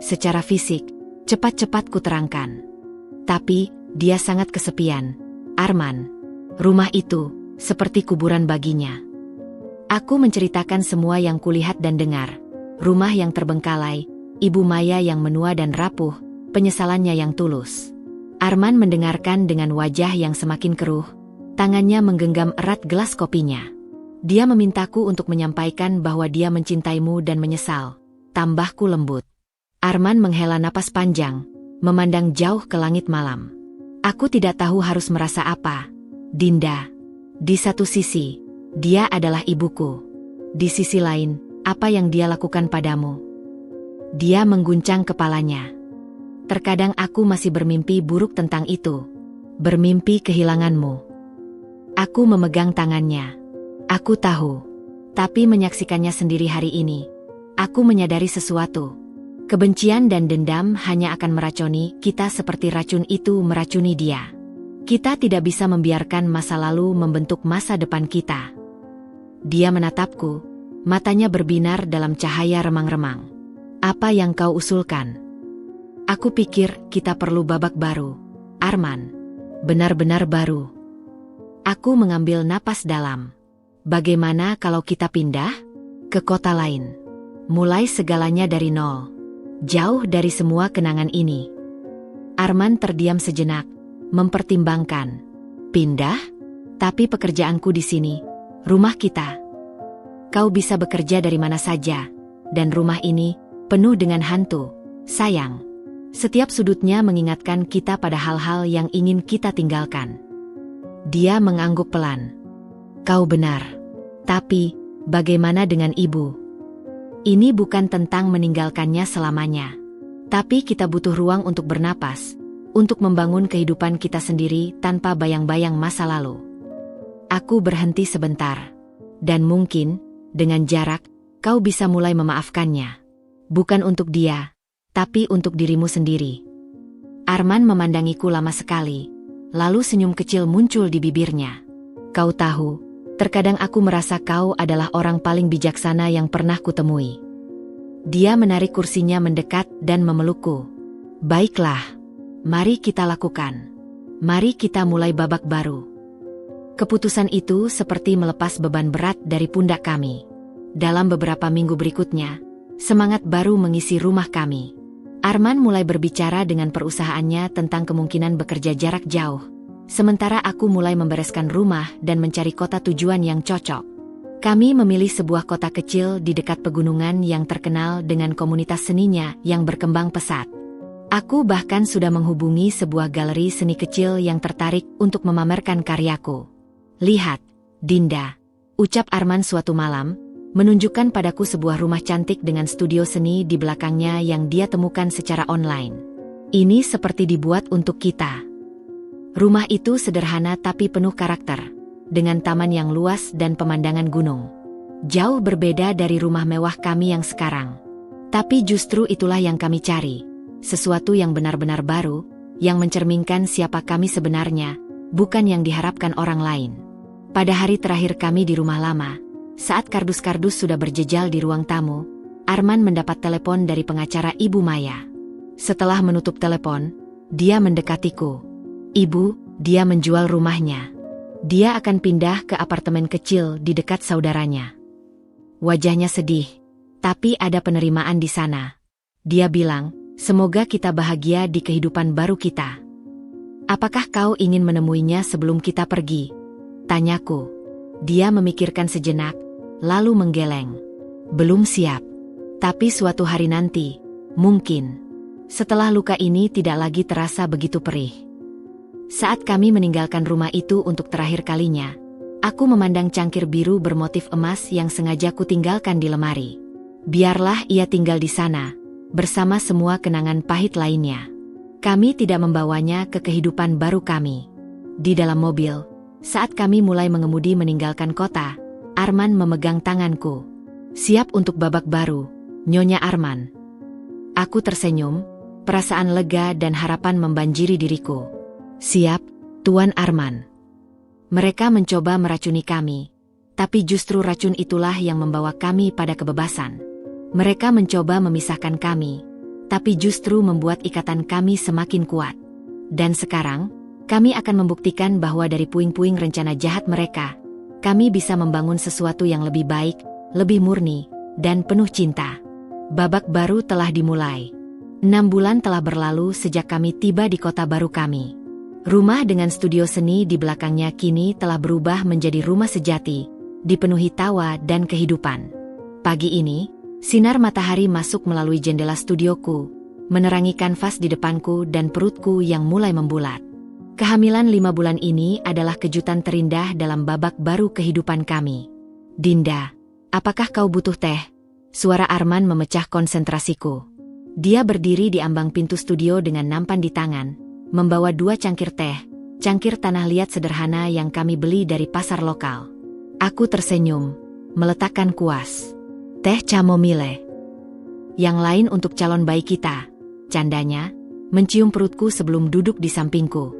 Secara fisik, cepat-cepat kuterangkan. Tapi, dia sangat kesepian. Arman, rumah itu, seperti kuburan baginya. Aku menceritakan semua yang kulihat dan dengar. Rumah yang terbengkalai, Ibu Maya yang menua dan rapuh, penyesalannya yang tulus. Arman mendengarkan dengan wajah yang semakin keruh, tangannya menggenggam erat gelas kopinya. Dia memintaku untuk menyampaikan bahwa dia mencintaimu dan menyesal. Tambahku lembut. Arman menghela napas panjang, memandang jauh ke langit malam. Aku tidak tahu harus merasa apa, Dinda. Di satu sisi, dia adalah ibuku. Di sisi lain, apa yang dia lakukan padamu? Dia mengguncang kepalanya. Terkadang aku masih bermimpi buruk tentang itu. Bermimpi kehilanganmu. Aku memegang tangannya. Aku tahu. Tapi menyaksikannya sendiri hari ini, aku menyadari sesuatu. Kebencian dan dendam hanya akan meracuni kita seperti racun itu meracuni dia. Kita tidak bisa membiarkan masa lalu membentuk masa depan kita. Dia menatapku, matanya berbinar dalam cahaya remang-remang. Apa yang kau usulkan? Aku pikir kita perlu babak baru, Arman. Benar-benar baru. Aku mengambil napas dalam. Bagaimana kalau kita pindah ke kota lain? Mulai segalanya dari nol. Jauh dari semua kenangan ini. Arman terdiam sejenak, mempertimbangkan. Pindah? Tapi pekerjaanku di sini, rumah kita. Kau bisa bekerja dari mana saja, dan rumah ini penuh dengan hantu, sayang. Setiap sudutnya mengingatkan kita pada hal-hal yang ingin kita tinggalkan. Dia mengangguk pelan. Kau benar. Tapi, bagaimana dengan ibu? Ini bukan tentang meninggalkannya selamanya. Tapi kita butuh ruang untuk bernapas, untuk membangun kehidupan kita sendiri tanpa bayang-bayang masa lalu. Aku berhenti sebentar. Dan mungkin, dengan jarak, kau bisa mulai memaafkannya. Bukan untuk dia, tapi untuk dirimu sendiri. Arman memandangiku lama sekali, lalu senyum kecil muncul di bibirnya. Kau tahu, terkadang aku merasa kau adalah orang paling bijaksana yang pernah kutemui. Dia menarik kursinya mendekat dan memelukku. Baiklah, mari kita lakukan. Mari kita mulai babak baru. Keputusan itu seperti melepas beban berat dari pundak kami. Dalam beberapa minggu berikutnya, semangat baru mengisi rumah kami. Arman mulai berbicara dengan perusahaannya tentang kemungkinan bekerja jarak jauh. Sementara aku mulai membereskan rumah dan mencari kota tujuan yang cocok. Kami memilih sebuah kota kecil di dekat pegunungan yang terkenal dengan komunitas seninya yang berkembang pesat. Aku bahkan sudah menghubungi sebuah galeri seni kecil yang tertarik untuk memamerkan karyaku. Lihat, Dinda, ucap Arman suatu malam, menunjukkan padaku sebuah rumah cantik dengan studio seni di belakangnya yang dia temukan secara online. Ini seperti dibuat untuk kita. Rumah itu sederhana tapi penuh karakter, dengan taman yang luas dan pemandangan gunung. Jauh berbeda dari rumah mewah kami yang sekarang. Tapi justru itulah yang kami cari, sesuatu yang benar-benar baru, yang mencerminkan siapa kami sebenarnya, bukan yang diharapkan orang lain. Pada hari terakhir kami di rumah lama, saat kardus-kardus sudah berjejal di ruang tamu, Arman mendapat telepon dari pengacara Ibu Maya. Setelah menutup telepon, dia mendekatiku. Ibu, dia menjual rumahnya. Dia akan pindah ke apartemen kecil di dekat saudaranya. Wajahnya sedih, tapi ada penerimaan di sana. Dia bilang, semoga kita bahagia di kehidupan baru kita. Apakah kau ingin menemuinya sebelum kita pergi? Tanyaku. Dia memikirkan sejenak, lalu menggeleng. Belum siap. Tapi suatu hari nanti, mungkin, setelah luka ini tidak lagi terasa begitu perih. Saat kami meninggalkan rumah itu untuk terakhir kalinya, aku memandang cangkir biru bermotif emas yang sengaja kutinggalkan di lemari. Biarlah ia tinggal di sana, bersama semua kenangan pahit lainnya. Kami tidak membawanya ke kehidupan baru kami. Di dalam mobil, saat kami mulai mengemudi meninggalkan kota, Arman memegang tanganku. Siap untuk babak baru, Nyonya Arman. Aku tersenyum, perasaan lega dan harapan membanjiri diriku. Siap, Tuan Arman. Mereka mencoba meracuni kami, tapi justru racun itulah yang membawa kami pada kebebasan. Mereka mencoba memisahkan kami, tapi justru membuat ikatan kami semakin kuat. Dan sekarang, kami akan membuktikan bahwa dari puing-puing rencana jahat mereka, kami bisa membangun sesuatu yang lebih baik, lebih murni, dan penuh cinta. Babak baru telah dimulai. 6 bulan telah berlalu sejak kami tiba di kota baru kami. Rumah dengan studio seni di belakangnya kini telah berubah menjadi rumah sejati, dipenuhi tawa dan kehidupan. Pagi ini, sinar matahari masuk melalui jendela studioku, menerangi kanvas di depanku dan perutku yang mulai membulat. Kehamilan 5 bulan ini adalah kejutan terindah dalam babak baru kehidupan kami. Dinda, apakah kau butuh teh? Suara Arman memecah konsentrasiku. Dia berdiri di ambang pintu studio dengan nampan di tangan, membawa 2 cangkir teh, cangkir tanah liat sederhana yang kami beli dari pasar lokal. Aku tersenyum, meletakkan kuas. Teh chamomile. Yang lain untuk calon bayi kita, candanya, mencium perutku sebelum duduk di sampingku.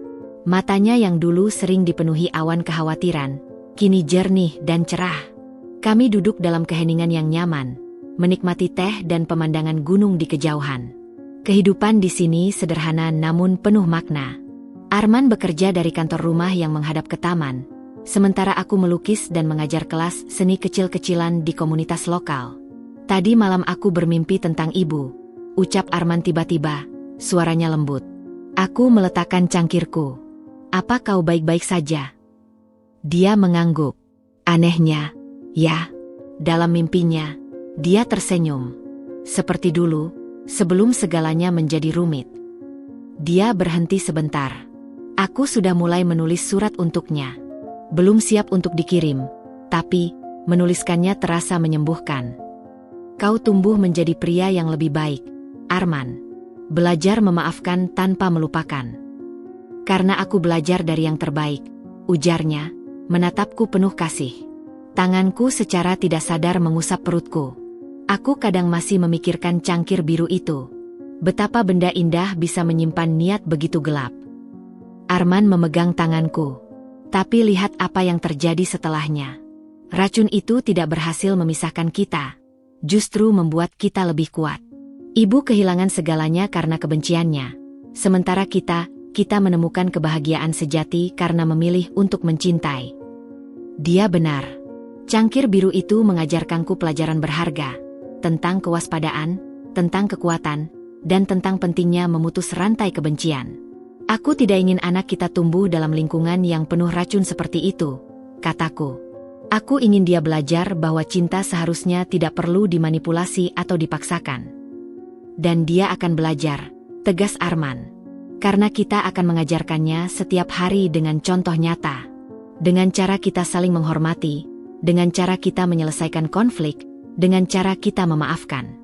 Matanya yang dulu sering dipenuhi awan kekhawatiran, kini jernih dan cerah. Kami duduk dalam keheningan yang nyaman, menikmati teh dan pemandangan gunung di kejauhan. Kehidupan di sini sederhana namun penuh makna. Arman bekerja dari kantor rumah yang menghadap ke taman, sementara aku melukis dan mengajar kelas seni kecil-kecilan di komunitas lokal. Tadi malam aku bermimpi tentang ibu, ucap Arman tiba-tiba, suaranya lembut. Aku meletakkan cangkirku. Apa kau baik-baik saja? Dia mengangguk. Anehnya, ya. Dalam mimpinya, dia tersenyum. Seperti dulu, sebelum segalanya menjadi rumit. Dia berhenti sebentar. Aku sudah mulai menulis surat untuknya. Belum siap untuk dikirim, tapi menuliskannya terasa menyembuhkan. Kau tumbuh menjadi pria yang lebih baik, Arman. Belajar memaafkan tanpa melupakan. Karena aku belajar dari yang terbaik, ujarnya, menatapku penuh kasih. Tanganku secara tidak sadar mengusap perutku. Aku kadang masih memikirkan cangkir biru itu. Betapa benda indah bisa menyimpan niat begitu gelap. Arman memegang tanganku. Tapi lihat apa yang terjadi setelahnya. Racun itu tidak berhasil memisahkan kita. Justru membuat kita lebih kuat. Ibu kehilangan segalanya karena kebenciannya. Sementara kita menemukan kebahagiaan sejati karena memilih untuk mencintai. Dia benar. Cangkir biru itu mengajarkanku pelajaran berharga. Tentang kewaspadaan, tentang kekuatan, dan tentang pentingnya memutus rantai kebencian. Aku tidak ingin anak kita tumbuh dalam lingkungan yang penuh racun seperti itu, kataku. Aku ingin dia belajar bahwa cinta seharusnya tidak perlu dimanipulasi atau dipaksakan. Dan dia akan belajar, tegas Arman. Karena kita akan mengajarkannya setiap hari dengan contoh nyata. Dengan cara kita saling menghormati, dengan cara kita menyelesaikan konflik, dengan cara kita memaafkan.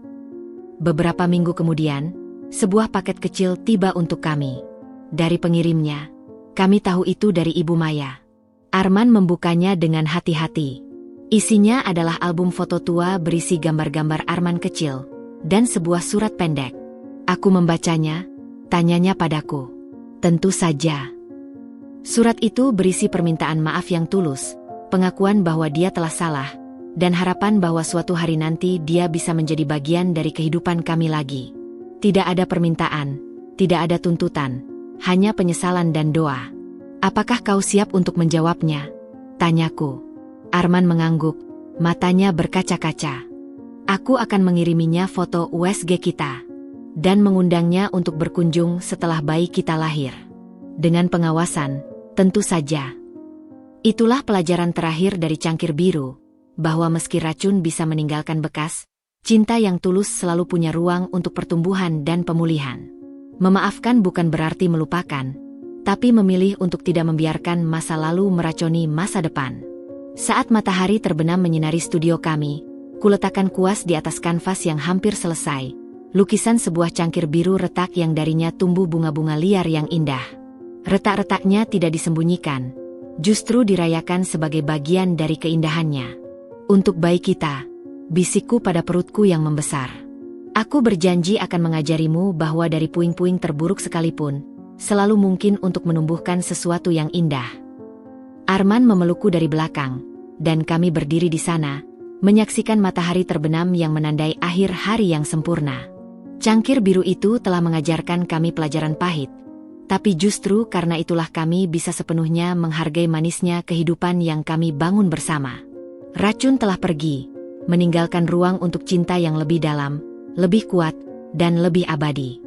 Beberapa minggu kemudian, sebuah paket kecil tiba untuk kami. Dari pengirimnya, kami tahu itu dari Ibu Maya. Arman membukanya dengan hati-hati. Isinya adalah album foto tua berisi gambar-gambar Arman kecil, dan sebuah surat pendek. Aku membacanya, tanyanya padaku. Tentu saja. Surat itu berisi permintaan maaf yang tulus, pengakuan bahwa dia telah salah, dan harapan bahwa suatu hari nanti dia bisa menjadi bagian dari kehidupan kami lagi. Tidak ada permintaan, tidak ada tuntutan, hanya penyesalan dan doa. Apakah kau siap untuk menjawabnya? Tanyaku. Arman mengangguk, matanya berkaca-kaca. Aku akan mengiriminya foto USG kita. Dan mengundangnya untuk berkunjung setelah bayi kita lahir. Dengan pengawasan, tentu saja. Itulah pelajaran terakhir dari cangkir biru, bahwa meski racun bisa meninggalkan bekas, Cinta yang tulus selalu punya ruang untuk pertumbuhan dan pemulihan. Memaafkan bukan berarti melupakan, tapi memilih untuk tidak membiarkan masa lalu meracuni masa depan. Saat matahari terbenam menyinari studio kami, kuletakkan kuas di atas kanvas yang hampir selesai, lukisan sebuah cangkir biru retak yang darinya tumbuh bunga-bunga liar yang indah. Retak-retaknya tidak disembunyikan, justru dirayakan sebagai bagian dari keindahannya. Untuk bayi kita, bisikku pada perutku yang membesar. Aku berjanji akan mengajarimu bahwa dari puing-puing terburuk sekalipun, selalu mungkin untuk menumbuhkan sesuatu yang indah. Arman memelukku dari belakang, dan kami berdiri di sana, menyaksikan matahari terbenam yang menandai akhir hari yang sempurna. Cangkir biru itu telah mengajarkan kami pelajaran pahit, tapi justru karena itulah kami bisa sepenuhnya menghargai manisnya kehidupan yang kami bangun bersama. Racun telah pergi, meninggalkan ruang untuk cinta yang lebih dalam, lebih kuat, dan lebih abadi.